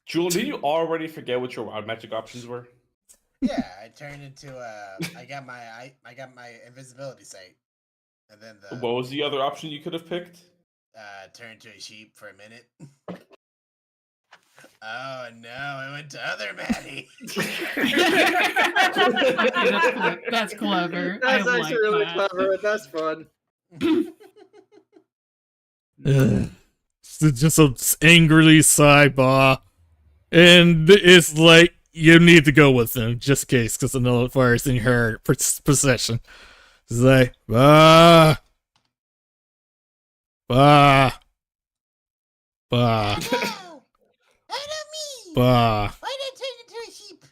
Julian, did you already forget what your wild magic options were? Yeah, I turned into I got my invisibility sight. And then what was the other option you could have picked? Turn into a sheep for a minute. Oh no, I went to other Maddie. That's clever. That's actually really clever. That's fun. Just so angrily sidebar. And it's like, you need to go with them, just in case, because the nullifier is in her possession. It's like, bah. Bah. Bah. No, I don't mean. Bah. Why did I turn into a sheep?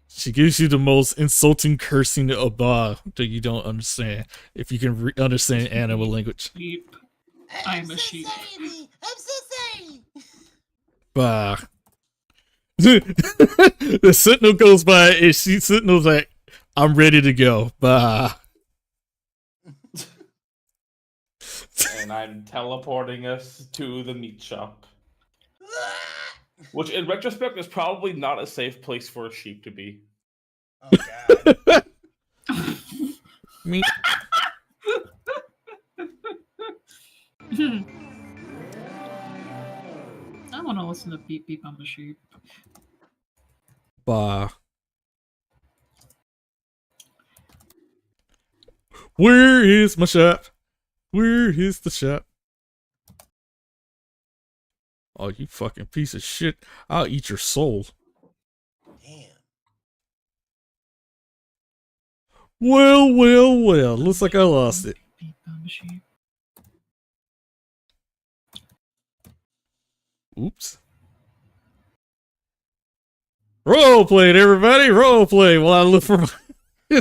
She gives you the most insulting cursing of bah that you don't understand. If you can understand animal language. Sheep. I'm a so sheep. Sorry, Lee. I'm so sorry. Bah. The sentinel goes by and sentinel's like, I'm ready to go. Bah. And I'm teleporting us to the meat shop. Which, in retrospect, is probably not a safe place for a sheep to be. Oh god. Meat. I want to listen to Beep Beep on the sheep. Bah. Where is my shop? Where is the shop? Oh, you fucking piece of shit. I'll eat your soul. Damn. Well, well, well. Looks like I lost it. Beep on the sheep. Oops. Role playing, everybody. Role play while I look for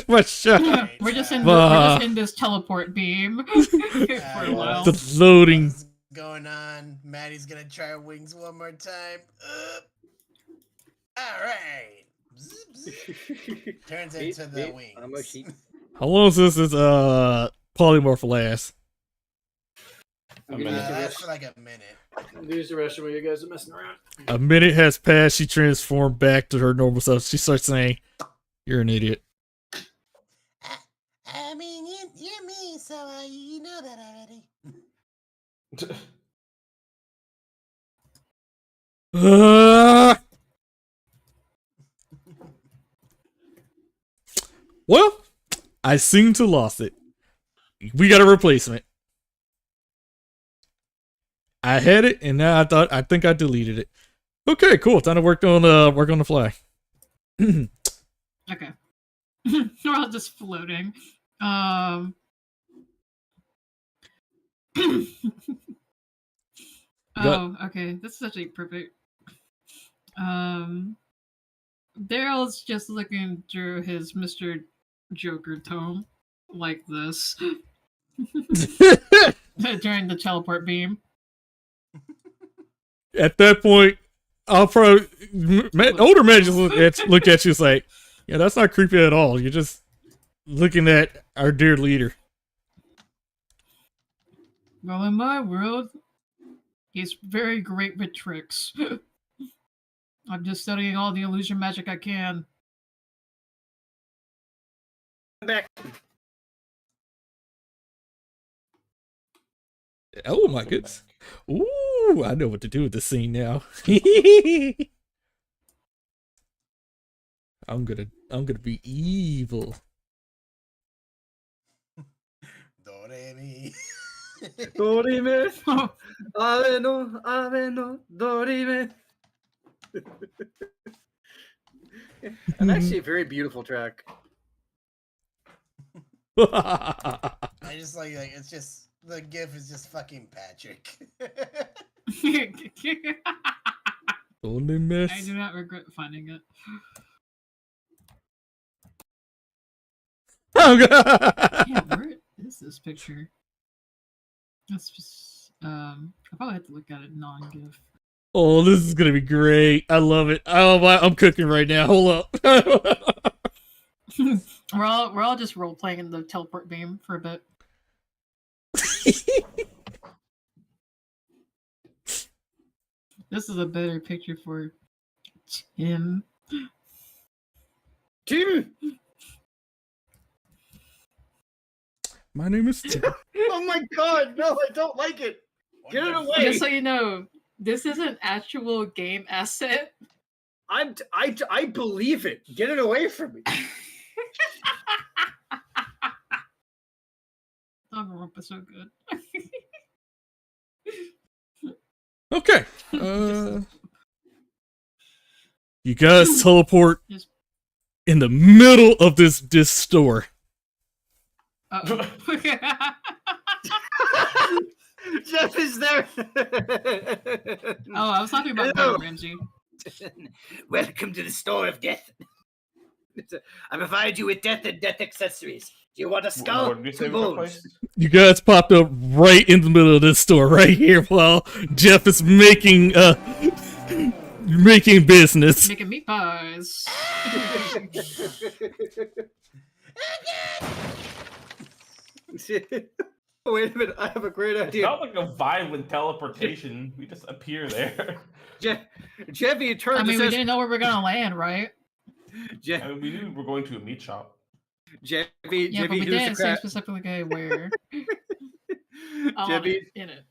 my shot. We're just in this teleport beam for a while. The loading. What's going on? Maddie's gonna try wings one more time. All right. Turns into the wings. How long does this polymorph last? That's for like a minute. Use the restroom while you guys are messing around. A minute has passed. She transformed back to her normal self. She starts saying, "You're an idiot." I mean, you're me, so you know that already. Well, I seem to lost it. We got a replacement. I had it, and now I think I deleted it. Okay, cool. Time to work on the fly. Okay. We're all just floating. Okay. This is actually perfect. Daryl's just looking through his Mr. Joker tome like this during the teleport beam. At that point, I'll probably older men just look at you like, yeah, that's not creepy at all. You're just looking at our dear leader. Well, in my world, he's very great with tricks. I'm just studying all the illusion magic I can. Back. Oh my goodness. Ooh, I know what to do with this scene now. I'm gonna be evil. Doremi. Dorime. Ave no, dorime. And actually a very beautiful track. I just like it's just the gif is just fucking Patrick. Only miss. I do not regret finding it. Oh god. Yeah, where is this picture? That's just I probably have to look at it non-gif. Oh, this is gonna be great. I love it. Oh, I'm cooking right now. Hold up. We're all just role playing in the teleport beam for a bit. This is a better picture for Tim. Tim. My name is Tim. Oh my god, no, I don't like it. Get it away. Just so you know, this is an actual game asset. I believe it. Get it away from me. Danganronpa so good. Okay. You guys teleport in the middle of this store. Uh-oh. Jeff is there. Oh, I was talking about Gordon Ramsay. Welcome to the store of death. I provide you with death and death accessories. Do you want a skull? Two bones. You guys popped up right in the middle of this store right here while Jeff is making business. Making meat pies. Wait a minute, I have a great idea. It's not like a violent teleportation. We just appear there. Jeffy turns. I mean, we didn't know where we're gonna land, right? I mean, we knew we were going to a meat shop. Yeah, but we didn't say specifically where. Jebby in it.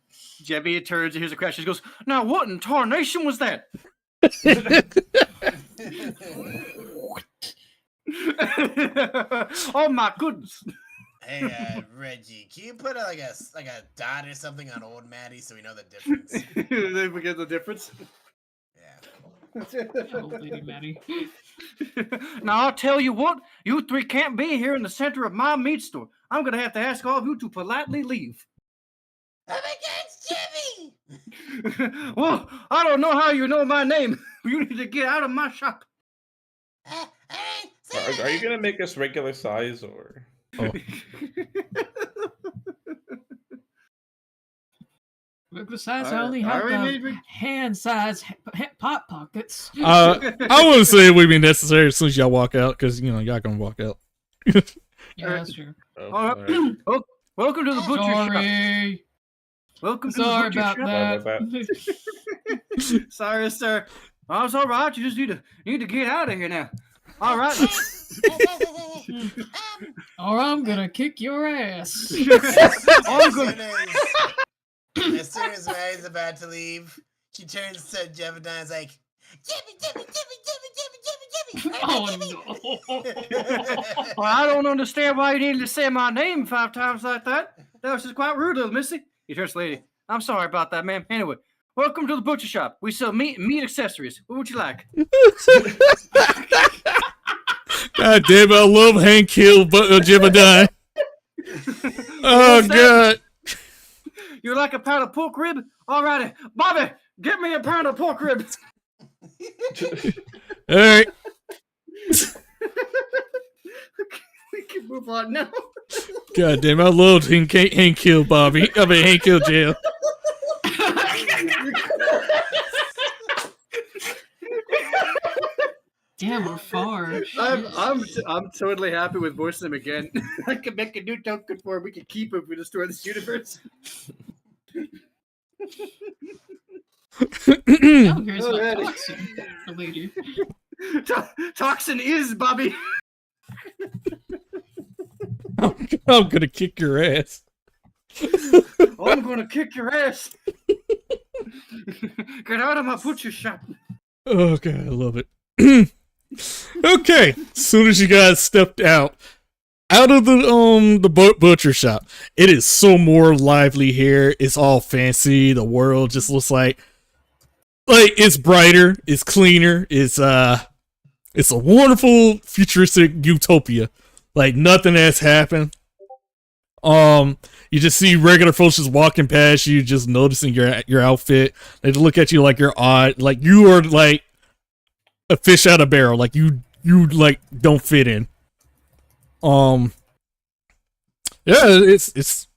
Jebby turns and hears a crash. She goes, "Now what in tarnation was that?" Oh my goodness! Hey, Reggie, can you put like a dot or something on old Maddie so we know the difference? They forget the difference. Yeah. Old lady Maddie. Now I'll tell you what, you three can't be here in the center of my meat store. I'm gonna have to ask all of you to politely leave. I'm against Jimmy! Well, I don't know how you know my name. You need to get out of my shop. Are you gonna make us regular size or? Oh. Besides, I only have the hand-sized pot pockets. I wouldn't say it would be necessary as soon as y'all walk out, because y'all gonna walk out. Yeah, that's true. Oh, All right. alright. Oh, welcome to the butcher shop. Sorry. Welcome to Sorry the butcher about shop. that. Sorry, sir. Oh, it's all right. You just need to get out of here now. All right. Or I'm gonna kick your ass. I'm good. As soon as Maddie's about to leave, she turns to Jeff and is like, Jimmy. Oh no. Well, I don't understand why you needed to say my name 5 times like that. That was just quite rude, little missy. You first lady. I'm sorry about that, ma'am. Anyway, welcome to the butcher shop. We sell meat and meat accessories. What would you like? God damn it, I love Hank Hill, but Jebediah. Oh, God. You like a pound of pork rib? All righty. Bobby, get me a pound of pork rib. All right. We can move on now. God damn, I love Hank Hill, Bobby. I mean, Hank Hill jail. Damn, we're far. I'm totally happy with voicing him again. I could make a new token for him. We could keep him if we destroy this universe. Oh, here's my Alrighty. toxin lady. Toxin is Bobby. I'm gonna kick your ass. I'm gonna kick your ass. Get out of my butcher shop. Oh, God, I love it. Okay, as soon as you guys stepped out of the butcher shop, it is so more lively here. It's all fancy. The world just looks like it's brighter, it's cleaner, it's a wonderful futuristic utopia. Like nothing has happened. You just see regular folks just walking past you, just noticing your outfit. They look at you like you're odd, like you are like a fish out of barrel, like you like don't fit in. Yeah, it's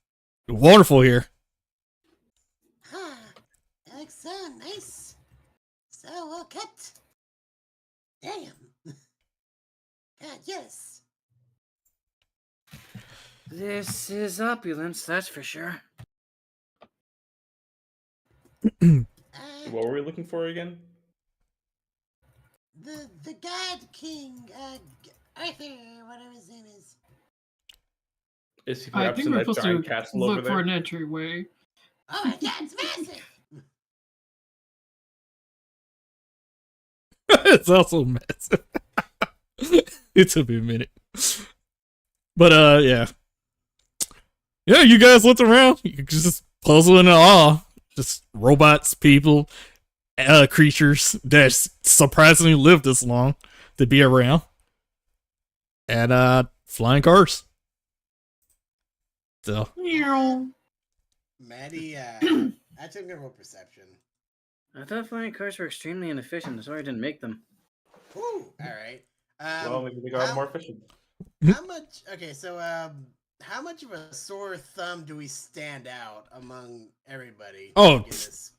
wonderful here. That looks so nice. So well cut. Damn. God, yes. This is opulence, that's for sure. What were we looking for again? The God King, Arthur, whatever his name is. Is he I perhaps think in we're that supposed giant to castle over look there? for an entryway. Oh my God, it's massive. It's also massive. It took me a minute. But yeah. Yeah, you guys looked around. You just puzzle in awe. Just robots, people, creatures that surprisingly live this long to be around. And flying cars. So Maddie, I took a roll perception. I thought flying cars were extremely inefficient. That's why I didn't make them. Ooh, all right. Well, maybe they got more efficient. How much? Okay, so how much of a sore thumb do we stand out among everybody? Oh, in this?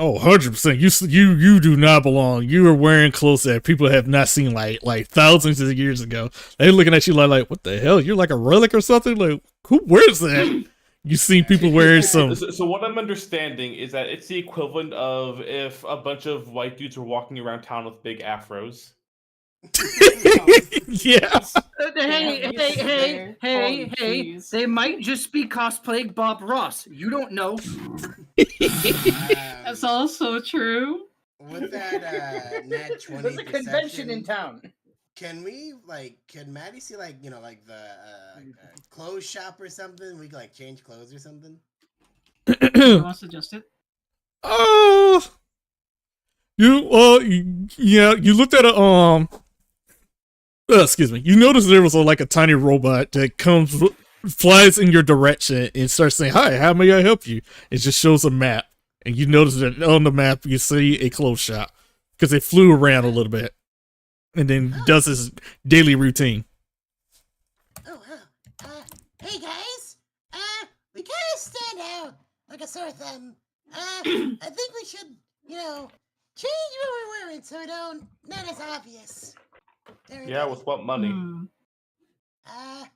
Oh, 100%. You do not belong. You are wearing clothes that people have not seen like thousands of years ago. They're looking at you like what the hell? You're like a relic or something? Like, who wears that? You seen people wearing some. So what I'm understanding is that it's the equivalent of if a bunch of white dudes were walking around town with big afros. Yeah. Hey, they might just be cosplaying Bob Ross. You don't know. That's also true. With that nat 20 There's a convention in perception, town. can we can Maddie see the clothes shop or something? We could change clothes or something. You want to suggest it? You looked at a excuse me. You noticed there was a tiny robot that flies in your direction and starts saying, "Hi, how may I help you?" It just shows a map, and you notice that on the map you see a clothes shop because it flew around a little bit. and then does his daily routine. Oh, hey guys. We kind of stand out like a sore thumb. I think we should, change what we're wearing so not as obvious. Yeah, with what money? I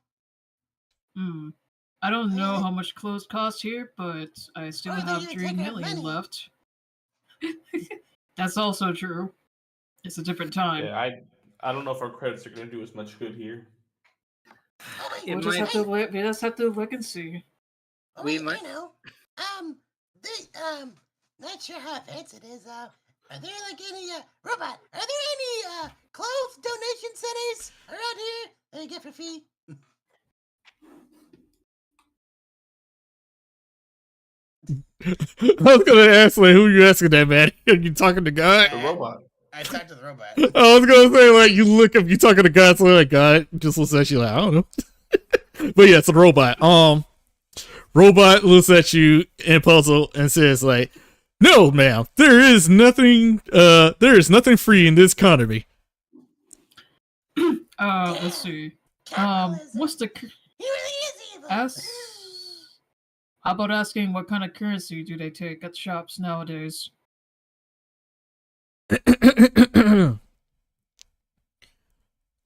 don't know how much clothes cost here, but I still have you 3 take our million money. left. That's also true. It's a different time. Yeah, I don't know if our credits are gonna do as much good here. We'll just have to wait. We just have to look and see. We might. Not sure how fancy it is. Are there like any robot? Are there any clothes donation centers around here that you get for free? I was gonna ask, like, who you asking that, man? Are you talking to God? The robot. I talked to the robot. I was gonna say, like, you look up, you talking to God, so like, God just looks at you like, I don't know. But yeah, it's a robot. Robot looks at you in puzzle and says, like, no, ma'am, there is nothing free in this economy. Let's see. What's the He really is evil. How about asking what kind of currency do they take at shops nowadays?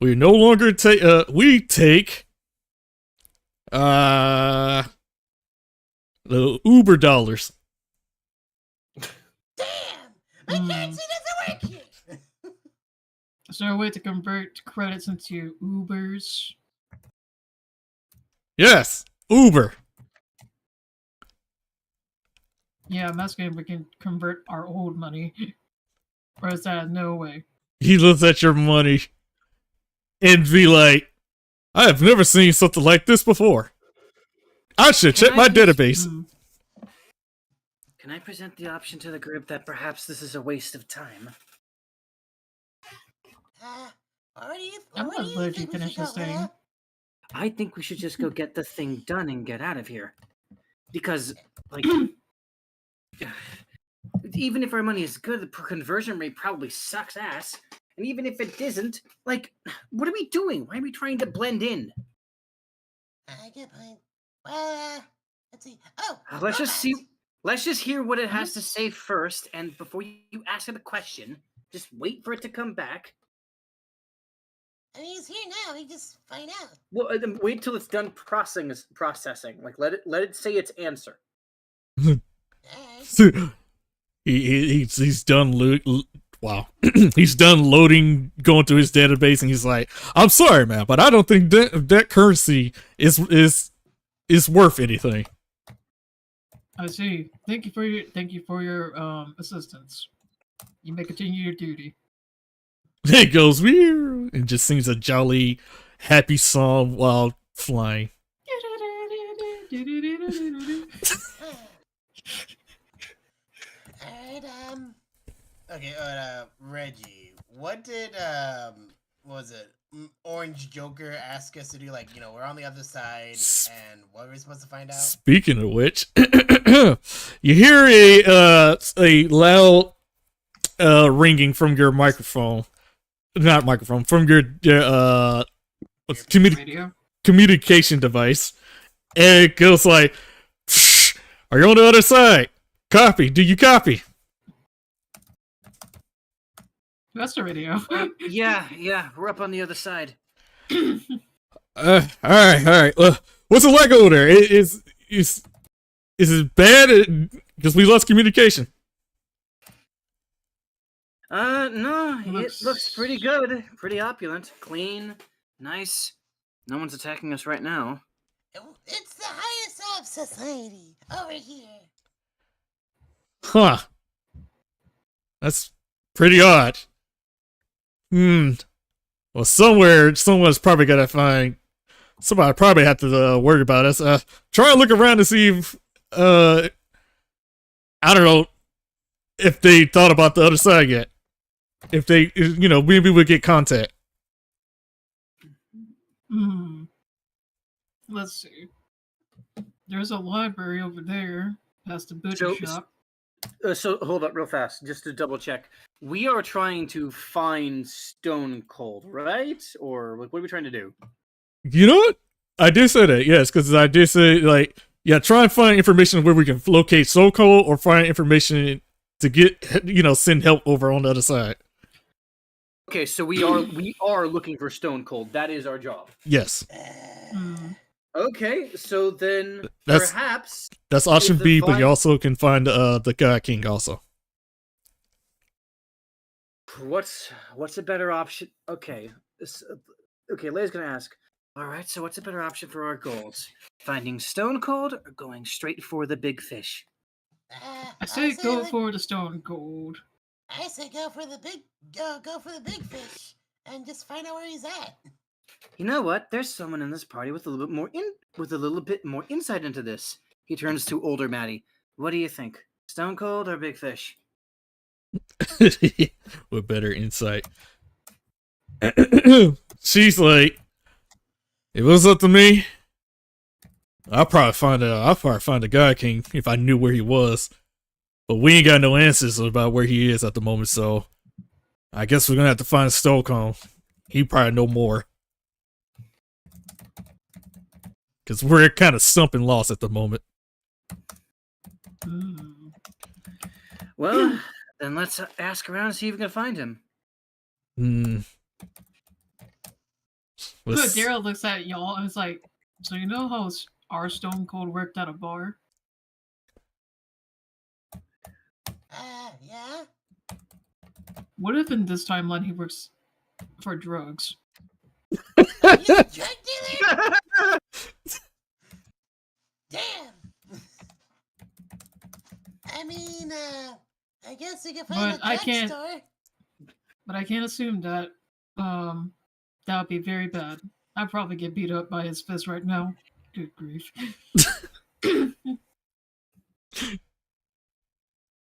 We no longer take we take the Uber dollars. Damn! My currency doesn't work here. Is there a way to convert credits into Ubers? Yes, Uber. Yeah, I'm asking if we can convert our old money. Or is that no way? He looks at your money and be like, I have never seen something like this before. I should check my database. Can I present the option to the group that perhaps this is a waste of time? I'm gonna let you finish this thing. I think we should just go get the thing done and get out of here. Because, like, even if our money is good, the conversion rate probably sucks ass. And even if it isn't, like, what are we doing? Why are we trying to blend in? Good point. Well, let's see. Let's just hear what it has to say first, and before you ask it a question, just wait for it to come back. I mean, he's here now. We just find out. Well, wait till it's done processing. Like, let it say its answer. He's done. Wow, he's done loading, going through his database, and he's like, "I'm sorry, man, but I don't think that currency is worth anything." I see. Thank you for your assistance. You may continue your duty. It goes weird and just sings a jolly, happy song while flying. Okay, Reggie, what did, what was it, Orange Joker ask us to do? Like, we're on the other side, and what were we supposed to find out? Speaking of which, you hear a loud ringing from your microphone. Not microphone, from your communication device. And it goes like, are you on the other side? Copy. Do you copy? That's the radio. Yeah, we're up on the other side. All right. What's it like over there? Is it bad? Because we lost communication. No, it looks pretty good. Pretty opulent. Clean. Nice. No one's attacking us right now. It's the highest of society over here. Huh. That's pretty odd. Well, someone's probably gotta find. Somebody probably have to worry about us. Try and look around to see if, I don't know, if they thought about the other side yet. If they, maybe we'll get contact. Let's see. There's a library over there past the butcher shop. So hold up real fast, just to double check. We are trying to find Stone Cold, right? Or like, what are we trying to do? You know what? I did say that, yes, because I did say, like, yeah, try and find information where we can locate So Cold or find information to get, send help over on the other side. Okay, so we are looking for Stone Cold. That is our job. Yes. Okay, so then That's perhaps option if the B, but vi- you also can find the God King also. what's a better option? Okay, Leia's gonna ask. All right, so what's a better option for our goals? Finding Stone Cold or going straight for the big fish? I say go for the Stone Cold. I say go for the big fish and just find out where he's at. You know what? There's someone in this party with a little bit more insight into this. He turns to older Maddie. What do you think? Stone Cold or big fish? With better insight. She's like, if it was up to me, I'll probably find the God King if I knew where he was. But we ain't got no answers about where he is at the moment, so I guess we're gonna have to find Stonecold. He probably know more. Cause we're kind of stumping lost at the moment. Well, then let's ask around and see if we can find him. Good. Daryl looks at y'all and is like, so you know how our Stone Cold worked at a bar? Yeah. What if in this timeline he works for drugs? You drug dealer? Damn. I mean, I guess we can find a drugstore. But I can't assume that that would be very bad. I'd probably get beat up by his fist right now. Good grief.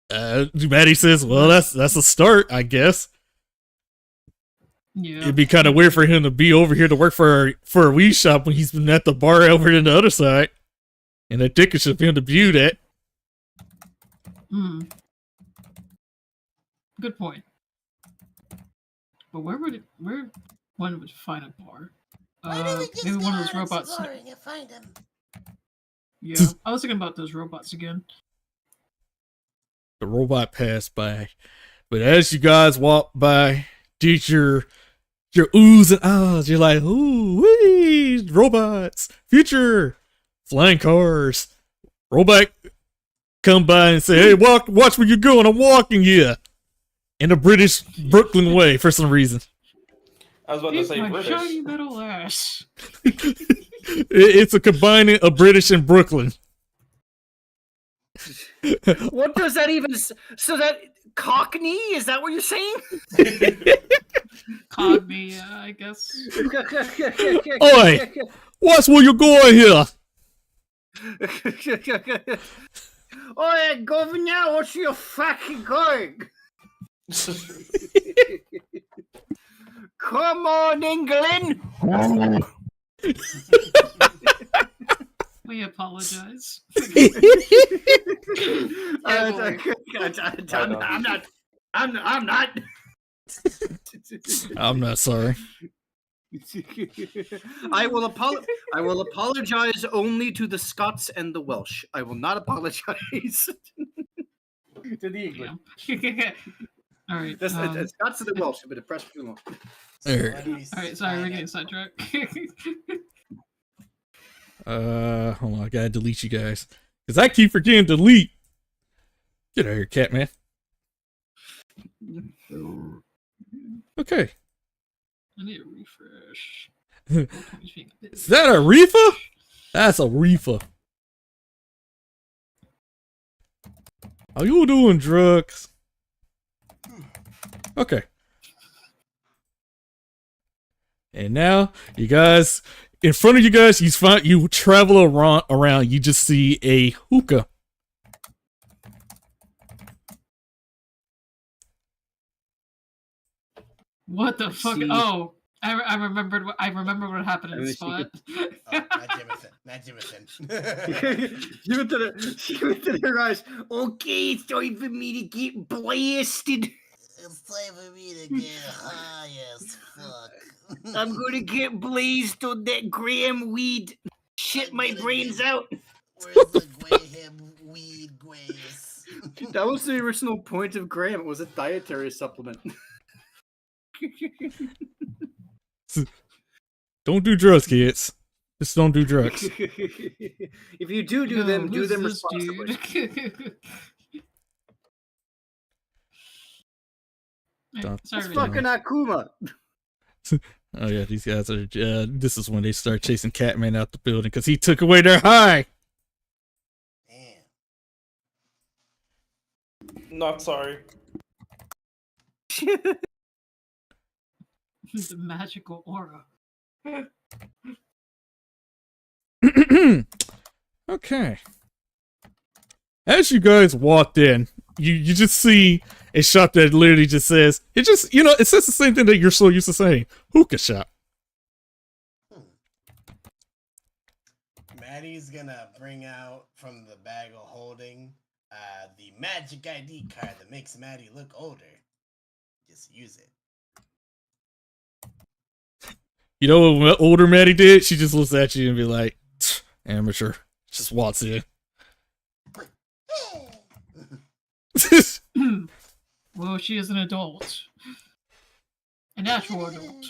Maddie says, well, that's a start, I guess. Yeah. It'd be kind of weird for him to be over here to work for a weed shop when he's been at the bar over on the other side. And I think it should be him to view that. Good point. But where one would find a bar? Maybe one of those robots. And find him. Yeah, I was thinking about those robots again. The robot passed by, but as you guys walk by, did your oohs and ahs, you're like, ooh, wee, robots, future, flying cars, robot come by and say, hey, watch where you're going, I'm walking here, in a British Brooklyn way for some reason. I was about to say my British. shiny metal ass. It's a combining of British and Brooklyn. What does that even? So that Cockney? Is that what you're saying? Cockney, I guess. Oi, watch where you're going here. Oi, governor, what's your fucking going? Come on, England. We apologize. I'm not. I'm not sorry. I will apologize only to the Scots and the Welsh. I will not apologize to the English. Yeah. All right. The Scots and the Welsh have been oppressed for too long. All right. Sorry, we're getting sidetracked. Hold on, I gotta delete you guys. Because I keep forgetting to delete. Get out of here, cat man. Okay. I need a refresh. Is that a reefer? That's a reefer. Are you doing drugs? Okay. And now, you guys, in front of you guys, you travel around, you just see a hookah. What the fuck? See. Oh, I remembered what happened in the spot. Matt Jimothy. She went to her eyes. Okay, it's time for me to get blasted. It's time for me to get high as fuck. I'm gonna get blazed on that Graham weed. Shit, my brains out. Where's the Graham weed, Grace? That was the original point of Graham. It was a dietary supplement. Don't do drugs, kids. Just don't do drugs. If you do them, do them responsibly. It's fucking Akuma. Oh yeah, these guys are. This is when they start chasing Catman out the building because he took away their high. Damn. Not sorry. The magical aura. Okay. As you guys walked in, you just see a shop that literally just says, it says the same thing that you're so used to saying. Hookah shop. Maddie's gonna bring out from the bag of holding the magic ID card that makes Maddie look older. Just use it. You know what older Maddie did? She just looks at you and be like, amateur. Just walks in. Well, she is an adult. A natural adult.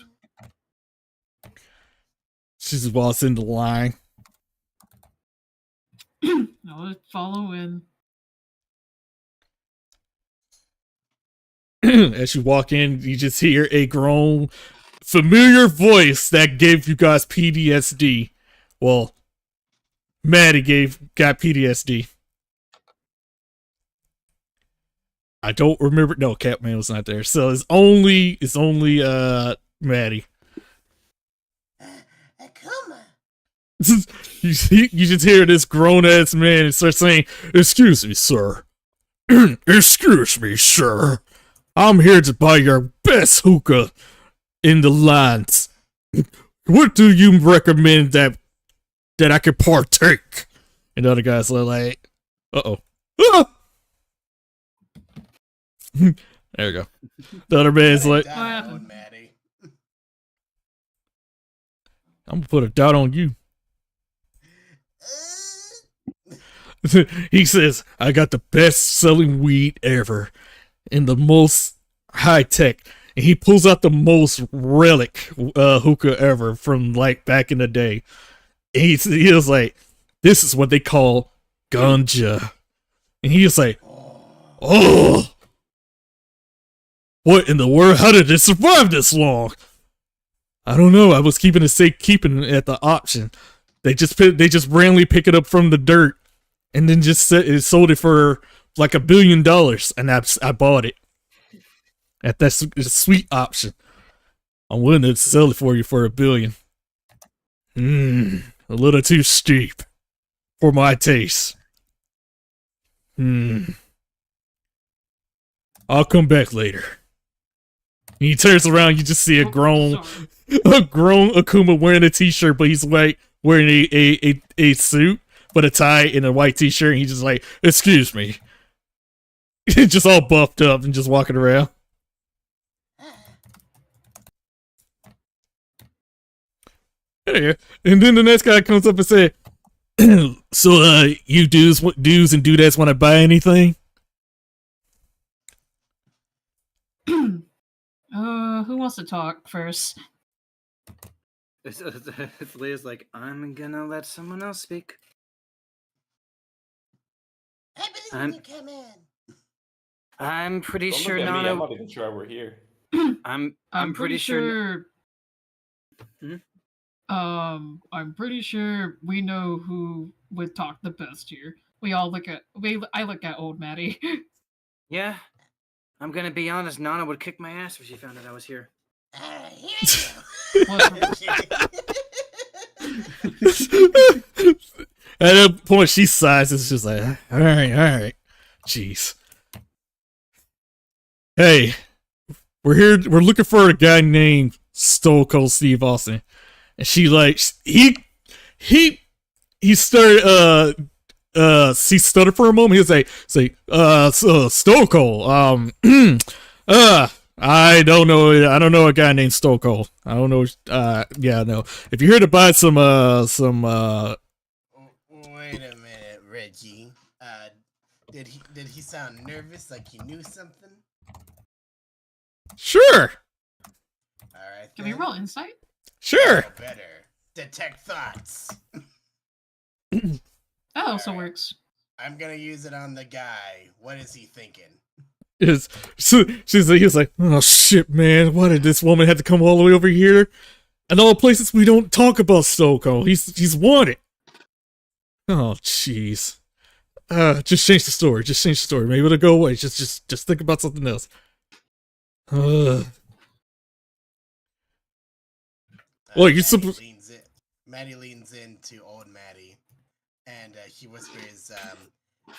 She just walks in the line. No, follow in. As you walk in, you just hear a grown, familiar voice that gave you guys PTSD. Well, Maddie got PTSD. I don't remember. No, Catman was not there, so it's only Maddie. Akuma. You just hear this grown ass man and start saying, "Excuse me, sir. Excuse me, sir. I'm here to buy your best hookah in the lines. What do you recommend that I can partake?" And the other guys are like, "Uh-oh." Ah! There we go. The other man's like, Maddie. "I'm gonna put a dot on you." He says, "I got the best selling weed ever and the most high tech." And he pulls out the most relic hookah ever from like back in the day. And he was like, "This is what they call ganja." And he was like, "Oh, what in the world? How did it survive this long?" "I don't know. I was keeping it at the option. They just randomly pick it up from the dirt and then just sold it for like $1 billion, and I bought it at that sweet option. I'm willing to sell it for you for $1 billion. A little too steep for my taste. I'll come back later." And he turns around, you just see a grown Akuma wearing a t-shirt, but he's wearing a suit, but a tie and a white t-shirt, and he's just like, "Excuse me." Just all buffed up and just walking around. Yeah. And then the next guy comes up and said, "So, you do's and dudettes want to buy anything?" Who wants to talk first? Leah's like, "I'm gonna let someone else speak." I believe in you, Catman. I'm pretty Don't sure look at me, Nana. I'm not even sure we're here. I'm pretty sure. I'm pretty sure we know who would talk the best here. I look at old Maddie. Yeah, I'm gonna be honest. Nana would kick my ass if she found out I was here. Here At that point, she sighs. It's just like, all right. Jeez. Hey, we're here. We're looking for a guy named Stone Cold Steve Austin. And she like he started he stuttered for a moment. He was like Stone Cold. I don't know a guy named Stone Cold. I don't know. Yeah, no. If you're here to buy some Wait a minute, Reggie. Did he sound nervous, like he knew something? Sure. All right. Can we roll insight? Sure. Oh, better detect thoughts. That also Alright. works. I'm gonna use it on the guy. What is he thinking? He was like, oh shit, man, why did this woman have to come all the way over here? And all places we don't talk about Stone Cold. He's wanted. Oh jeez. Just change the story. Just change the story. Maybe it'll go away. Just think about something else. Well, you're supposed. Maddie leans into old Maddie, and he whispers,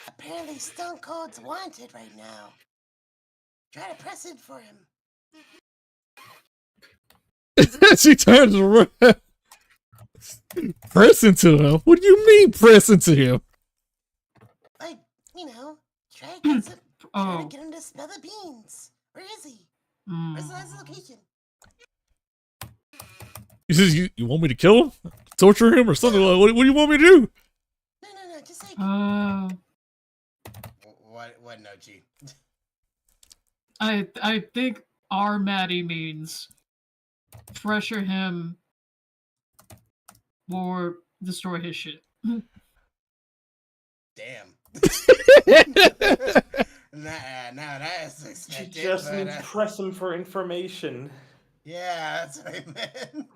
"Apparently Stone Cold's wanted right now. Try to press it for him." She turns around. Press into him? What do you mean press into him? Like, try to get some, try to Oh. get him to spill the beans. Where is he? Mm. Where's his location? He says, you want me to kill him? Torture him or something? Like, what do you want me to do? No, just like... Oh. What, no, G? I think our Maddie means pressure him or destroy his shit. Damn. Nah, that's She expected. just but, needs to press him for information. yeah, that's what I meant.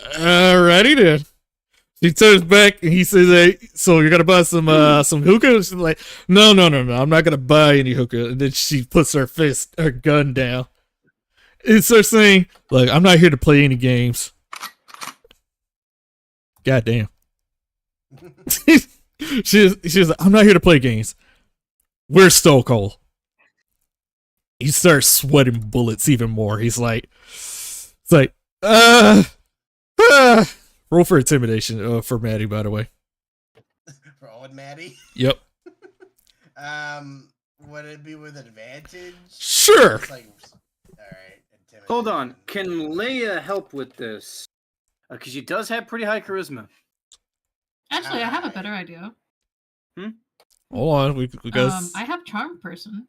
Alrighty then. He turns back and he says, "Hey, so you're gonna buy some hookah?" She's like, "No, I'm not gonna buy any hookah." And then she puts her gun down and starts saying, "Look, I'm not here to play any games." God damn. She's like, "I'm not here to play games. Where's Stone Cold?" He starts sweating bullets even more. It's like, roll for intimidation for Maddie, by the way. For old Maddie? Yep. Would it be with advantage? Sure. It's like, alright, intimidation. Hold on. Can Leia help with this? Because she does have pretty high charisma. Actually, I have a better idea. Hold on, we got. I have charm person.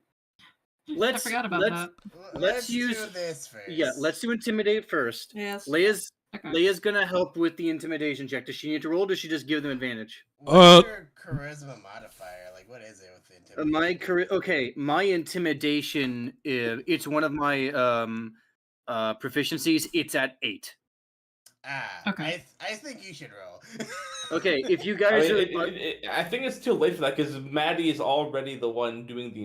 I forgot about that. Let's use do this first. Yeah, let's do intimidate first. Yes. Leia's Okay. gonna help with the intimidation check. Does she need to roll? Or does she just give them advantage? What's your charisma modifier? Like, what is it with the intimidation? My intimidation. It's one of my proficiencies. It's at 8. Okay. I think you should roll. Okay, if you I, guys mean, are. I think it's too late for that because Maddie is already the one doing the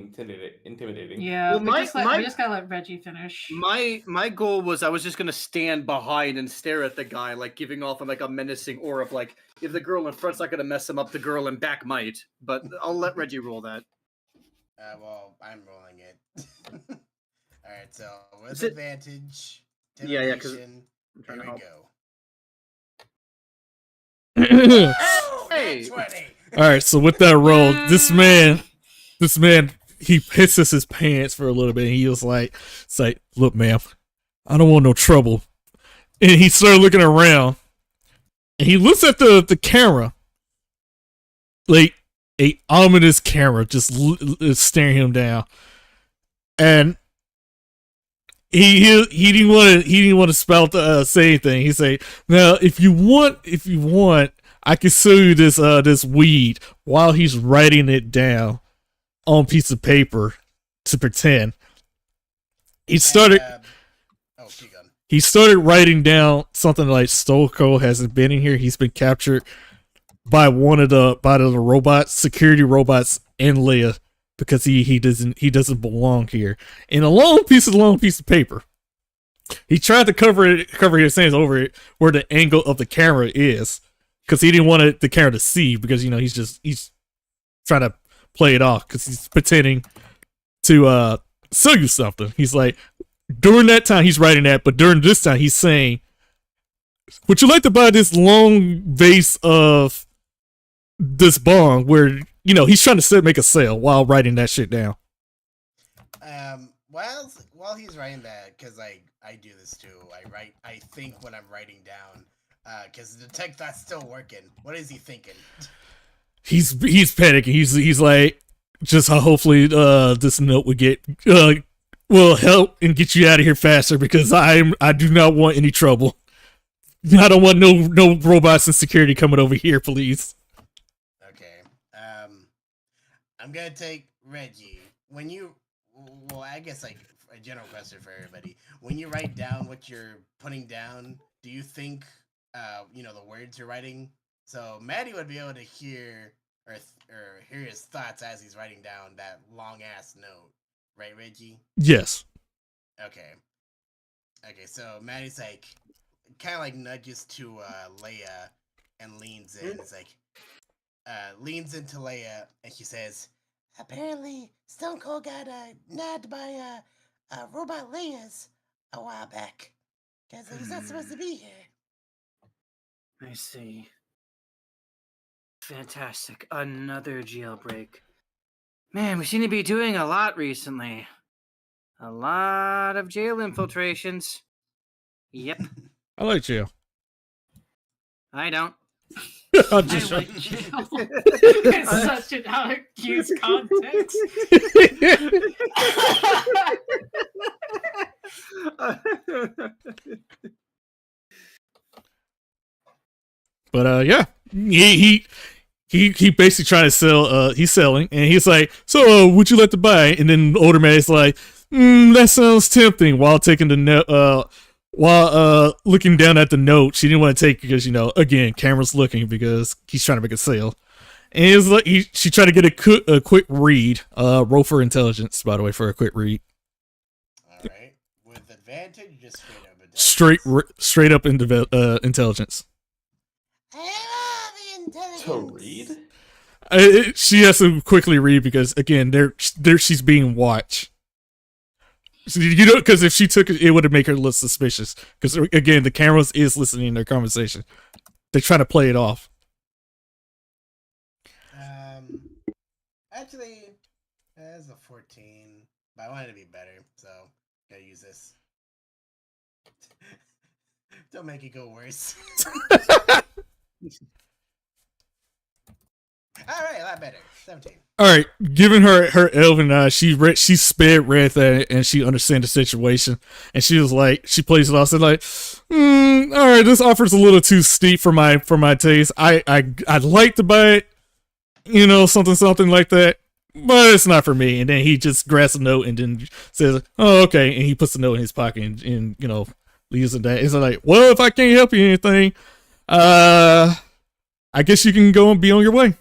intimidating. Yeah, Well, we just gotta let Reggie finish. My goal was I was just gonna stand behind and stare at the guy, like giving off like a menacing aura of like, if the girl in front's not gonna mess him up, the girl in back might. But I'll let Reggie roll that. Well, I'm rolling it. Alright, so with Is it- advantage, Yeah, 'cause intimidation, I'm trying here to we help. go. All Oh, Hey! 20! right, so with that roll, this man, he pisses his pants for a little bit. And he was like, "It's like, look, ma'am, I don't want no trouble." And he started looking around, and he looks at the camera, like a ominous camera, just staring him down. And he didn't want to spout say anything. He say, "Now, if you want, I can show you this weed," while he's writing it down on a piece of paper to pretend. He started keep going. he started writing down something like Stone Cold hasn't been in here. He's been captured by the robots, security robots, and Leia, because he doesn't belong here. In a long piece of paper. He tried to cover his hands over it where the angle of the camera is, because he didn't want the camera to see, because he's trying to play it off, because he's pretending to sell you something. He's like, During that time, he's writing that, but during this time, he's saying, would you like to buy this long vase of this bong where, he's trying to make a sale while writing that shit down. While he's writing that, because I do this too. I think when I'm writing down, because the tech thought's still working. What is he thinking? He's panicking. He's like, just how hopefully this note will help and get you out of here faster, because I do not want any trouble. I don't want no robots and security coming over here, please. Okay. I'm gonna take Reggie. I guess like a general question for everybody. When you write down what you're putting down, do you think the words you're writing? So Maddie would be able to hear or hear his thoughts as he's writing down that long ass note, right, Reggie? Yes. Okay. So Maddie's like, kind of like nudges to Leia and leans in. It's like, leans into Leia and she says, apparently Stone Cold got nabbed by Robot Leia's a while back because he's not supposed to be here. I see. Fantastic. Another jailbreak. Man, we seem to be doing a lot recently. A lot of jail infiltrations. Yep. I like jail. I don't. I'm just I like jail. It's such an out of use context. But yeah, he basically trying to sell. He's selling, and he's like, "So, would you like to buy?" And then the older man is like, "That sounds tempting." While taking the note, while looking down at the note, she didn't want to take it because again, camera's looking because he's trying to make a sale. And it's like she tried to get a quick read. Roll for intelligence, by the way, for a quick read. All right, with advantage, just straight up intelligence. Straight up intelligence. I love the intelligence. To read? She has to quickly read because again, she's being watched. So, because if she took it, it would have made her look suspicious. Because again, the cameras is listening to their conversation. They're trying to play it off. Actually, that's a 14, but I want it to be better, so gotta use this. Don't make it go worse. All right, a lot better. 17. All right, given her elven eye, she sped read that and she understands the situation, and she was like, she plays it off, said like, all right, this offer's a little too steep for my taste. I'd like to buy it, something like that, but it's not for me. And then he just grabs a note and then says, oh, okay, and he puts the note in his pocket and leaves it that. It's like, well, if I can't help you anything, I guess you can go and be on your way.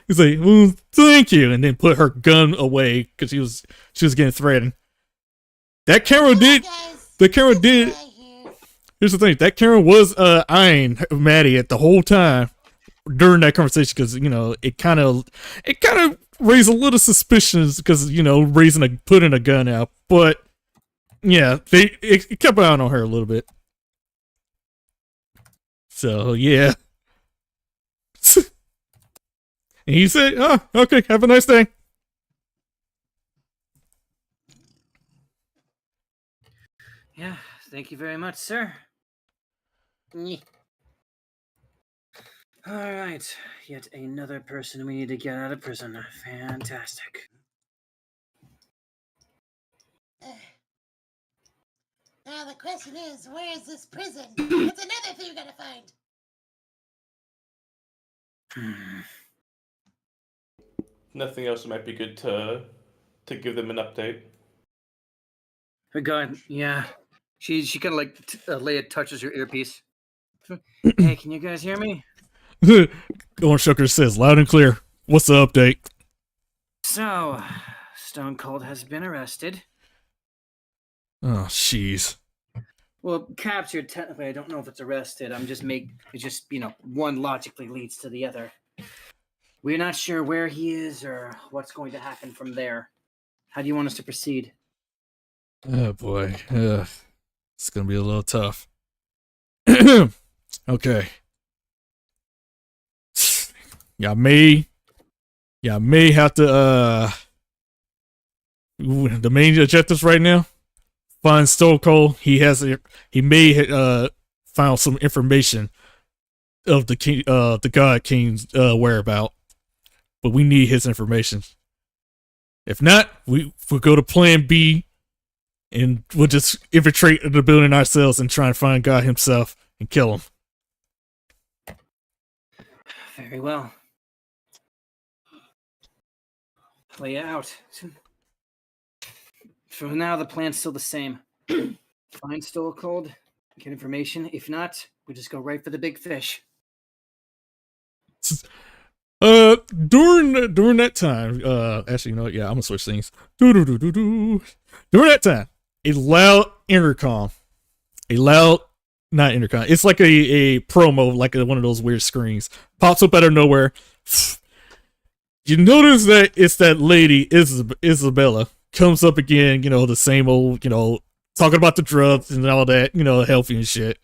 He's like, well, thank you, and then put her gun away because she was getting threatened. That camera did. The camera did. Here's the thing: that camera was eyeing Maddie at the whole time during that conversation because it kind of raised a little suspicions because putting a gun out, but yeah, it kept an eye on her a little bit. So yeah. And he said, oh, okay, have a nice day. Yeah, thank you very much, sir. All right, yet another person we need to get out of prison. Fantastic. Now the question is, where is this prison? That's another thing you gotta find. Nothing else might be good to give them an update. Her gun, yeah. She kind of like Leia touches her earpiece. Hey, can you guys hear me? MrOrangeJoker says loud and clear. What's the update? So, Stone Cold has been arrested. Oh, jeez. Well, captured. Technically, I don't know if it's arrested. One logically leads to the other. We're not sure where he is or what's going to happen from there. How do you want us to proceed? Oh boy. It's gonna be a little tough. Okay. Y'all may have to the main objectives right now. Find Stone Cold. He may found some information of the God King's whereabout, but we need his information. If not, we'll go to Plan B, and we'll just infiltrate the building ourselves and try and find God himself and kill him. Very well. Play it out. For now, the plan's still the same. Find Stone Cold, get information. If not, we just go right for the big fish. During that time, actually, you know what? Yeah, I'm gonna switch things. During that time, a loud intercom, not intercom. It's like a promo, like one of those weird screens, pops up out of nowhere. You notice that it's that lady Isabella comes up again. You know, the same old, you know, talking about the drugs and all that, you know, healthy and shit.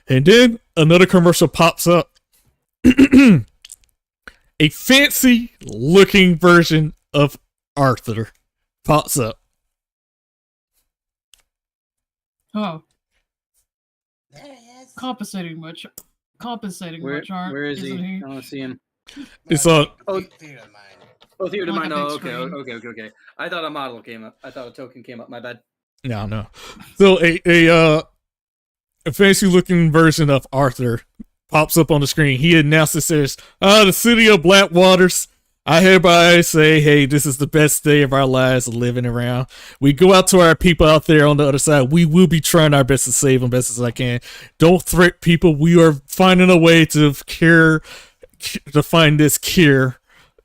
And then another commercial pops up. A fancy looking version of Arthur pops up. Oh, There he is. compensating much arm. Where is isn't he? I don't see him. It's Theater of mine. Oh, theater Like mine. a Oh, big okay, screen. okay. I thought a model came up. I thought a token came up. My bad. no. So a fancy looking version of Arthur pops up on the screen. He announces, says, the city of Blackwaters, I hereby say, hey, this is the best day of our lives living around. We go out to our people out there on the other side. We will be trying our best to save them best as I can. Don't threat people. We are finding a way to find this cure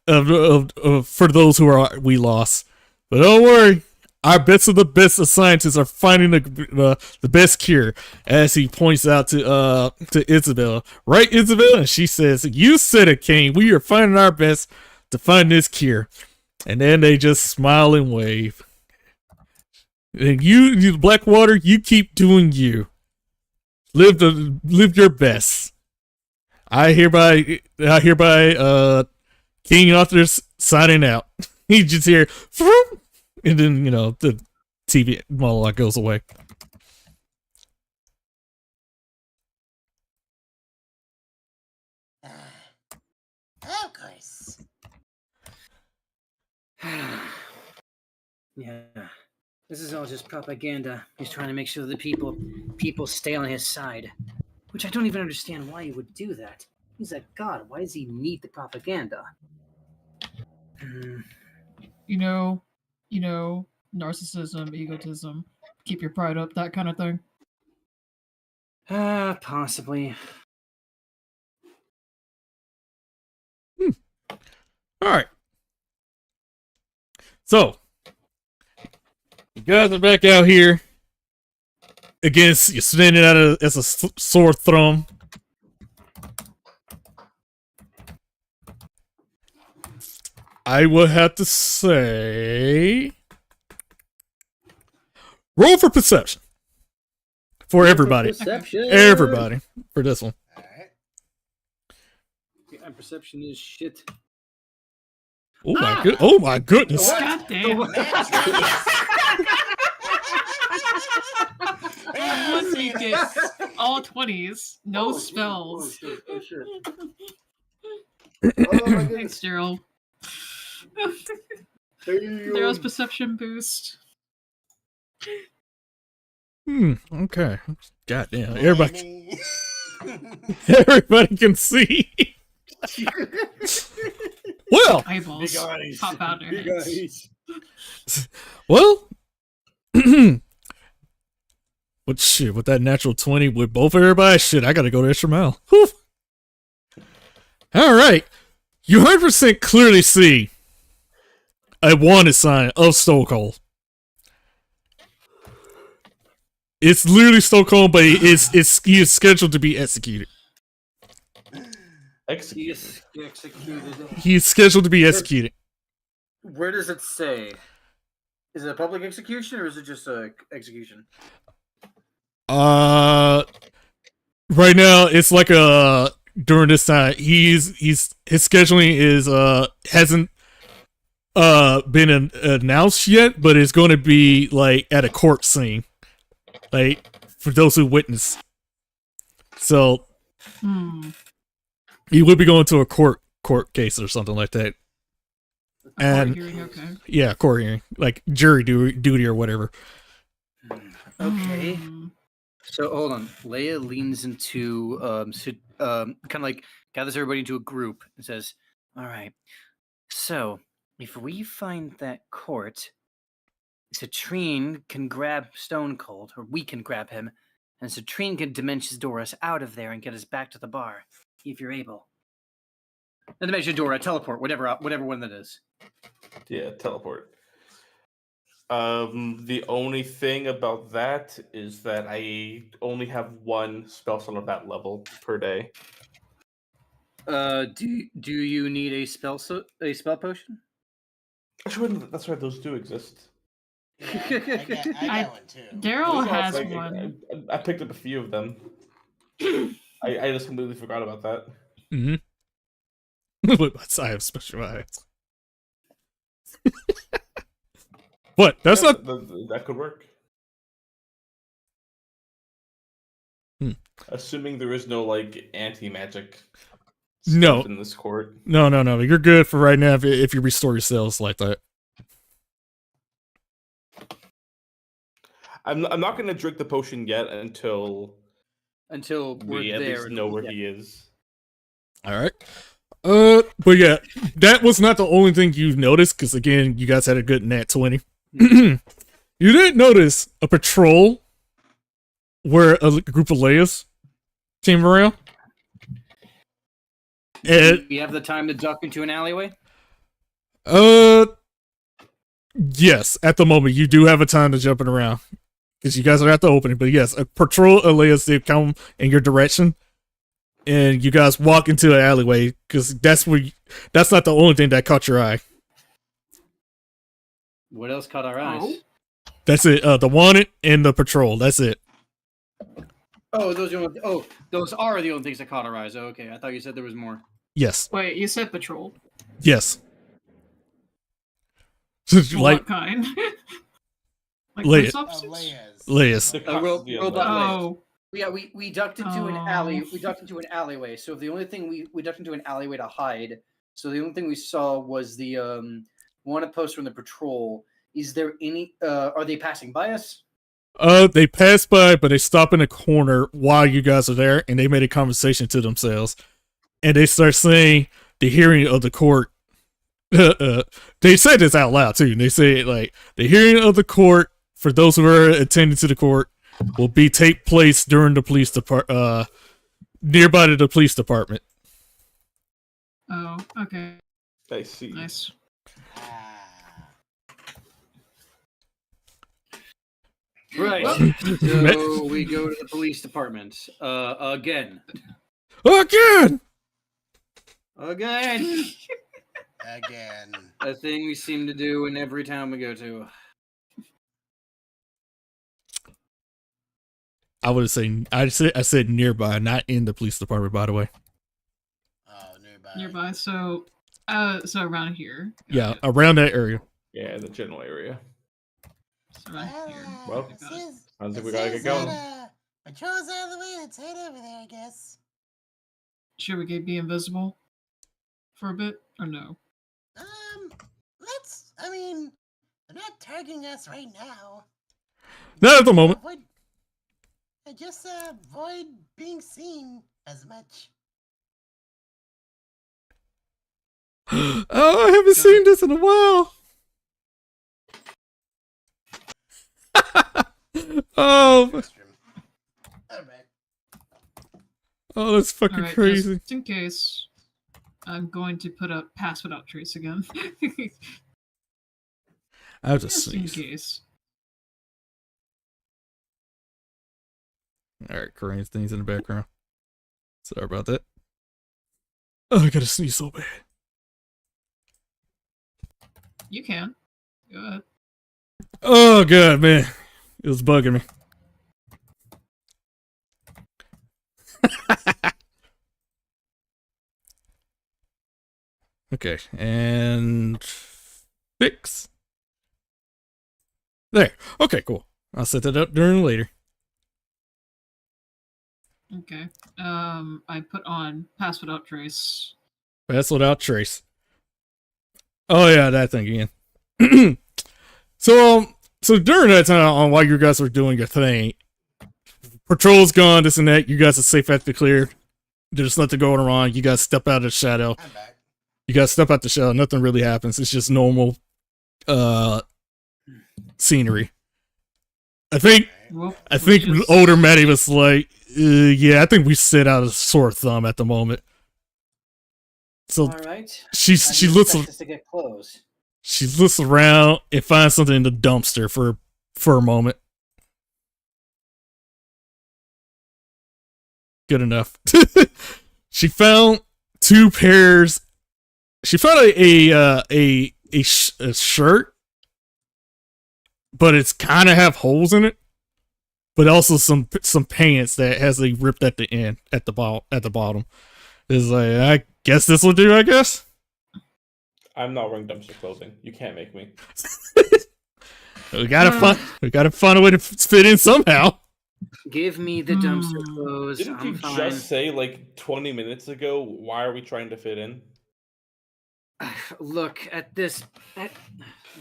for those who we lost. But don't worry. Our best of the best of scientists are finding the best cure, as he points out to Isabella. Right, Isabella? And she says, you said it, Kane. We are finding our best to find this cure. And then they just smile and wave. And you Blackwater, you keep doing you. Live your best. I hereby King Arthur's signing out. He just here. And then, you know, the TV monologue goes away. Of course. Yeah. This is all just propaganda. He's trying to make sure the people stay on his side. Which I don't even understand why he would do that. He's a god. Why does he need the propaganda? You know, narcissism, egotism, keep your pride up, that kind of thing. Possibly. All right. So, you guys are back out here. Against, you're standing out as a sore thumb. I would have to say, roll for perception for everybody. Perception. Everybody for this one. Alright. Yeah, perception is shit. Oh my goodness! God damn. One we get all 20s, no spells. Oh, shit. Thanks, Daryl. Daryl's perception boost. Okay. Goddamn. Everybody can see. Well. Eyeballs pop out their heads. Well. But shit, with that natural 20 with both everybody, shit, I gotta go the extra mile. Whew. Alright. You 100% clearly see a wanted sign of Stone Cold. It's literally Stone Cold, but he is scheduled to be executed. Executed. Executed. He is scheduled to be executed. Where does it say? Is it a public execution or is it just a execution? Right now it's like during this time his scheduling is hasn't been announced yet, but it's going to be like at a court scene, like for those who witness. So he would be going to a court case or something like that. And Court hearing, okay. yeah, court hearing, like jury duty or whatever. Okay. So hold on. Leia leans into kind of like gathers everybody into a group and says, "All right. So if we find that court, Citrine can grab Stone Cold, or we can grab him, and Citrine can Dimensions door us out of there and get us back to the bar, if you're able. Not Dimension door, teleport, whatever one that is. Yeah, teleport. The only thing about that is that I only have one spell slot of that level per day. Do you need a spell potion? Actually, that's right. Those do exist. Yeah, I got one too. Daryl has Like, one. I picked up a few of them. I just completely forgot about that. Mm-hmm. I have special eyes. What? That's Yeah, not. That could work. Assuming there is no like anti-magic stuff in this court. No. You're good for right now if you restore your cells like that. I'm not going to drink the potion yet until we're at there least know where he is. All right. But yeah, that was not the only thing you noticed, because again, you guys had a good nat 20. You didn't notice a patrol where a group of Leias came around. Do we have the time to duck into an alleyway? Yes, at the moment you do have a time to jumping around because you guys are at the opening. But yes, a patrol of Leias did come in your direction, and you guys walk into an alleyway because that's not the only thing that caught your eye. What else caught our eyes? That's it. The wanted and the patrol. That's it. Oh, those are the only things that caught our eyes. Oh, okay, I thought you said there was more. Yes. Wait, you said patrol. Yes. What kind? Like Leia. Leia's. Robot Leias. We ducked into an alley. We ducked into an alleyway. So the only thing we ducked into an alleyway to hide. So the only thing we saw was the wanted poster from the patrol. Is there any? Are they passing by us? They pass by, but they stop in a corner while you guys are there, and they made a conversation to themselves, and they start saying the hearing of the court. They said this out loud too. And they say like the hearing of the court for those who are attending to the court will take place during the police department, nearby to the police department. Oh, okay. I see. Nice. Right. So we go to the police department. Again. Again. A thing we seem to do in every town we go to. I said nearby, not in the police department, by the way. Oh, nearby. Nearby. So around here. Yeah, around that area. Yeah, the general area. So around here. Well, Okay. I think we gotta get going. Patrol's out of the way. Let's head over there, I guess. Should we be invisible for a bit or no? They're not targeting us right now. Not at the moment. Just avoid being seen as much. Oh, I haven't seen this in a while. Oh, that's fucking Alright, crazy. just in case, I'm going to put up pass without trace again. I'll just Just in sneeze. case. Alright, Korean things in the background. Sorry about that. Oh, I gotta sneeze so bad. You can. Go ahead. Oh god, man, it was bugging me. Okay, and fix. There. Okay, cool. I'll set that up during later. Okay. I put on pass without trace. Pass without trace. Oh yeah, that thing again. So during that time, while you guys were doing your thing, patrol's gone, this and that. You guys are safe at the clear. There's nothing going wrong. You guys step out of the shadow. I'm back. You guys step out the shadow. Nothing really happens. It's just normal, scenery. I think Well, older Maddie was like, yeah, I think we sit out a sore thumb at the moment. So All right. she looks us to get close. she looks around and finds something in the dumpster for a moment. Good enough. She found two pairs. She found a shirt, but it's kind of have holes in it, but also some pants that has a ripped at the end at the bottom. It's like, I guess this will do. I guess. I'm not wearing dumpster clothing. You can't make me. We gotta find a way to fit in somehow. Give me the dumpster clothes. Didn't I'm you fine. just say like 20 minutes ago? Why are we trying to fit in? Look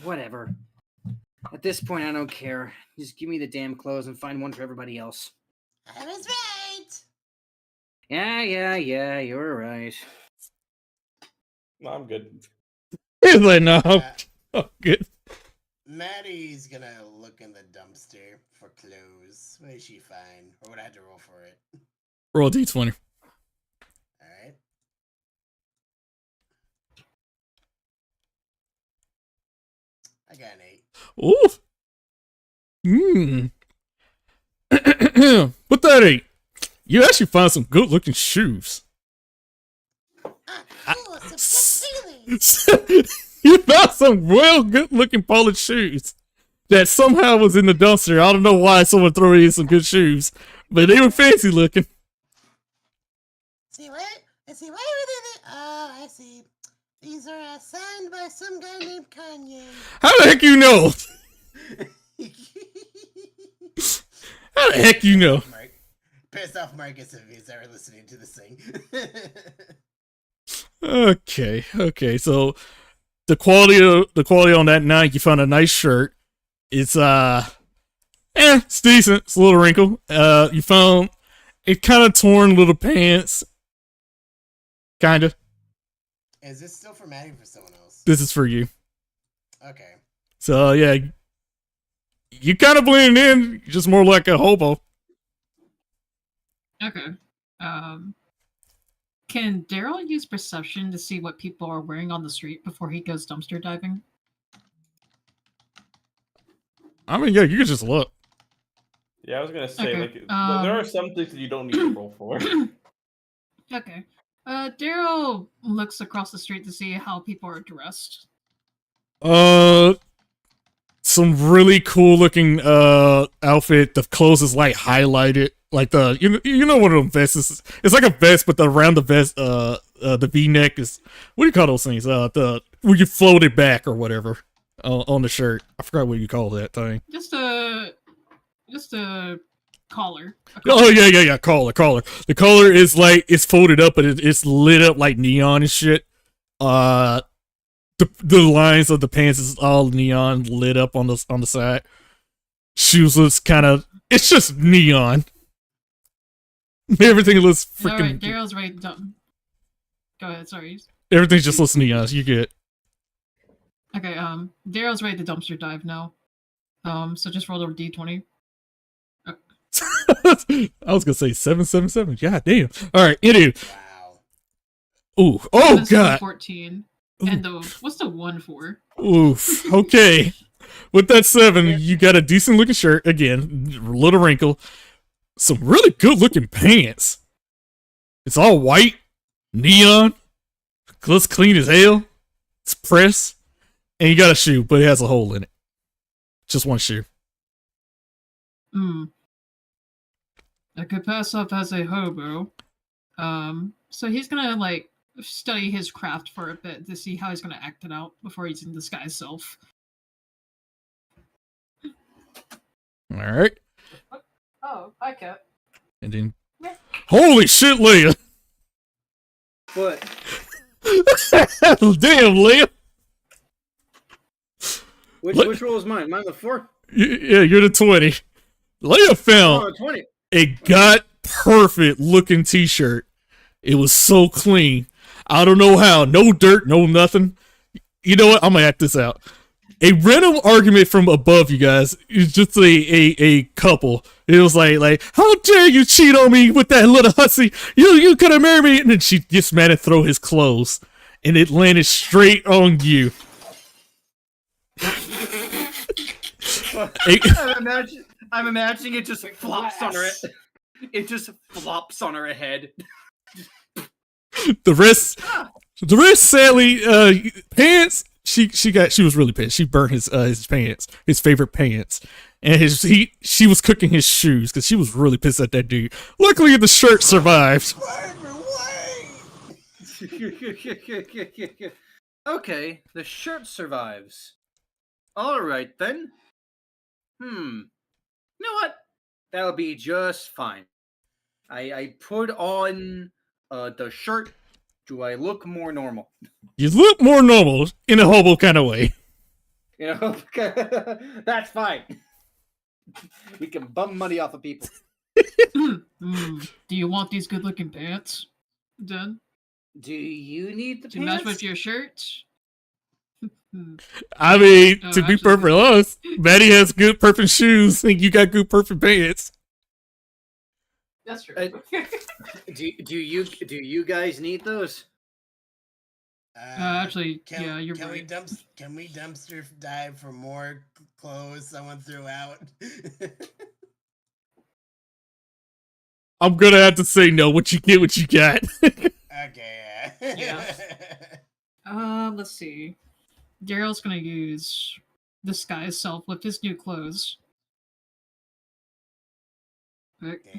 whatever. At this point, I don't care. Just give me the damn clothes and find one for everybody else. I was right. Yeah. You're right. No, I'm good. He's like, no, I'm good. Maddie's gonna look in the dumpster for clothes. What did she find? Or would I have to roll for it? Roll a d20. Alright. I got an 8. Ooh. With that 8, you actually find some good-looking shoes. Cool, some good feelings. You found some real good-looking polished shoes that somehow was in the dumpster. I don't know why someone threw in some good shoes, but they were fancy looking. See what? I see. Why were they there? Oh, I see. These are signed by some guy named Kanye. How the heck you know? How the heck you know? Pissed off Marcus if he's ever listening to this thing. Okay. So the quality on that night, you found a nice shirt. It's it's decent. It's a little wrinkled. You found a kind of torn little pants. Kinda. Is this still for Maddie or for someone else? This is for you. Okay. So yeah, you kind of blend in. You're just more like a hobo. Okay. Can Daryl use perception to see what people are wearing on the street before he goes dumpster diving? I mean, yeah, you could just look. Yeah, I was gonna say Okay, like there are some things that you don't need to roll for. Okay. Daryl looks across the street to see how people are dressed. Some really cool looking outfit. The clothes is like highlighted, like the you know one of them vests is, it's like a vest, but around the vest the V-neck is, what do you call those things? The where you float it back or whatever on the shirt. I forgot what you call that thing. Just a collar. Oh yeah, collar. The collar is like, it's folded up, but it's lit up like neon and shit. The lines of the pants is all neon lit up on the side. Shoes looks kind of, it's just neon. Everything looks freaking. Alright, Daryl's ready to dump. Go ahead, sorry. Everything just looks neon. You get. Okay, Daryl's ready to dumpster dive now. So just roll over D20. I was gonna say 777. God damn. All right, anyway. Wow. Ooh. Oh This is god. 14. And what's the 1 for? Oof. Okay. With that 7, you got a decent looking shirt. Again, a little wrinkle. Some really good looking pants. It's all white, neon, looks clean as hell. It's pressed, and you got a shoe, but it has a hole in it. Just one shoe. I could pass off as a hobo. So he's gonna like study his craft for a bit to see how he's gonna act it out before he's in disguise self. All right. Oh, hi, Cat. And then, holy shit, Leah! What? Damn, Leah. Which roll is mine? Mine the 4? Yeah, you're the 20. Leah found 20. a god perfect looking t-shirt. It was so clean. I don't know how. No dirt, no nothing. You know what? I'm gonna act this out. A random argument from above, you guys. It's just a couple. It was like, how dare you cheat on me with that little hussy? You could have married me. And then she gets mad and throw his clothes. And it landed straight on you. I'm imagining it just flops on her. It just flops on her head. The rest, sadly, pants. She was really pissed. She burnt his pants, his favorite pants, and she was cooking his shoes because she was really pissed at that dude. Luckily, the shirt survived. Okay, the shirt survives. All right then. You know what? That'll be just fine. I put on the shirt. Do I look more normal? You look more normal in a hobo kind of way. You know, that's fine. We can bum money off of people. Do you want these good-looking pants, then? Do you need the to pants? match with your shirt? I mean, to be perfectly honest, Maddie has good perfect shoes, and you got good perfect pants. That's true. Do you guys need those? Actually, yeah, you're can right. Can we dumpster dive for more clothes someone threw out? I'm gonna have to say no. What you get, what you got. Okay. Yeah. Let's see. Daryl's gonna use disguise self with his new clothes.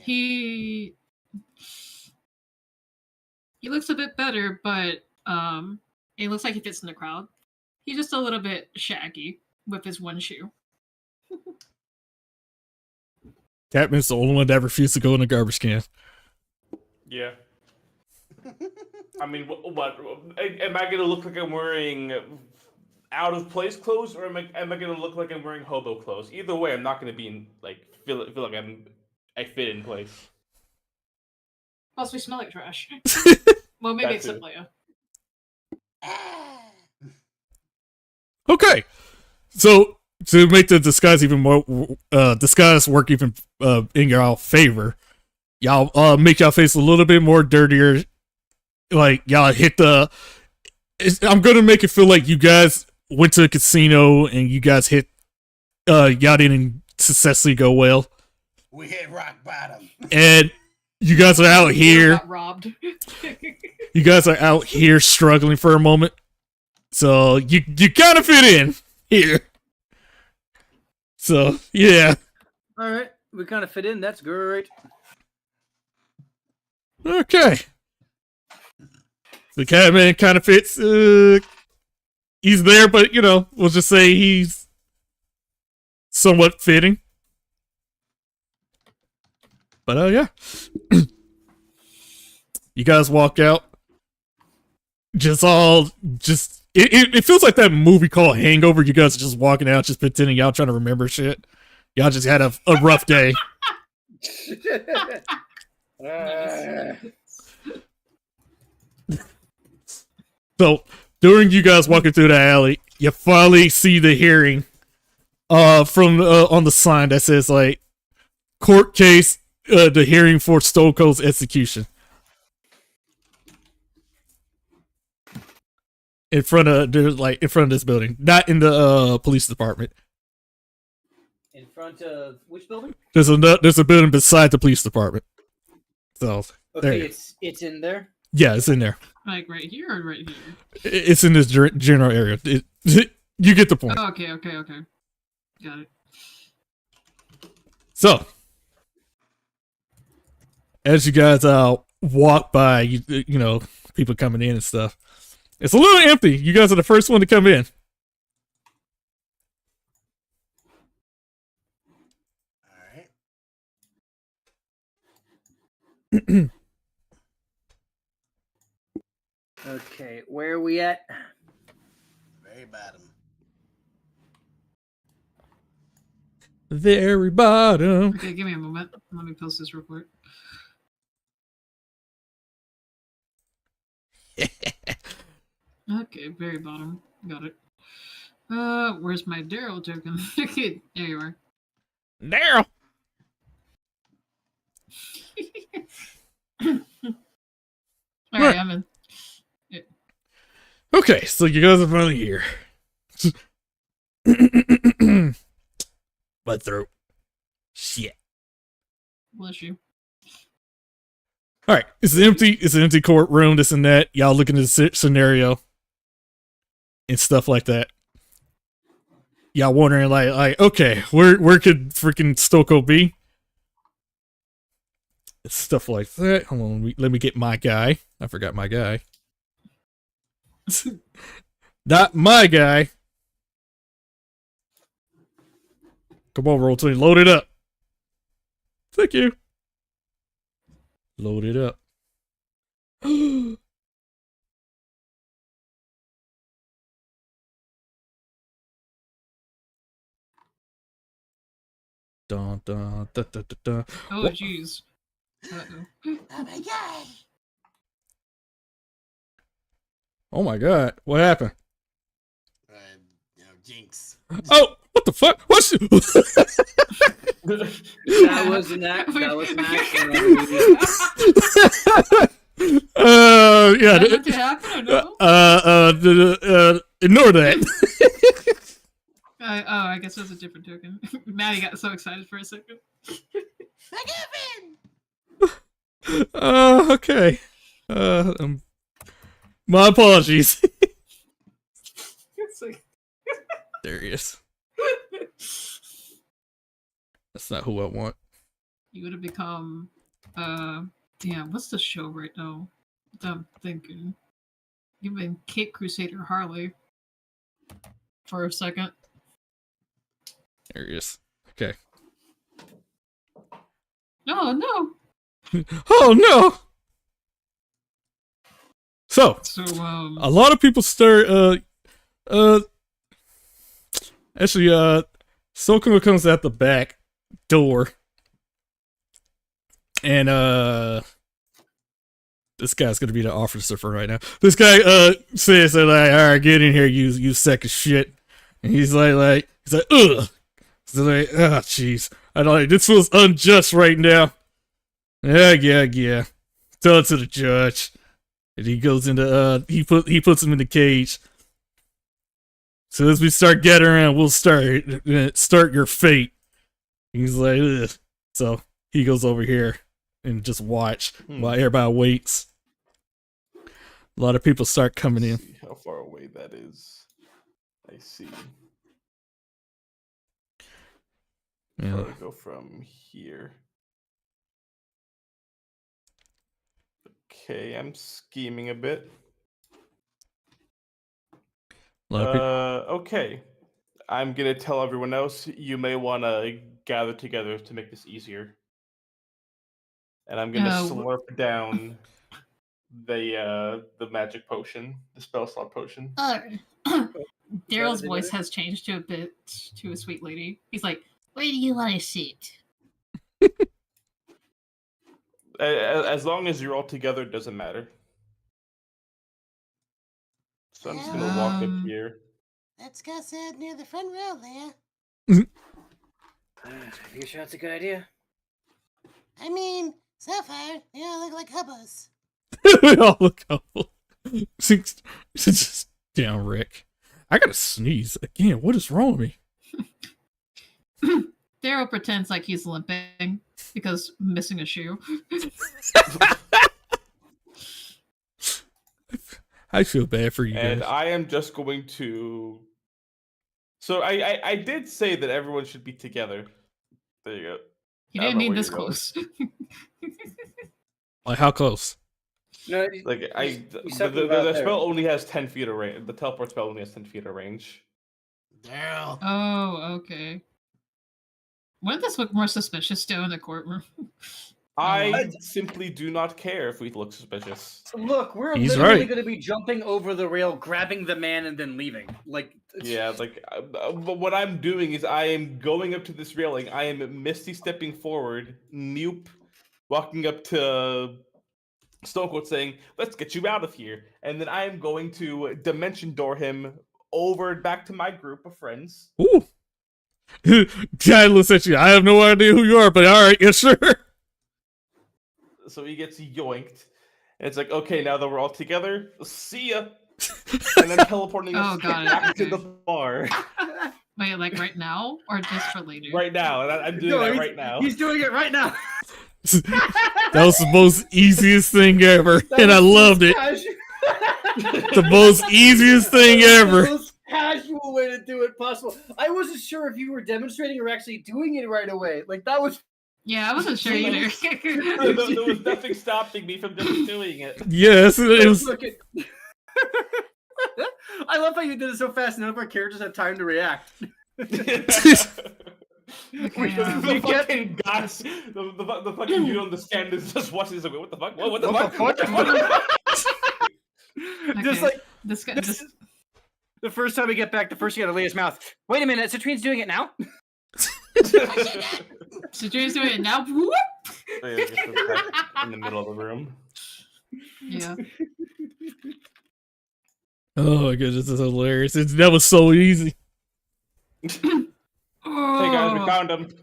He looks a bit better, but it looks like he fits in the crowd. He's just a little bit shaggy with his one shoe. Catman's the only one that refused to go in the garbage can. Yeah. I mean, what? Am I gonna look like I'm wearing out of place clothes, or am I gonna look like I'm wearing hobo clothes? Either way, I'm not gonna be in feel like I fit in place. Plus, we smell like trash. Well, maybe except Leia. Okay, so to make the disguise even more disguise work even in your favor, y'all make y'all face a little bit more dirtier. Like y'all hit the. I'm gonna make it feel like you guys went to a casino and you guys hit. Y'all didn't successfully go well. We hit rock bottom. And you guys are out here. Got robbed. You guys are out here struggling for a moment. So you kind of fit in here. So, yeah. All right, we kind of fit in. That's great. Okay. The Catman kind of fits. He's there, but, we'll just say he's somewhat fitting. But, yeah. You guys walk out. It feels like that movie called Hangover. You guys are just walking out, just pretending y'all trying to remember shit. Y'all just had a rough day. So, during you guys walking through the alley, you finally see the hearing from on the sign that says, court case, the hearing for Stoko's execution. In front of this building, not in the police department. In front of which building? There's a building beside the police department. So okay, it's in there. Yeah, it's in there. Like right here or right here? It's in this general area. You get the point. Oh, okay. Got it. So, as you guys walk by, you know, people coming in and stuff, it's a little empty. You guys are the first one to come in. All right. Okay, where are we at? Very bottom. Very bottom. Okay, give me a moment. Let me post this real quick. Okay, very bottom. Got it. Where's my Daryl token? There you are. Daryl. Alright, I'm in. Okay, so you guys are finally here. My throat. Shit. Bless you. All right, it's an empty courtroom. This and that. Y'all looking at the scenario and stuff like that. Y'all wondering, like, okay, where could freaking Stoko be? Stuff like that. Hold on, let me get my guy. I forgot my guy. Not my guy. Come on, Roll20. Load it up. Thank you. Load it up. Dun, dun, da, da, da, da. Oh, jeez. Uh-oh. Oh my god. Oh my god, what happened? Jinx. Oh, what the fuck? What's That was an accident. yeah. Did that happen or no? Ignore that. Oh, I guess that's a different token. Maddie got so excited for a second. Okay. My apologies. It's like... There he is. That's not who I want. You would have become, damn, what's the show right now? I'm thinking. You've been Cape Crusader Harley for a second. There he is. Okay. No, no. Oh no. So, So, a lot of people start, actually, Soko comes out the back door, and, this guy's gonna be the officer for right now. This guy, says, like, alright, get in here, you sack of shit. And he's like, ugh. So like, oh, jeez. I don't like, this feels unjust right now. Yeah. Tell it to the judge. And he goes into, he puts him in the cage. So as we start gathering around, we'll start your fate. He's like, ugh. So he goes over here and just watch while everybody waits. A lot of people start coming in. See how far away that is. I see. Yeah. Probably go from here. Okay, I'm scheming a bit. A lot of people. Okay. I'm gonna tell everyone else you may want to gather together to make this easier. And I'm gonna slurp down the magic potion, the spell slot potion. Daryl's voice has changed to a bit to a sweet lady. He's like, "Where do you want to sit?" As long as you're all together, it doesn't matter. So I'm just gonna walk up here. Let's go sit near the front row there. You sure that's a good idea? I mean, so far, they all look like hobos. We all look awful. Just down, Rick. I gotta sneeze again. What is wrong with me? Daryl pretends like he's limping because missing a shoe. I feel bad for you And guys. I am just going to. So I did say that everyone should be together. There you go. He I don't didn't know mean where this you're going. close. Like how close? No, Like he's talking about the there. spell only has 10 feet of range. The teleport spell only has 10 feet of range. Daryl. Oh, okay. Wouldn't this look more suspicious still in the courtroom? I simply do not care if we look suspicious. Look, we're He's literally right. going to be jumping over the rail, grabbing the man, and then leaving. Like, Yeah, like, but what I'm doing is I am going up to this railing. I am misty stepping forward, Nope, walking up to Stonecoat saying, "Let's get you out of here." And then I am going to dimension door him over back to my group of friends. Ooh. Guy looks at you. I have no idea who you are, but all right, yeah, sure. So he gets yoinked. And it's like, okay, now that we're all together, see ya. And then teleporting us got it, back to okay. the bar. Wait, like right now or just for later? Right now. And I'm doing no, that he's- right now. He's doing it right now. That was the most easiest thing ever, and I loved it. The most easiest thing ever. The most casual way to do it possible. I wasn't sure if you were demonstrating or actually doing it right away. Like, that was... Yeah, I wasn't sure either. There was nothing stopping me from just doing it. Yes, it was. Look at... I love how you did it so fast, none of our characters had time to react. The fucking guys, the fucking dude on the stand is just watching. He's like, what the fuck? What the fuck? What the fuck? Just Okay. like This guy, this, the first time we get back, the first thing out of Leah's mouth. Wait a minute, Citrine's doing it now? Citrine's doing it now. Whoop! In the middle of the room. Yeah. Oh my goodness, this is hilarious. That was so easy. Hey guys, we found him.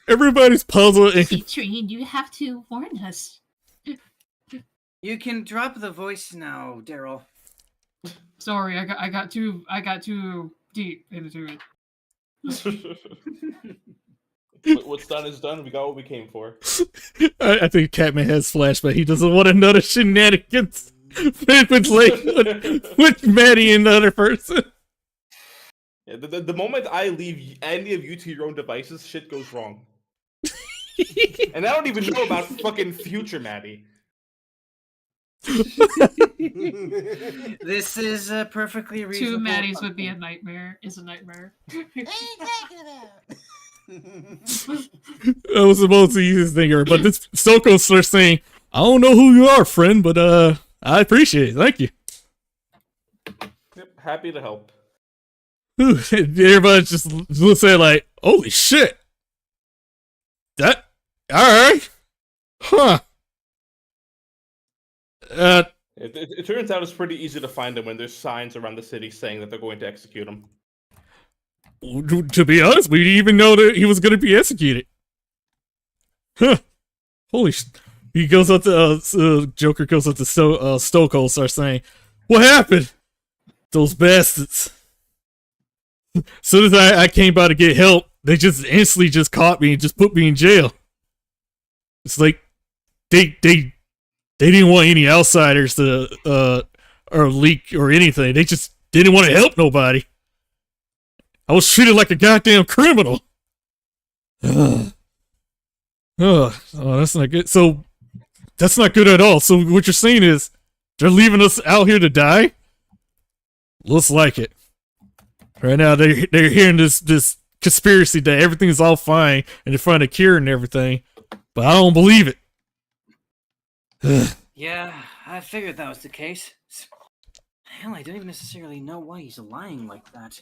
Everybody's puzzled. And Citrine, you have to warn us. You can drop the voice now, Daryl. Sorry, I got too deep into it. What's done is done. We got what we came for. I think Catman has flashback. He doesn't want another shenanigans with Maddie and the other person. Yeah, the moment I leave any of you to your own devices, shit goes wrong. And I don't even know about fucking future Maddie. This is perfectly reasonable. Two Maddies would be a nightmare. Is a nightmare. What are you talking about? That was the most easiest thing ever. But this Soko starts saying, "I don't know who you are, friend, but I appreciate it. Thank you." Yep, happy to help. Ooh, everybody just looks at it like, "Holy shit! That all right? Huh?" It turns out it's pretty easy to find him when there's signs around the city saying that they're going to execute him. To be honest, we didn't even know that he was going to be executed. Huh. Holy he goes up to, Joker goes up to Stokehold, starts saying, "What happened? Those bastards." As soon as I came by to get help, they just instantly just caught me and just put me in jail. It's like, they didn't want any outsiders to, or leak or anything. They just didn't want to help nobody. I was treated like a goddamn criminal. Oh, that's not good. So, that's not good at all. So, what you're saying is, they're leaving us out here to die? Looks like it. Right now, they're hearing this conspiracy that everything's all fine and they're finding a cure and everything. But I don't believe it. Yeah, I figured that was the case. Hell, I don't even necessarily know why he's lying like that.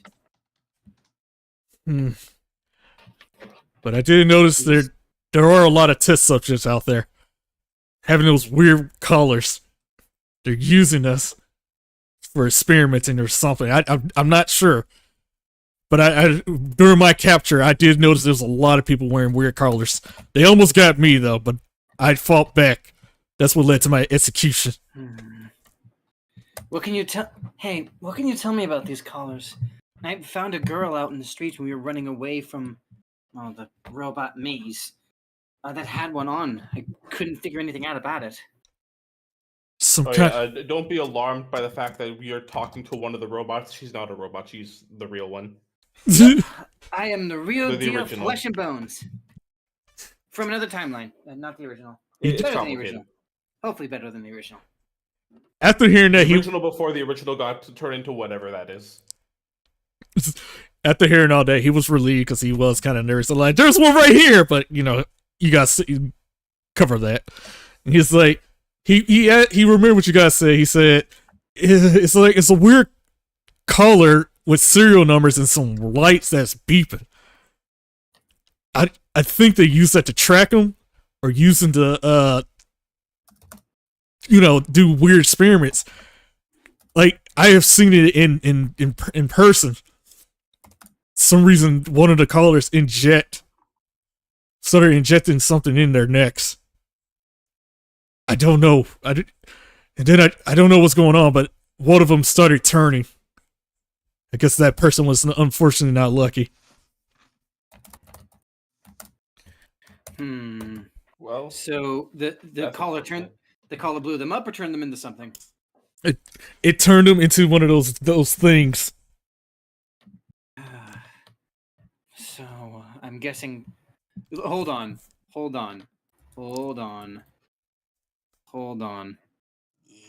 But I did notice there are a lot of test subjects out there having those weird collars. They're using us for experimenting or something. I'm not sure. But I during my capture, I did notice there was a lot of people wearing weird collars. They almost got me though, but I fought back. That's what led to my execution. What can you tell? Hey, what can you tell me about these collars? I found a girl out in the streets when we were running away from, the robot maze. That had one on. I couldn't figure anything out about it. Don't be alarmed by the fact that we are talking to one of the robots. She's not a robot. She's the real one. I am the real The deal, original. flesh and bones. From another timeline, not the original. It's Better than the complicated. original. Hopefully better than the original. After hearing that, The original before the original got to turn into whatever that is. after hearing all that, he was relieved because he was kind of nervous. So like, there's one right here, but you guys cover that. And he's like, he remembered what you guys said. He said, it's a weird color with serial numbers and some lights that's beeping. I think they use that to track them or using to do weird experiments. Like I have seen it in person. Some reason one of the callers started injecting something in their necks. I don't know. I don't know what's going on, but one of them started turning. I guess that person was unfortunately not lucky. Well, So the caller blew them up or turned them into something. It turned them into one of those things. So I'm guessing. Hold on.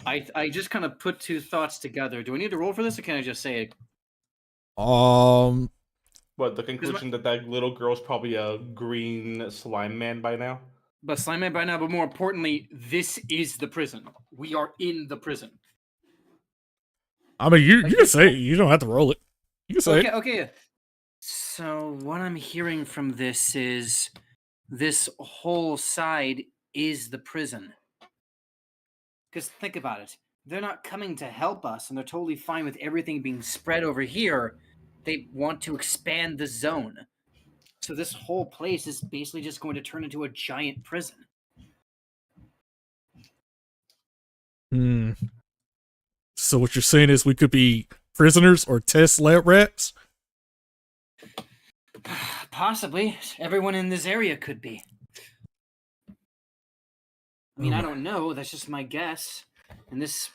I just kind of put two thoughts together. Do I need to roll for this, or can I just say it? but the conclusion that little girl's probably a green slime man by now. But slime man by now. But more importantly, this is the prison. We are in the prison. I mean, you can say it. You don't have to roll it. You can say it. Okay. So what I'm hearing from this is this whole side is the prison. Because think about it. They're not coming to help us, and they're totally fine with everything being spread over here. They want to expand the zone. So this whole place is basically just going to turn into a giant prison. So what you're saying is we could be prisoners or test lab rats? Possibly. Everyone in this area could be. I mean, I don't know. That's just my guess. And this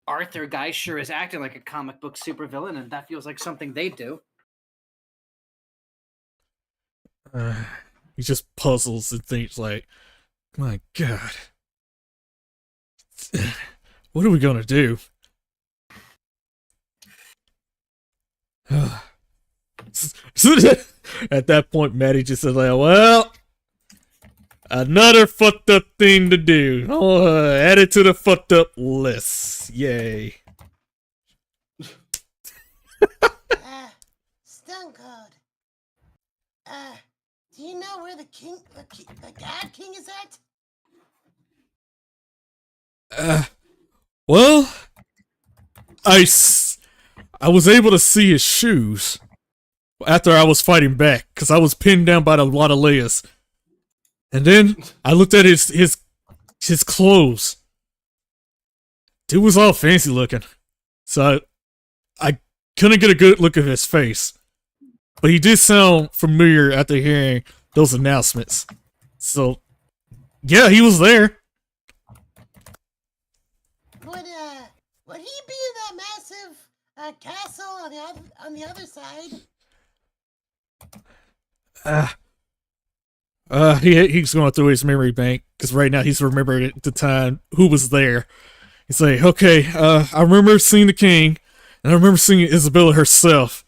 Arthur guy sure is acting like a comic book supervillain, and that feels like something they do. He just puzzles and thinks like, my God. What are we gonna do? At that point, Maddie just said like, well, another fucked up thing to do. Add it to the fucked up list. Yay. Stone Cold. Do you know where the God King is at? Well, I was able to see his shoes after I was fighting back because I was pinned down by a lot of layers. And then I looked at his clothes. Dude was all fancy looking. So I couldn't get a good look at his face. But he did sound familiar after hearing those announcements. So yeah, he was there. Would he be in that massive castle on the other side? He's going through his memory bank because right now he's remembering at the time who was there. He's like, okay, I remember seeing the king, and I remember seeing Isabella herself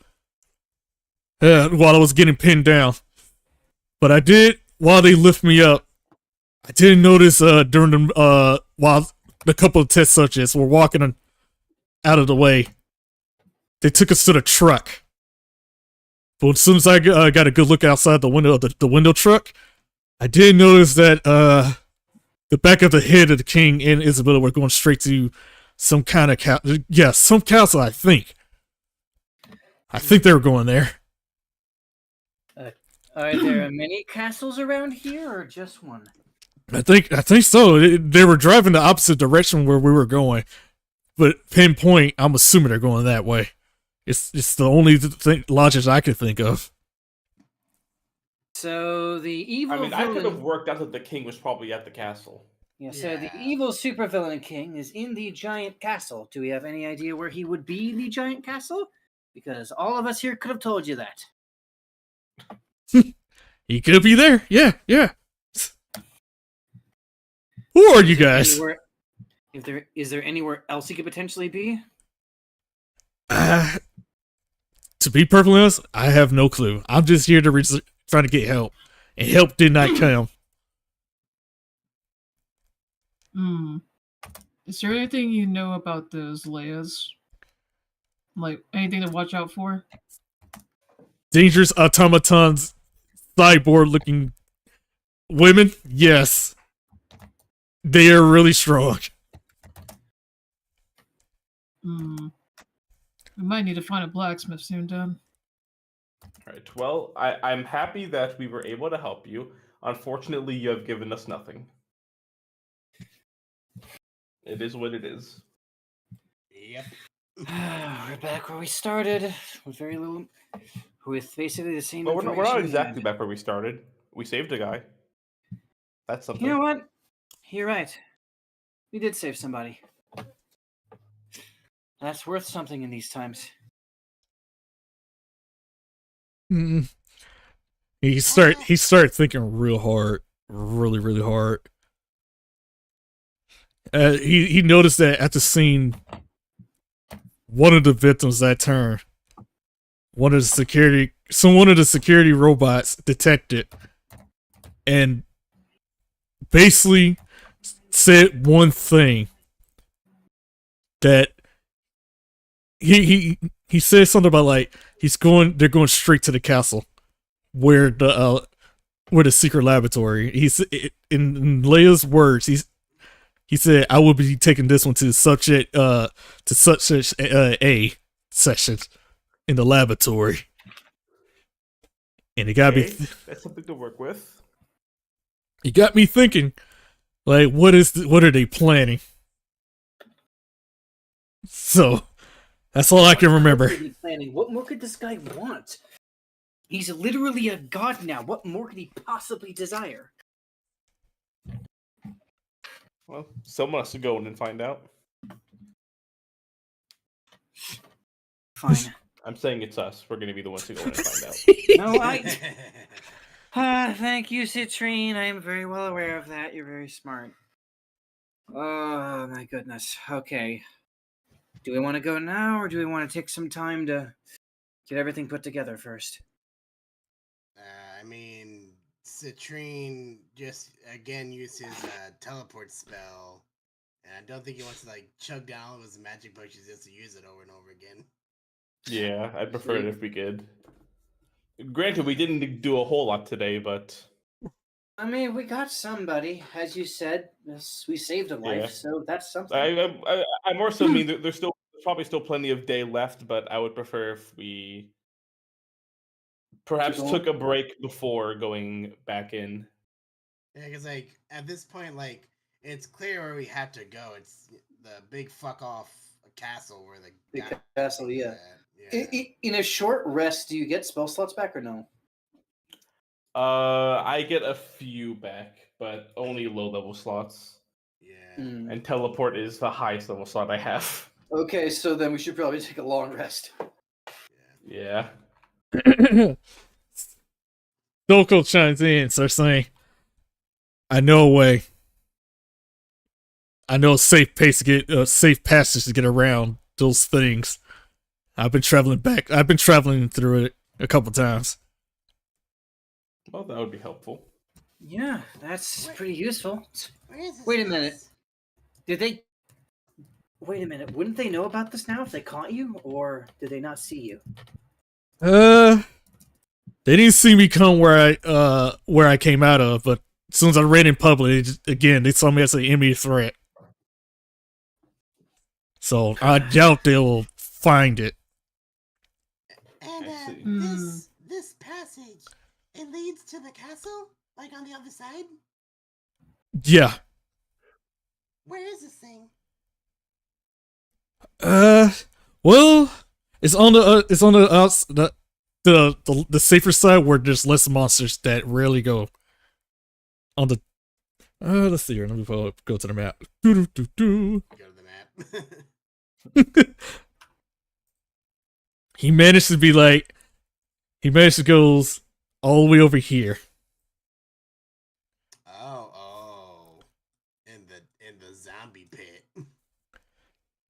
while I was getting pinned down. But I did, while they lift me up, I didn't notice during the while a couple of test subjects were walking out of the way. They took us to the truck. But as soon as I got a good look outside the window of the window truck, I did notice that the back of the head of the king and Isabella were going straight to some kind of some castle. I think they were going there. Are there many castles around here, or just one? I think so. They were driving the opposite direction where we were going, but pinpoint, I'm assuming they're going that way. It's the only logic I could think of. So the evil I mean, villain... I could have worked out that the king was probably at the castle. Yeah, so the evil supervillain king is in the giant castle. Do we have any idea where he would be in the giant castle? because all of us here could have told you that. He could be there. Yeah. Who are you guys? Is there anywhere else he could potentially be? To be perfectly honest, I have no clue. I'm just here to trying to get help, and help did not come. Is there anything you know about those Leias? Like, anything to watch out for? Dangerous automatons, cyborg-looking women? Yes. They are really strong. We might need to find a blacksmith soon, Dan. Alright, well, I'm happy that we were able to help you. Unfortunately, you have given us nothing. It is what it is. Yep. We're back where we started, with very little, with basically the same. But we're not information we exactly had. back where we started. We saved a guy. That's something. You know what? You're right. We did save somebody. That's worth something in these times. He started thinking real hard, really hard. He noticed that at the scene, one of the victims that turned, one of the security robots detected, and basically said one thing that he said something about like they're going straight to the castle where the secret laboratory. In Leia's words, he said, "I will be taking this one to such a session in the laboratory." And it got me. That's something to work with. It got me thinking, like, what are they planning? So that's all I can remember. What more could this guy want? He's literally a god now. What more could he possibly desire? Well, someone has to go in and find out. Fine. I'm saying it's us. We're going to be the ones to go in and find out. No, thank you, Citrine. I am very well aware of that. You're very smart. Oh, my goodness. Okay. Do we want to go now, or do we want to take some time to get everything put together first? I mean, Citrine just again used his teleport spell, and I don't think he wants to like chug down all of his magic potions just to use it over and over again. Yeah, I'd prefer it if we could. Granted, we didn't do a whole lot today, but I mean, we got somebody, as you said. We saved a life, so that's something. I more so mean that there's probably still plenty of day left, but I would prefer if we perhaps took a break before going back in. Yeah, because like at this point, like it's clear where we have to go. It's the big fuck off castle where the big castle, yeah. In a short rest, do you get spell slots back or no? I get a few back, but only low level slots. Yeah. And teleport is the highest level slot I have. Okay, so then we should probably take a long rest. Yeah. Doko chimes in, starts saying, "I know a way. I know a safe passage to get around those things. I've been traveling through it a couple times." Well, that would be helpful. Yeah, that's pretty useful. Wait a minute. Wait a minute. Wouldn't they know about this now if they caught you, or did they not see you? They didn't see me come where I came out of, but as soon as I ran in public, they saw me as an immediate threat. So I doubt they'll find it. And this passage, it leads to the castle, like on the other side. Yeah. Where is this thing? Well, it's on the safer side where there's less monsters that rarely go. On the let's see here. Let me go to the map. Go to the map. he managed to be like, he managed to go all the way over here. Oh, in the zombie pit.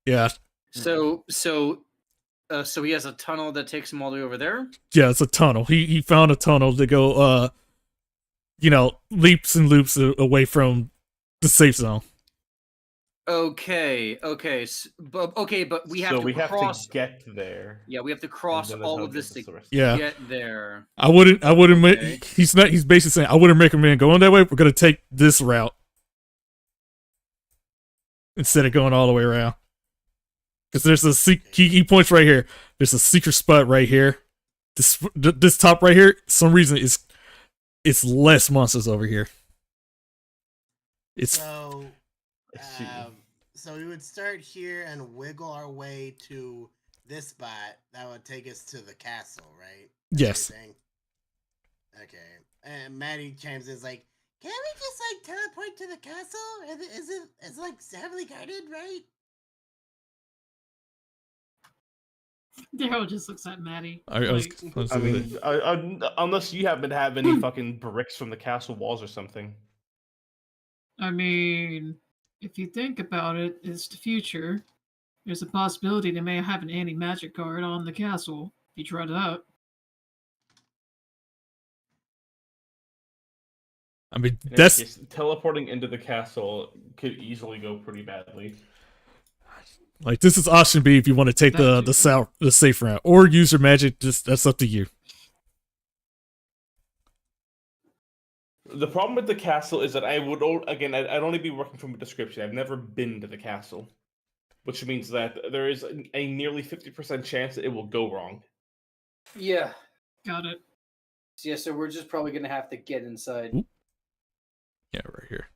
Yeah, So he has a tunnel that takes him all the way over there. yeah, it's a tunnel. He found a tunnel to go, leaps and loops away from the safe zone. Okay, but we have So to we cross. have to get there. Yeah, we have to cross And then all how of this does to the rest- Yeah, get there. I wouldn't. Okay. He's basically saying I wouldn't recommend going that way. We're gonna take this route instead of going all the way around. Because there's he points right here. There's a secret spot right here. This top right here. Some reason it's less monsters over here. It's So we would start here and wiggle our way to this spot. That would take us to the castle, right? That's yes. what you're saying? Okay. And Maddie chimes in, is like, can't we just like teleport to the castle? Is it like heavily guarded, right? Daryl just looks at Maddie. Unless you happen to have any fucking bricks from the castle walls or something. I mean, if you think about it, it's the future. There's a possibility they may have an anti-magic guard on the castle. If you try that. I mean, In any that's case, teleporting into the castle could easily go pretty badly. like this is option B if you want to take the safe route or use your magic. Just that's up to you. The problem with the castle is that I'd only be working from a description. I've never been to the castle, which means that there is a nearly 50% chance that it will go wrong. Yeah. Got it. Yeah, so we're just probably gonna have to get inside. Ooh. Yeah, right here.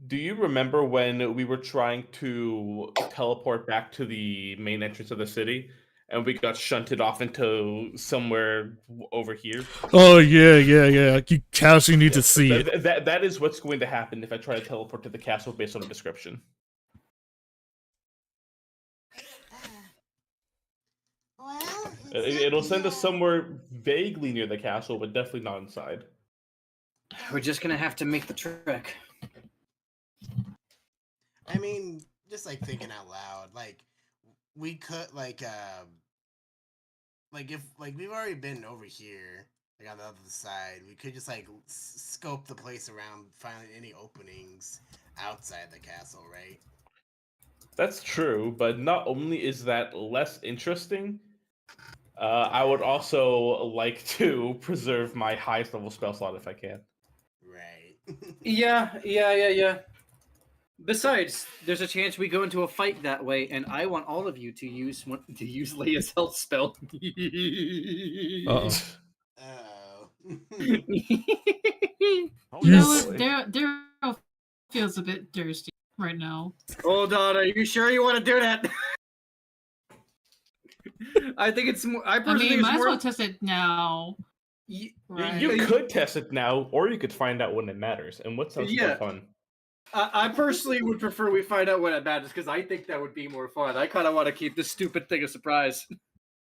Do you remember when we were trying to teleport back to the main entrance of the city, and we got shunted off into somewhere over here? Oh yeah. You casually need to see it. That is what's going to happen if I try to teleport to the castle based on the description. Well, It'll send us somewhere vaguely near the castle, but definitely not inside. We're just gonna have to make the trek. I mean, just like thinking out loud, like we could like if like we've already been over here, like on the other side, we could just like scope the place around, find any openings outside the castle, right? That's true, but not only is that less interesting, I would also like to preserve my highest level spell slot if I can. Right. Yeah. Besides, there's a chance we go into a fight that way, and I want all of you to use Leia's health spell. Uh-oh. Oh. You know what? Daryl feels a bit thirsty right now. Hold on, are you sure you want to do that? I think it's more. I personally think might it's as more. well test it now. Right. You could test it now, or you could find out when it matters. And what sounds more fun? I personally would prefer we find out when it matters because I think that would be more fun. I kind of want to keep this stupid thing a surprise.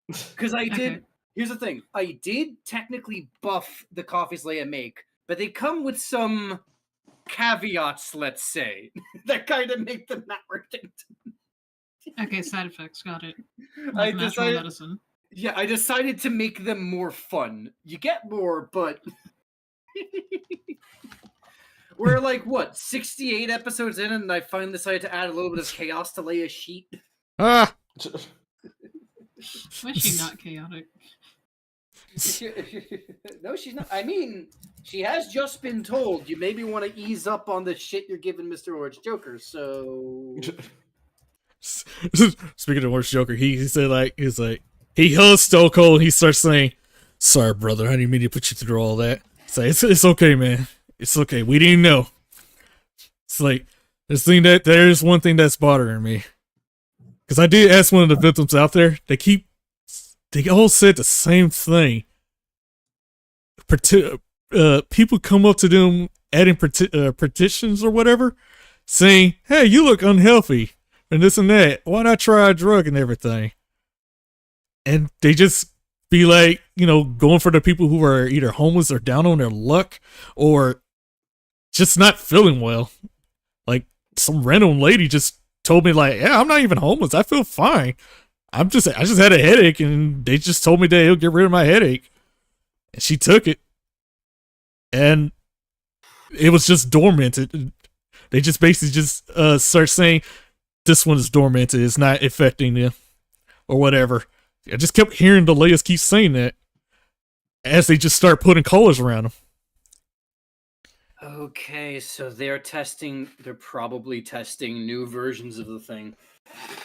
Because I did. Okay. Here's the thing: I did technically buff the coffees Leia make, but they come with some caveats. Let's say that kind of make them not worth it. Okay, side effects. Got it. I Like natural decided. medicine. Yeah, I decided to make them more fun. You get more, but we're like what 68 episodes in, and I finally decided to add a little bit of chaos to Leia's sheet. Ah. Why is she not chaotic? No, she's not. I mean, she has just been told you maybe want to ease up on the shit you're giving Mr. Orange Joker. So, Speaking of Orange Joker, he said he's like he hugs Stone Cold and he starts saying, "Sorry, brother, I didn't mean to put you through all that." Say it's okay, man. It's okay. We didn't know. It's like there's one thing that's bothering me. Because I did ask one of the victims out there. They all said the same thing. People come up to them adding petitions or whatever, saying, "Hey, you look unhealthy," and this and that. Why not try a drug and everything? and they just be like, going for the people who are either homeless or down on their luck or just not feeling well. Like some random lady just told me like, yeah, I'm not even homeless. I feel fine. I just had a headache, and they just told me that it'll get rid of my headache. And she took it, and it was just dormanted. They just basically just start saying, this one is dormanted. It's not affecting you, or whatever. I just kept hearing the layers keep saying that as they just start putting collars around them. Okay, so they're probably testing new versions of the thing.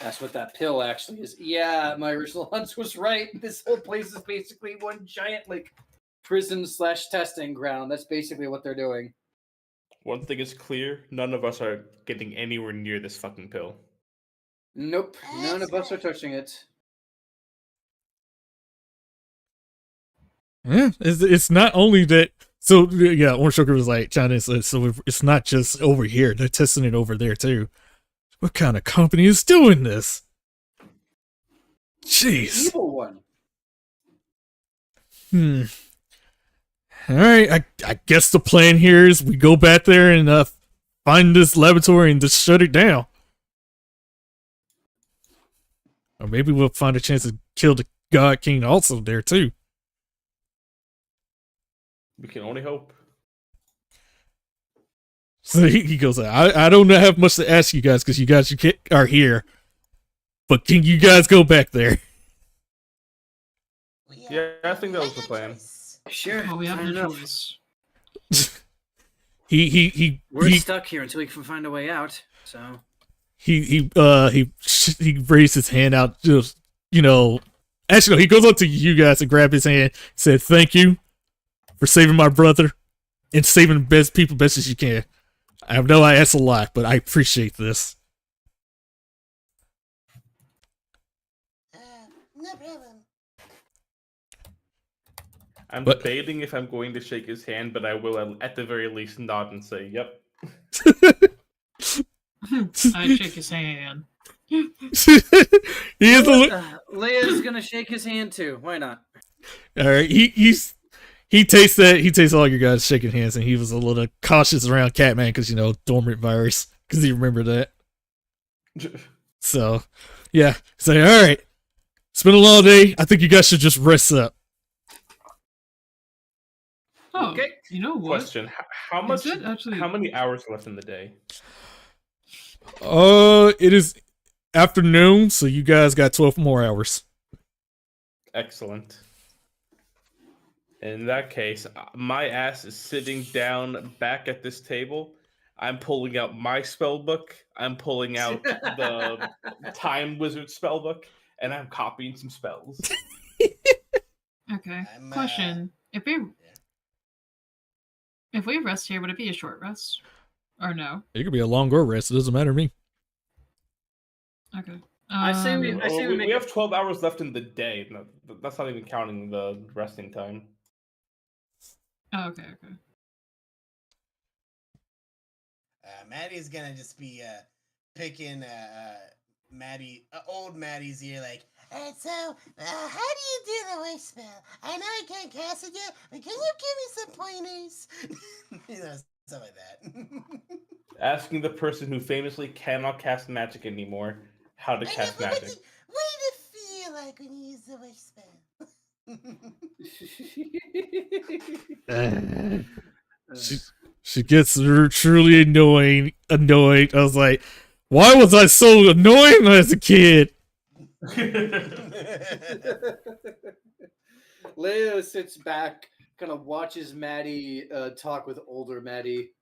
That's what that pill actually is. Yeah, my original hunch was right. This whole place is basically one giant, prison/testing ground. That's basically what they're doing. One thing is clear, none of us are getting anywhere near this fucking pill. Nope, none of us are touching it. Yeah, it's not only that. So yeah, OrangeJoker was like, China said, so it's not just over here. They're testing it over there too. What kind of company is doing this? Jeez. Evil one. All right, I guess the plan here is we go back there and find this laboratory and just shut it down. Or maybe we'll find a chance to kill the God King also there too. We can only hope. So he goes, I don't have much to ask you guys because you guys are here. But can you guys go back there? Yeah, I think that was the plan. Sure. Oh, we have no choice. We're stuck here until we can find a way out. So he raised his hand out, just Actually, no, he goes up to you guys and grabbed his hand, said, "Thank you for saving my brother and saving the best people best as you can. I know I asked a lot, but I appreciate this." No problem. I'm debating if I'm going to shake his hand, but I will at the very least nod and say, "Yep." I shake his hand. Leia's gonna shake his hand too. Why not? All right, he tastes that. He tastes all your guys shaking hands, and he was a little cautious around Catman because dormant virus, because he remembered that. So, yeah, say, all right, it's been a long day. I think you guys should just rest up. Oh, okay. You know what? Question: How much? How many hours left in the day? It is afternoon, so you guys got 12 more hours. Excellent. In that case, my ass is sitting down back at this table. I'm pulling out my spell book. I'm pulling out the Time Wizard spell book, and I'm copying some spells. Okay. Question: If we rest here, would it be a short rest, or no? It could be a longer rest. It doesn't matter to me. Okay. I say we We have 12 hours left in the day. No, that's not even counting the resting time. Oh, okay. Maddie's gonna just be picking old Maddie's ear, like, Alright, so, how do you do the wish spell? I know I can't cast it yet, but can you give me some pointers? Stuff like that. Asking the person who famously cannot cast magic anymore how to cast magic. What did it feel like when you use the wish spell? She gets truly annoying. I was like, why was I so annoying as a kid? Leia sits back, kind of watches Maddie talk with older Maddie,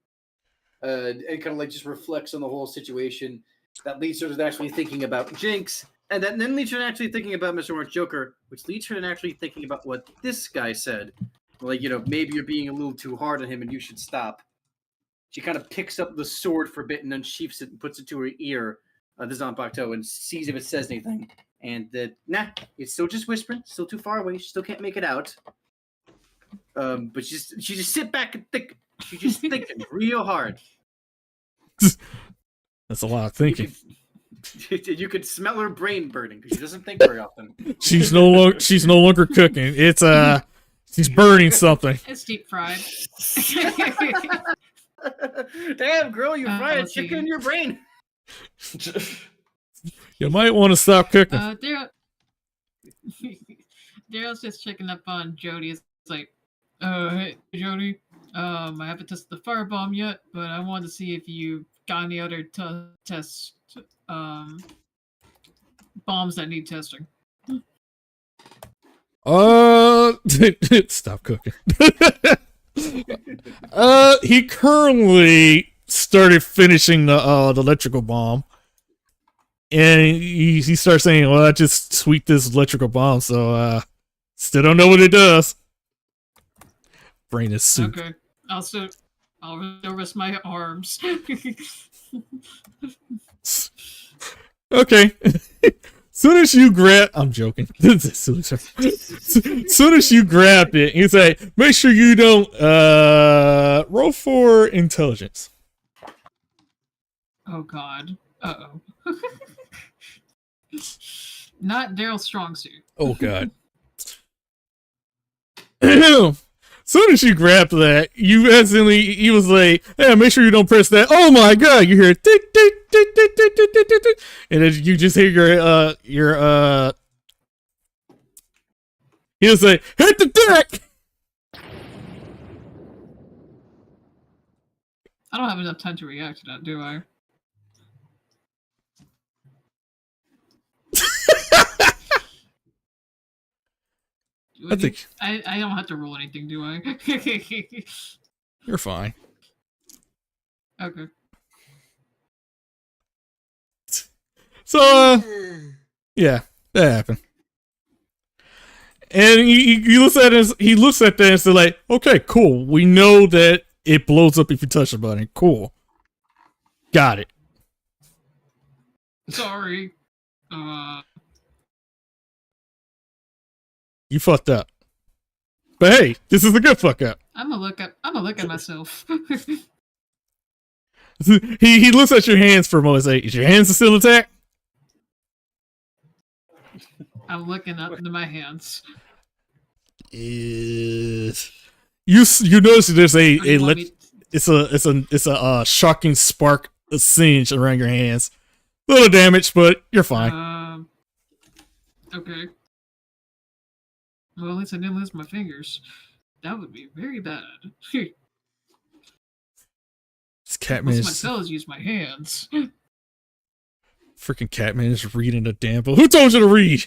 and kind of just reflects on the whole situation. That leads her to actually thinking about Jinx, and then leads her to actually thinking about MrOrangeJoker, which leads her to actually thinking about what this guy said. Maybe you're being a little too hard on him and you should stop. She kind of picks up the sword for a bit and unsheaths it and puts it to her ear, the Zanpakuto, and sees if it says anything. And nah, it's still just whispering, still too far away, she still can't make it out. But she just sit back and think. She's just thinking real hard. That's a lot of thinking. You could smell her brain burning because she doesn't think very often. She's no longer cooking. It's she's burning something. It's deep fried. Damn, girl, you fried let's chicken see. in your brain. You might want to stop cooking. Daryl's just checking up on Jody. It's like, hey, Jody, I haven't tested the firebomb yet, but I wanted to see if you got any other test bombs that need testing. Stop cooking. He currently started finishing the electrical bomb, and he starts saying, "Well, I just tweaked this electrical bomb, so still don't know what it does." Brain is soup. Okay, I'll rest my arms. Okay. Soon as you grab, I'm joking. Soon as you grabbed it, you say, "Make sure you don't roll for intelligence." Oh God. Uh-oh. Not Daryl's strong suit. Oh God. Soon as you grabbed that, he was like, "Hey, make sure you don't press that." Oh my God! You hear tick tick tick tick tick tick tick tick, and then you just hear your. He was like, "Hit the deck." I don't have enough time to react to that, do I? I think I don't have to roll anything, do I? you're fine. Okay. So, yeah, that happened. And he looks at it. He looks at that and says, "Like, okay, cool. We know that it blows up if you touch the button. Cool, got it." Sorry. You fucked up. But hey, this is a good fuck up. I'm gonna look at myself. He looks at your hands for a moment and says, "Is your hands still intact?" I'm looking up into my hands. You notice there's it's a shocking spark, a singe around your hands. Little damage, but you're fine. Okay. Well, at least I didn't lose my fingers. That would be very bad. This Catman Most of my is cells use my hands. freaking Catman is reading a damn book. Who told you to read?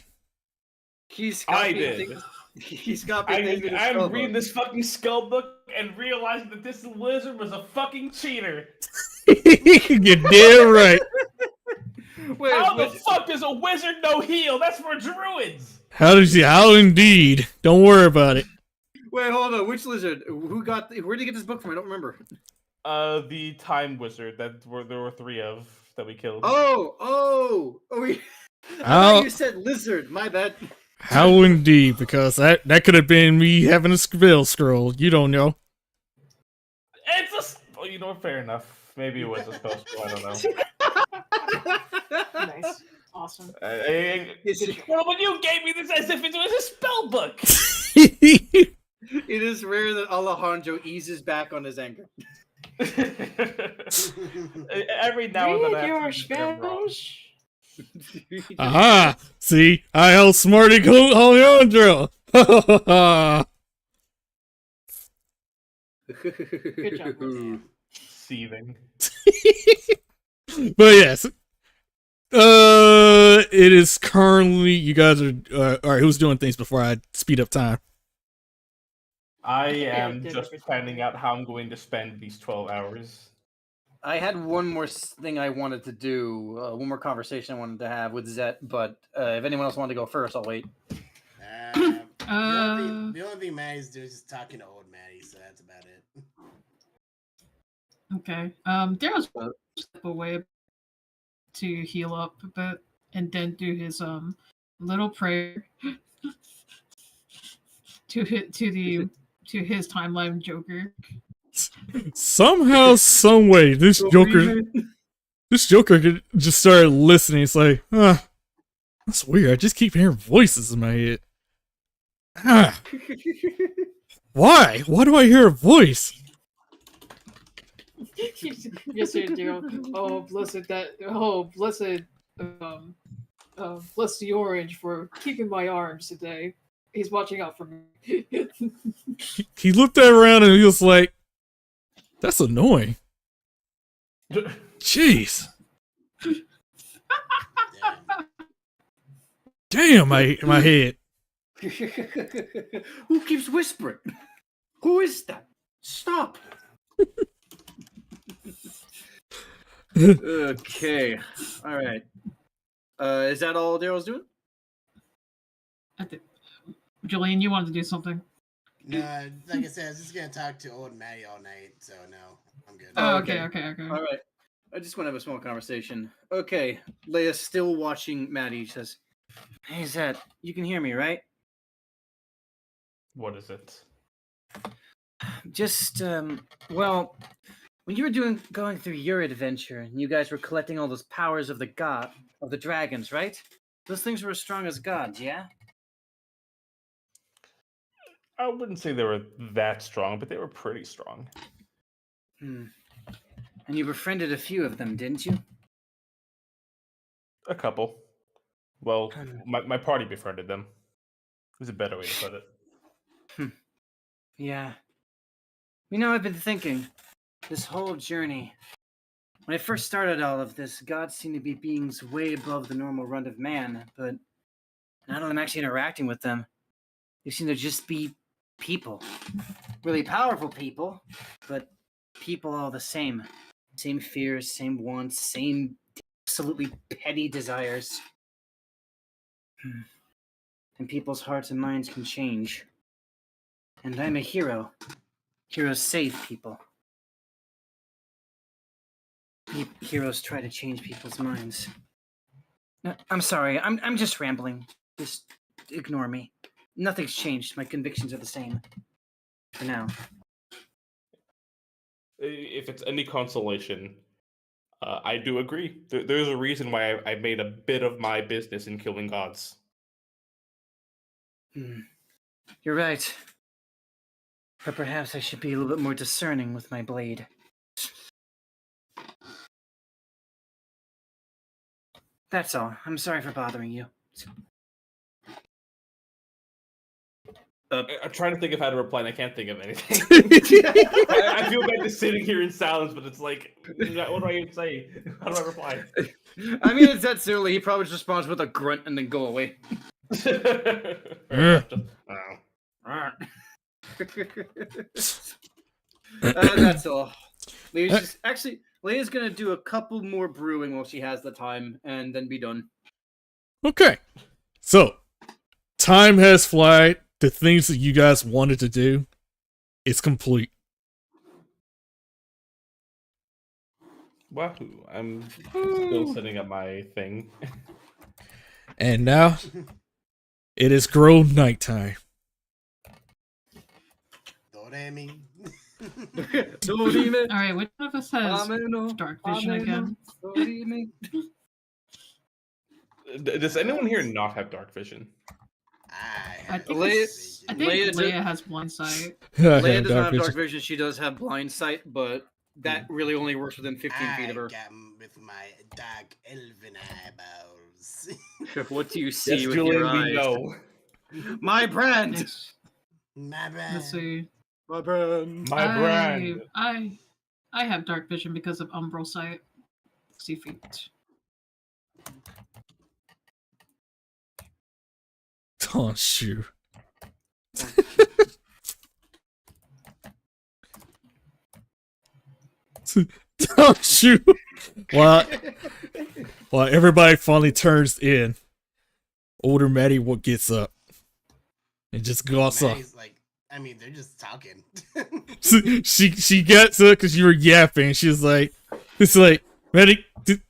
I did. He's got things in his I'm spell reading book. this fucking spell book and realizing that this lizard was a fucking cheater. You're damn right. How the fuck does a wizard know heal? That's for druids. How indeed. Don't worry about it. Wait, hold on. Which lizard? Where did he get this book from? I don't remember. The time wizard there were 3 of that we killed. Oh, I How- thought you said lizard. My bad. How indeed, because that could have been me having a spell scroll. You don't know. It's well, you know what? Fair enough. Maybe it was a spell scroll. I don't know. Nice. Awesome. Well, when you gave me this as if it was a spell book. It is rare that Alejandro eases back on his anger. Every now and then. Read I your have to get them wrong. spells. Aha! See, I outsmarted Alejandro. Good job, man. Seething. But yes, it is currently. You guys are all right. Who's doing things before I speed up time? I am just finding out how I'm going to spend these 12 hours. I had one more thing I wanted to do, one more conversation I wanted to have with Zet, but if anyone else wanted to go first, I'll wait. The only thing Maddie's doing is just talking to old Maddie, so that's about it. Okay. Daryl's step away to heal up a bit, and then do his little prayer to his timeline Joker. Somehow, some way, this Joker, This Joker just started listening. It's like, huh, that's weird. I just keep hearing voices in my head. Ah, why? Why do I hear a voice? Yes, you do. Oh, blessed bless the orange for keeping my arms today. He's watching out for me. He looked around and he was like, that's annoying. Jeez. Damn, my head. Who keeps whispering? Who is that? Stop. Okay. All right. Is that all Daryl's doing? I think, Julian, you wanted to do something? No, like I said, I was just gonna talk to old Maddie all night, so no, I'm good. Oh, okay. okay. All right. I just want to have a small conversation. Okay. Leia's still watching Maddie. She says, "Hey, Zed, you can hear me, right?" What is it? Just, well, when you were going through your adventure, and you guys were collecting all those powers of the dragons, right? Those things were as strong as gods, yeah? I wouldn't say they were that strong, but they were pretty strong. And you befriended a few of them, didn't you? A couple. Well, my party befriended them. Is a better way to put it. Yeah. You know, I've been thinking, this whole journey, when I first started all of this, gods seem to be beings way above the normal run of man, but now that I'm actually interacting with them, they seem to just be people. Really powerful people, but people all the same. Same fears, same wants, same absolutely petty desires. And people's hearts and minds can change. And I'm a hero. Heroes save people. Heroes try to change people's minds. No, I'm sorry, I'm just rambling. Just ignore me. Nothing's changed. My convictions are the same. For now. If it's any consolation, I do agree. There's a reason why I made a bit of my business in killing gods. You're right. But perhaps I should be a little bit more discerning with my blade. That's all. I'm sorry for bothering you. I'm trying to think of how to reply, and I can't think of anything. I feel bad just sitting here in silence, but it's like, what do I even say? How do I reply? I mean, it's that silly. He probably just responds with a grunt and then go away. That's all. Leia's gonna do a couple more brewing while she has the time, and then be done. Okay. So, time has flied. The things that you guys wanted to do, it's complete. Wahoo. I'm still setting up my thing. And now, it is grown nighttime. Doremi. Alright, which one of us has dark vision again? Does anyone here not have dark vision? I think Leia Leia has blind sight. Leia does not have dark vision. She does have blind sight, but that really only works within 15 feet of her. I got with my dark elven eyeballs. What do you see Yes, with Julian, your eyes? we know. My brand! My brand. Let's see. My brand. My brand. I have dark vision because of umbral sight. 60 feet. Oh, shoot. Oh, shoot. Well, everybody finally turns in. Older Maddie gets up and just goes off. Like, I mean, they're just talking. she gets up because you were yapping. She's like, it's like, Maddie, could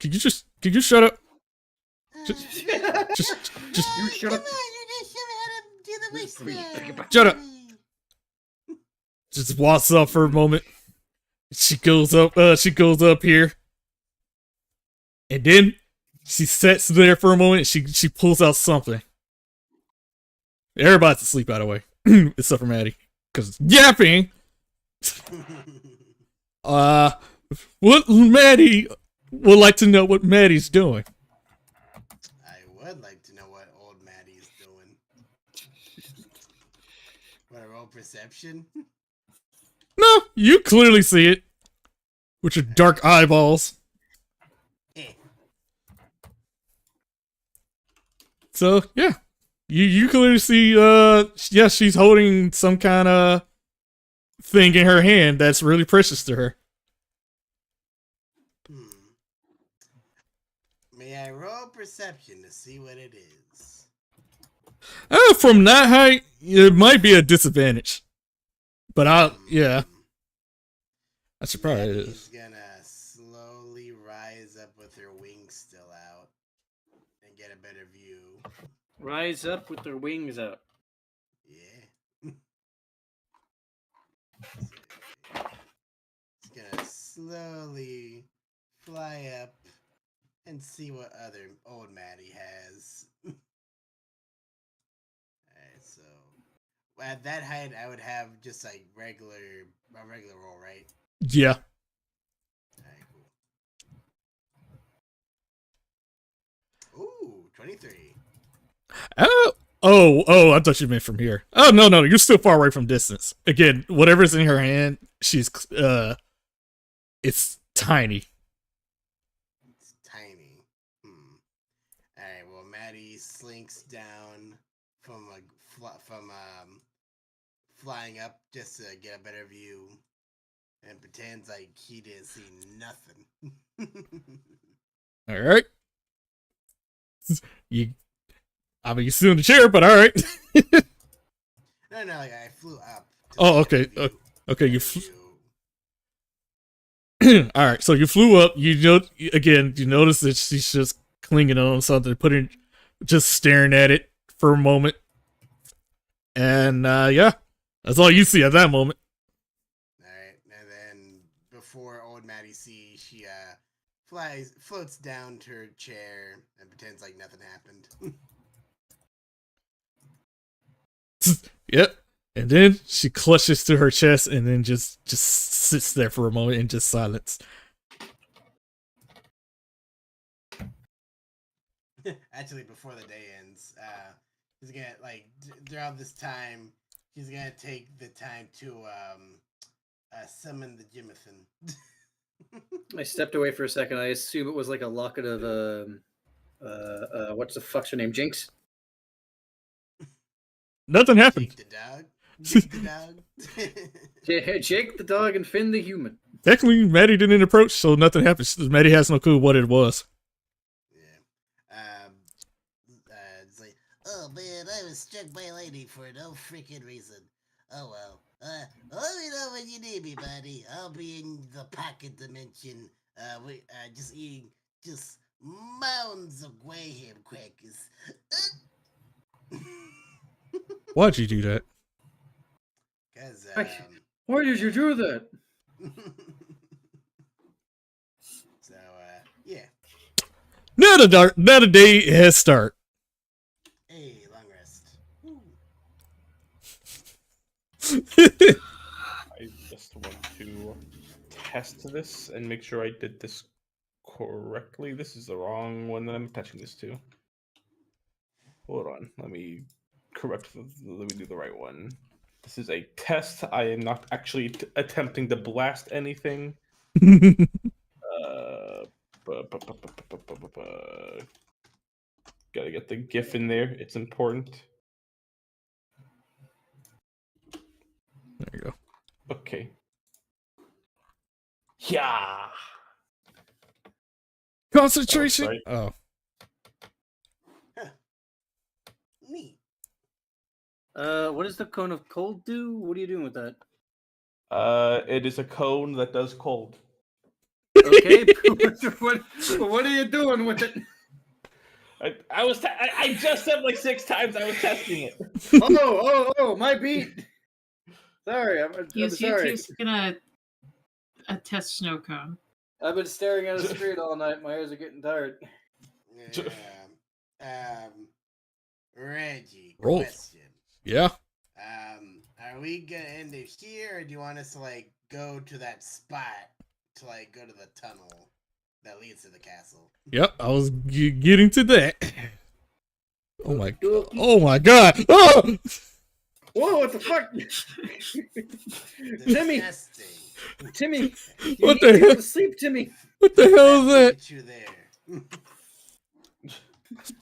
you shut up? Just You shut up. Shut up. Just walks up for a moment. She goes up here. And then she sits there for a moment and she pulls out something. Everybody's asleep, by the way. Except for Maddie. Because yapping! What Maddie would like to know what Maddie's doing. I would like to know what old Maddie's doing. What, a roll perception? No, you clearly see it. With your dark eyeballs. So, yeah. You clearly see, yeah, she's holding some kind of thing in her hand that's really precious to her. May I roll perception to see what it is? From that height, it might be a disadvantage. But yeah. I should probably is. She's gonna slowly rise up with her wings still out and get a better view. Rise up with their wings out. Yeah. It's gonna slowly fly up and see what other old Maddie has. Alright, so at that height I would have just like a regular roll, right? Yeah. Alright, cool. Ooh, 23. Oh, I thought you meant from here. Oh, no, you're still far away from distance. Again, whatever's in her hand, she's, it's tiny. It's tiny. Alright, well, Maddie slinks down from, flying up just to get a better view and pretends like he didn't see nothing. Alright. You're still in the chair, but alright. No, like I flew up. Oh, okay. Okay, you Alright, so you flew up. You notice that she's just clinging on something, just staring at it for a moment. And, yeah. That's all you see at that moment. Alright, and then before old Maddie sees, she, floats down to her chair and pretends like nothing happened. Yep. And then she clutches to her chest and then just sits there for a moment in just silence. Actually, before the day ends, he's gonna, throughout this time, he's gonna take the time to, summon the Jimothan. I stepped away for a second. I assume it was like a locket of, what's the fuck's her name? Jinx? Nothing happened. Jake the dog. Jake the dog. Jake the dog and Finn the human. Technically, Maddie didn't approach, so nothing happened. Maddie has no clue what it was. Yeah. It's like, oh man, I was struck by lightning for no freaking reason. Oh well. Let me know when you need me, buddy. I'll be in the pocket dimension. Just eating just mounds of graham crackers. Why'd you do that? Cause why did you do that? So yeah. Now the day has start. Hey, long rest. I just want to test this and make sure I did this correctly. This is the wrong one that I'm attaching this to. Hold on, let me do the right one. This is a test. I am not actually attempting to blast anything. Gotta get the GIF in there. It's important. There you go. Okay. Yeah. Concentration. Oh. Neat. What does the cone of cold do? What are you doing with that? It is a cone that does cold. Okay. what are you doing with it? I just said like 6 times I was testing it. Oh, my beat. Sorry, I'm sorry. He's gonna test snow cone. I've been staring at a screen all night. My eyes are getting tired. Reggie, Roll. question. Yeah. Are we gonna end it here, or do you want us to like go to that spot to like go to the tunnel that leads to the castle? Yep. I was getting to that. Oh my god. Oh! Whoa, what the fuck? Timmy! Disgusting. Timmy! You What need the to go hell? to sleep, Timmy! What the hell is that? Get you there.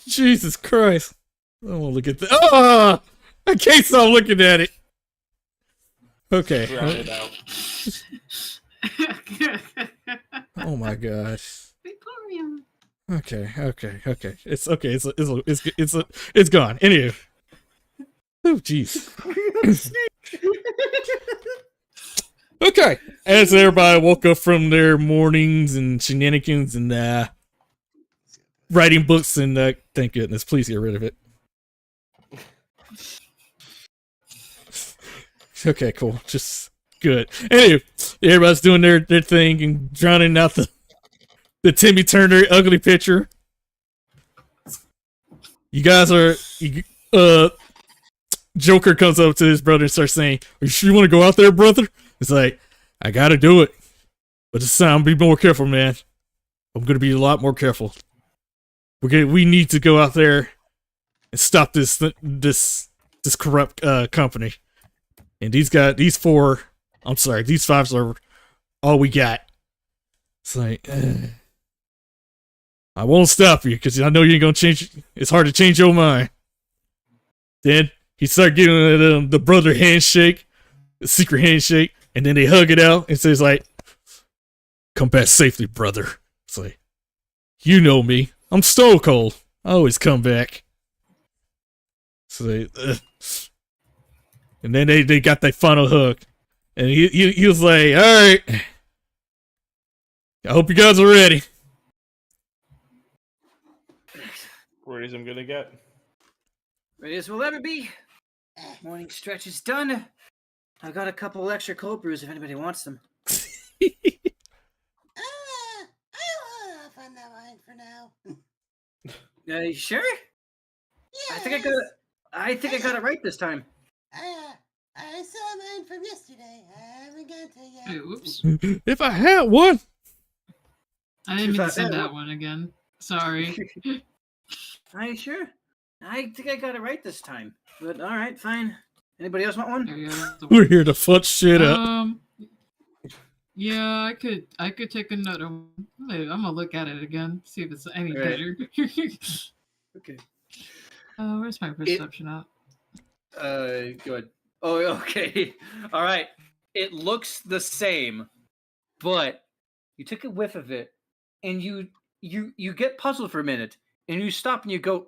Jesus Christ. I don't want to look at that. Oh! I can't stop looking at it. Okay. Drown it out. Oh my gosh. Victoria. Okay. It's okay. It's gone. Anyway. Oh jeez. Okay. As everybody woke up from their mornings and shenanigans and writing books and thank goodness, please get rid of it. Okay, cool. Just good. Anyway, everybody's doing their thing and drowning out the Timmy Turner ugly picture. You guys are Joker comes up to his brother and starts saying, "Are you sure you want to go out there, brother?" It's like, I gotta do it. But this time be more careful, man. I'm gonna be a lot more careful. We need to go out there and stop this corrupt company. And these five are all we got. It's like, I won't stop you because I know you ain't gonna change. It's hard to change your mind. Then he started giving the brother handshake, the secret handshake, and then they hug it out and says like, "Come back safely, brother." It's like, you know me, I'm Stone Cold. I always come back. So and then they got that final hug, and he was like, "All right, I hope you guys are ready." Ready as I'm gonna get. Ready as we'll ever be. Morning stretch is done. I've got a couple extra cold brews if anybody wants them. I'll off on that line for now. You sure? Yeah. I think I got it right this time. I saw mine from yesterday. I haven't got to yet. Hey, whoops. If I had one. I didn't mean to send that one again. Sorry. Are you sure? I think I got it right this time. But all right, fine. Anybody else want one? There you go. We're here to fuck shit up. Yeah, I could take another one. I'm gonna look at it again, see if it's any Right. better. Okay. Where's my perception at? Good. Oh, okay. All right. It looks the same, but you took a whiff of it, and you get puzzled for a minute, and you stop and you go,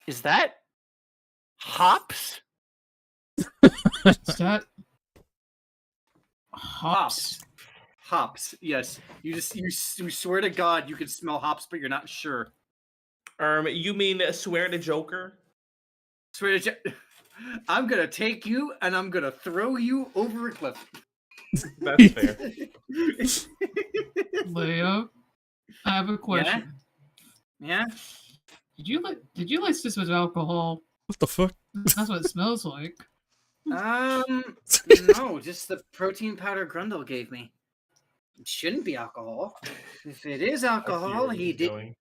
"Is that hops?" Is that hops? Hops. Yes. You swear to God you can smell hops, but you're not sure. You mean swear to Joker? Swear to I'm gonna take you and I'm gonna throw you over a cliff. That's fair. Leo, I have a question. Yeah? Did you lace this with alcohol? What the fuck? That's what it smells like. No, just the protein powder Grundle gave me. It shouldn't be alcohol. If it is alcohol, he did.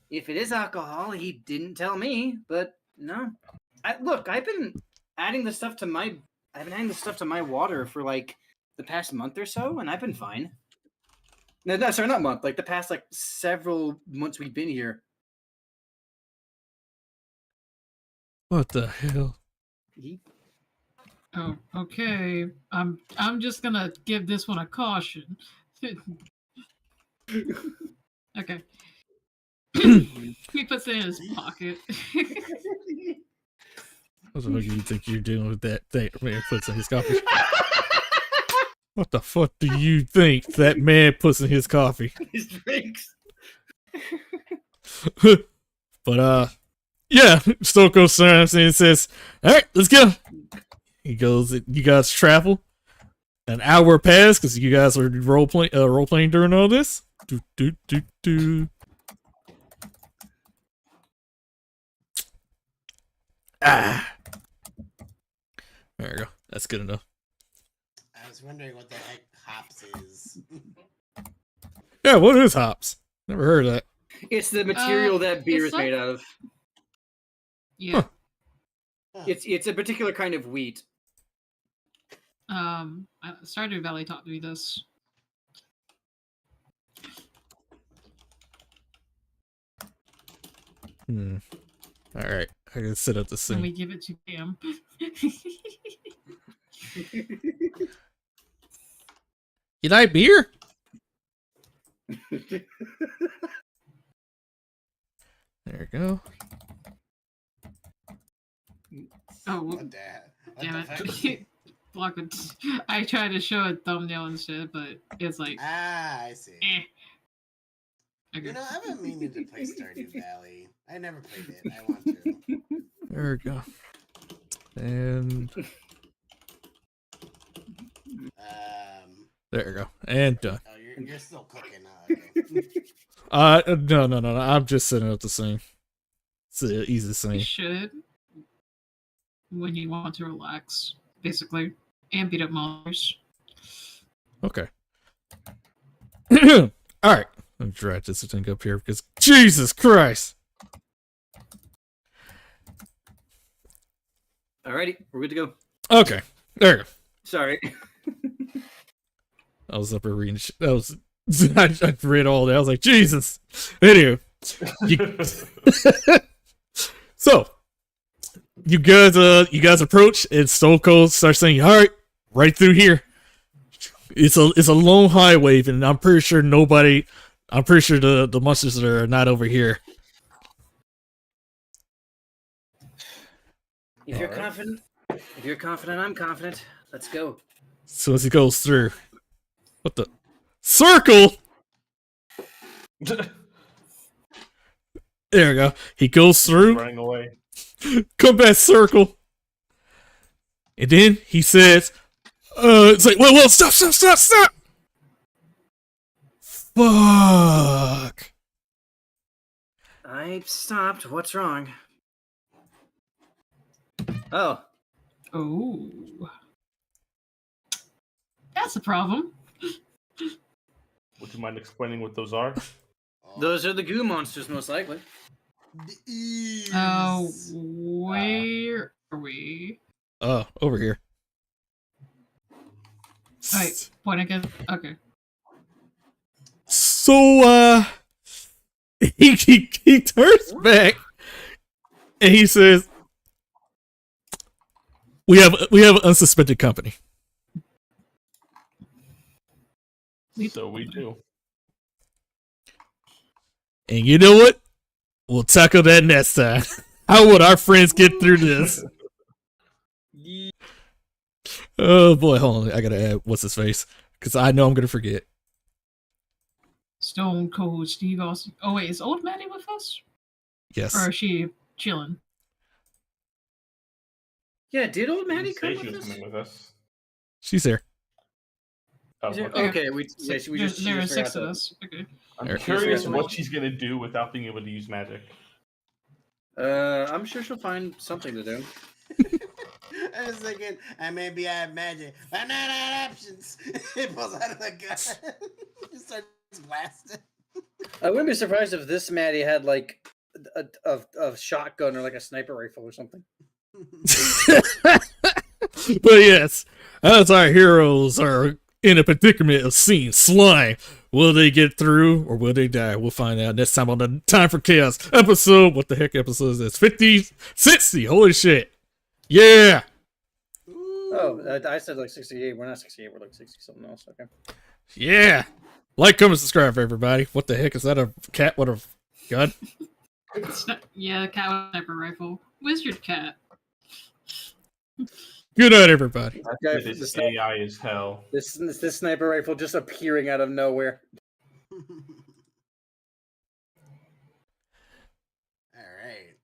If it is alcohol, he didn't tell me. But no, look, I've been adding the stuff to my water for like the past month or so, and I've been fine. No, sorry, not month. Like the past like several months we've been here. What the hell? Oh, okay. I'm just gonna give this one a caution. Okay. He puts it in his pocket. What the fuck do you think you're doing with that thing man puts in his coffee? What the fuck do you think that man puts in his coffee? His drinks. But yeah, Stoko turns and says, "All right, let's go." He goes, "You guys travel. An hour passed because you guys are role playing during all this. do, do, do, do. Ah. There we go. That's good enough. I was wondering what the heck hops is. Yeah, what is hops? Never heard of that. It's the material that beer it's is made out of. Yeah. Huh. It's a particular kind of wheat. Stardew Valley taught me this. All right, I gotta set up the When we scene. give it to Cam. You like beer? There we go. Oh, What the damn heck? it. Block it. I tried to show a thumbnail instead, but it's like, Ah, I see. eh. Okay. You know, I've been meaning to play Stardew Valley. I never played it. I want to. There we go. And there we go. And done. Oh, you're still cooking. Okay. No. I'm just setting up the scene. It's an easy You scene. should when you want to relax, basically, and beat up monsters. Okay. All right. Let me drag this thing up here because Jesus Christ. Alrighty, we're good to go. Okay. There you go. Sorry. I was up here reading shit. That was I read all that. I was like, Jesus. Anyway. So you guys approach and Stone Cold starts saying, all right through here. It's a lone highway, and I'm pretty sure the monsters that are not over here. If you're confident, I'm confident. Let's go. As soon as he goes through. What the? Circle! There we go. He goes through. Running away. Come back, circle. And then he says, it's like, whoa, stop. Fuck. I stopped. What's wrong? Oh. Oh. That's a problem. Would you mind explaining what those are? Those are the goo monsters, most likely. Oh, where are we? Over here. Wait, point again. Okay. So, he turns back and he says, we have an unsuspected company. So we do. And you know what? We'll tackle that next time. How would our friends get through this? Oh boy, hold on. I gotta add what's his face because I know I'm gonna forget. Stone Cold Steve Austin. Oh wait, is Old Maddie with us? Yes. Or is she chilling? Yeah, did old Maddie Say come she with was us? coming with us. She's here. Oh, Is there- okay. okay, we just There are just 6 forgot of that. us. Okay. I'm There- curious Here's- what she's gonna do without being able to use magic. I'm sure she'll find something to do. I was thinking, I may be out of magic, but I'm not out of options. It pulls out of the gun. Just starts blasting. I wouldn't be surprised if this Maddie had like a shotgun or like a sniper rifle or something. But yes, as our heroes are in a predicament of seeing slime, will they get through or will they die? We'll find out next time on the Time for Chaos episode. What the heck episode is this? 50, 60. Holy shit. Yeah. Oh, I said like 68. We're not 68. We're like 60 something else. Okay. Yeah. Like, comment, subscribe, everybody. What the heck is that? A cat with a gun? Yeah, cat with a sniper rifle. Wizard cat. Good night, everybody. Okay, This AI is hell. This sniper rifle just appearing out of nowhere. All right.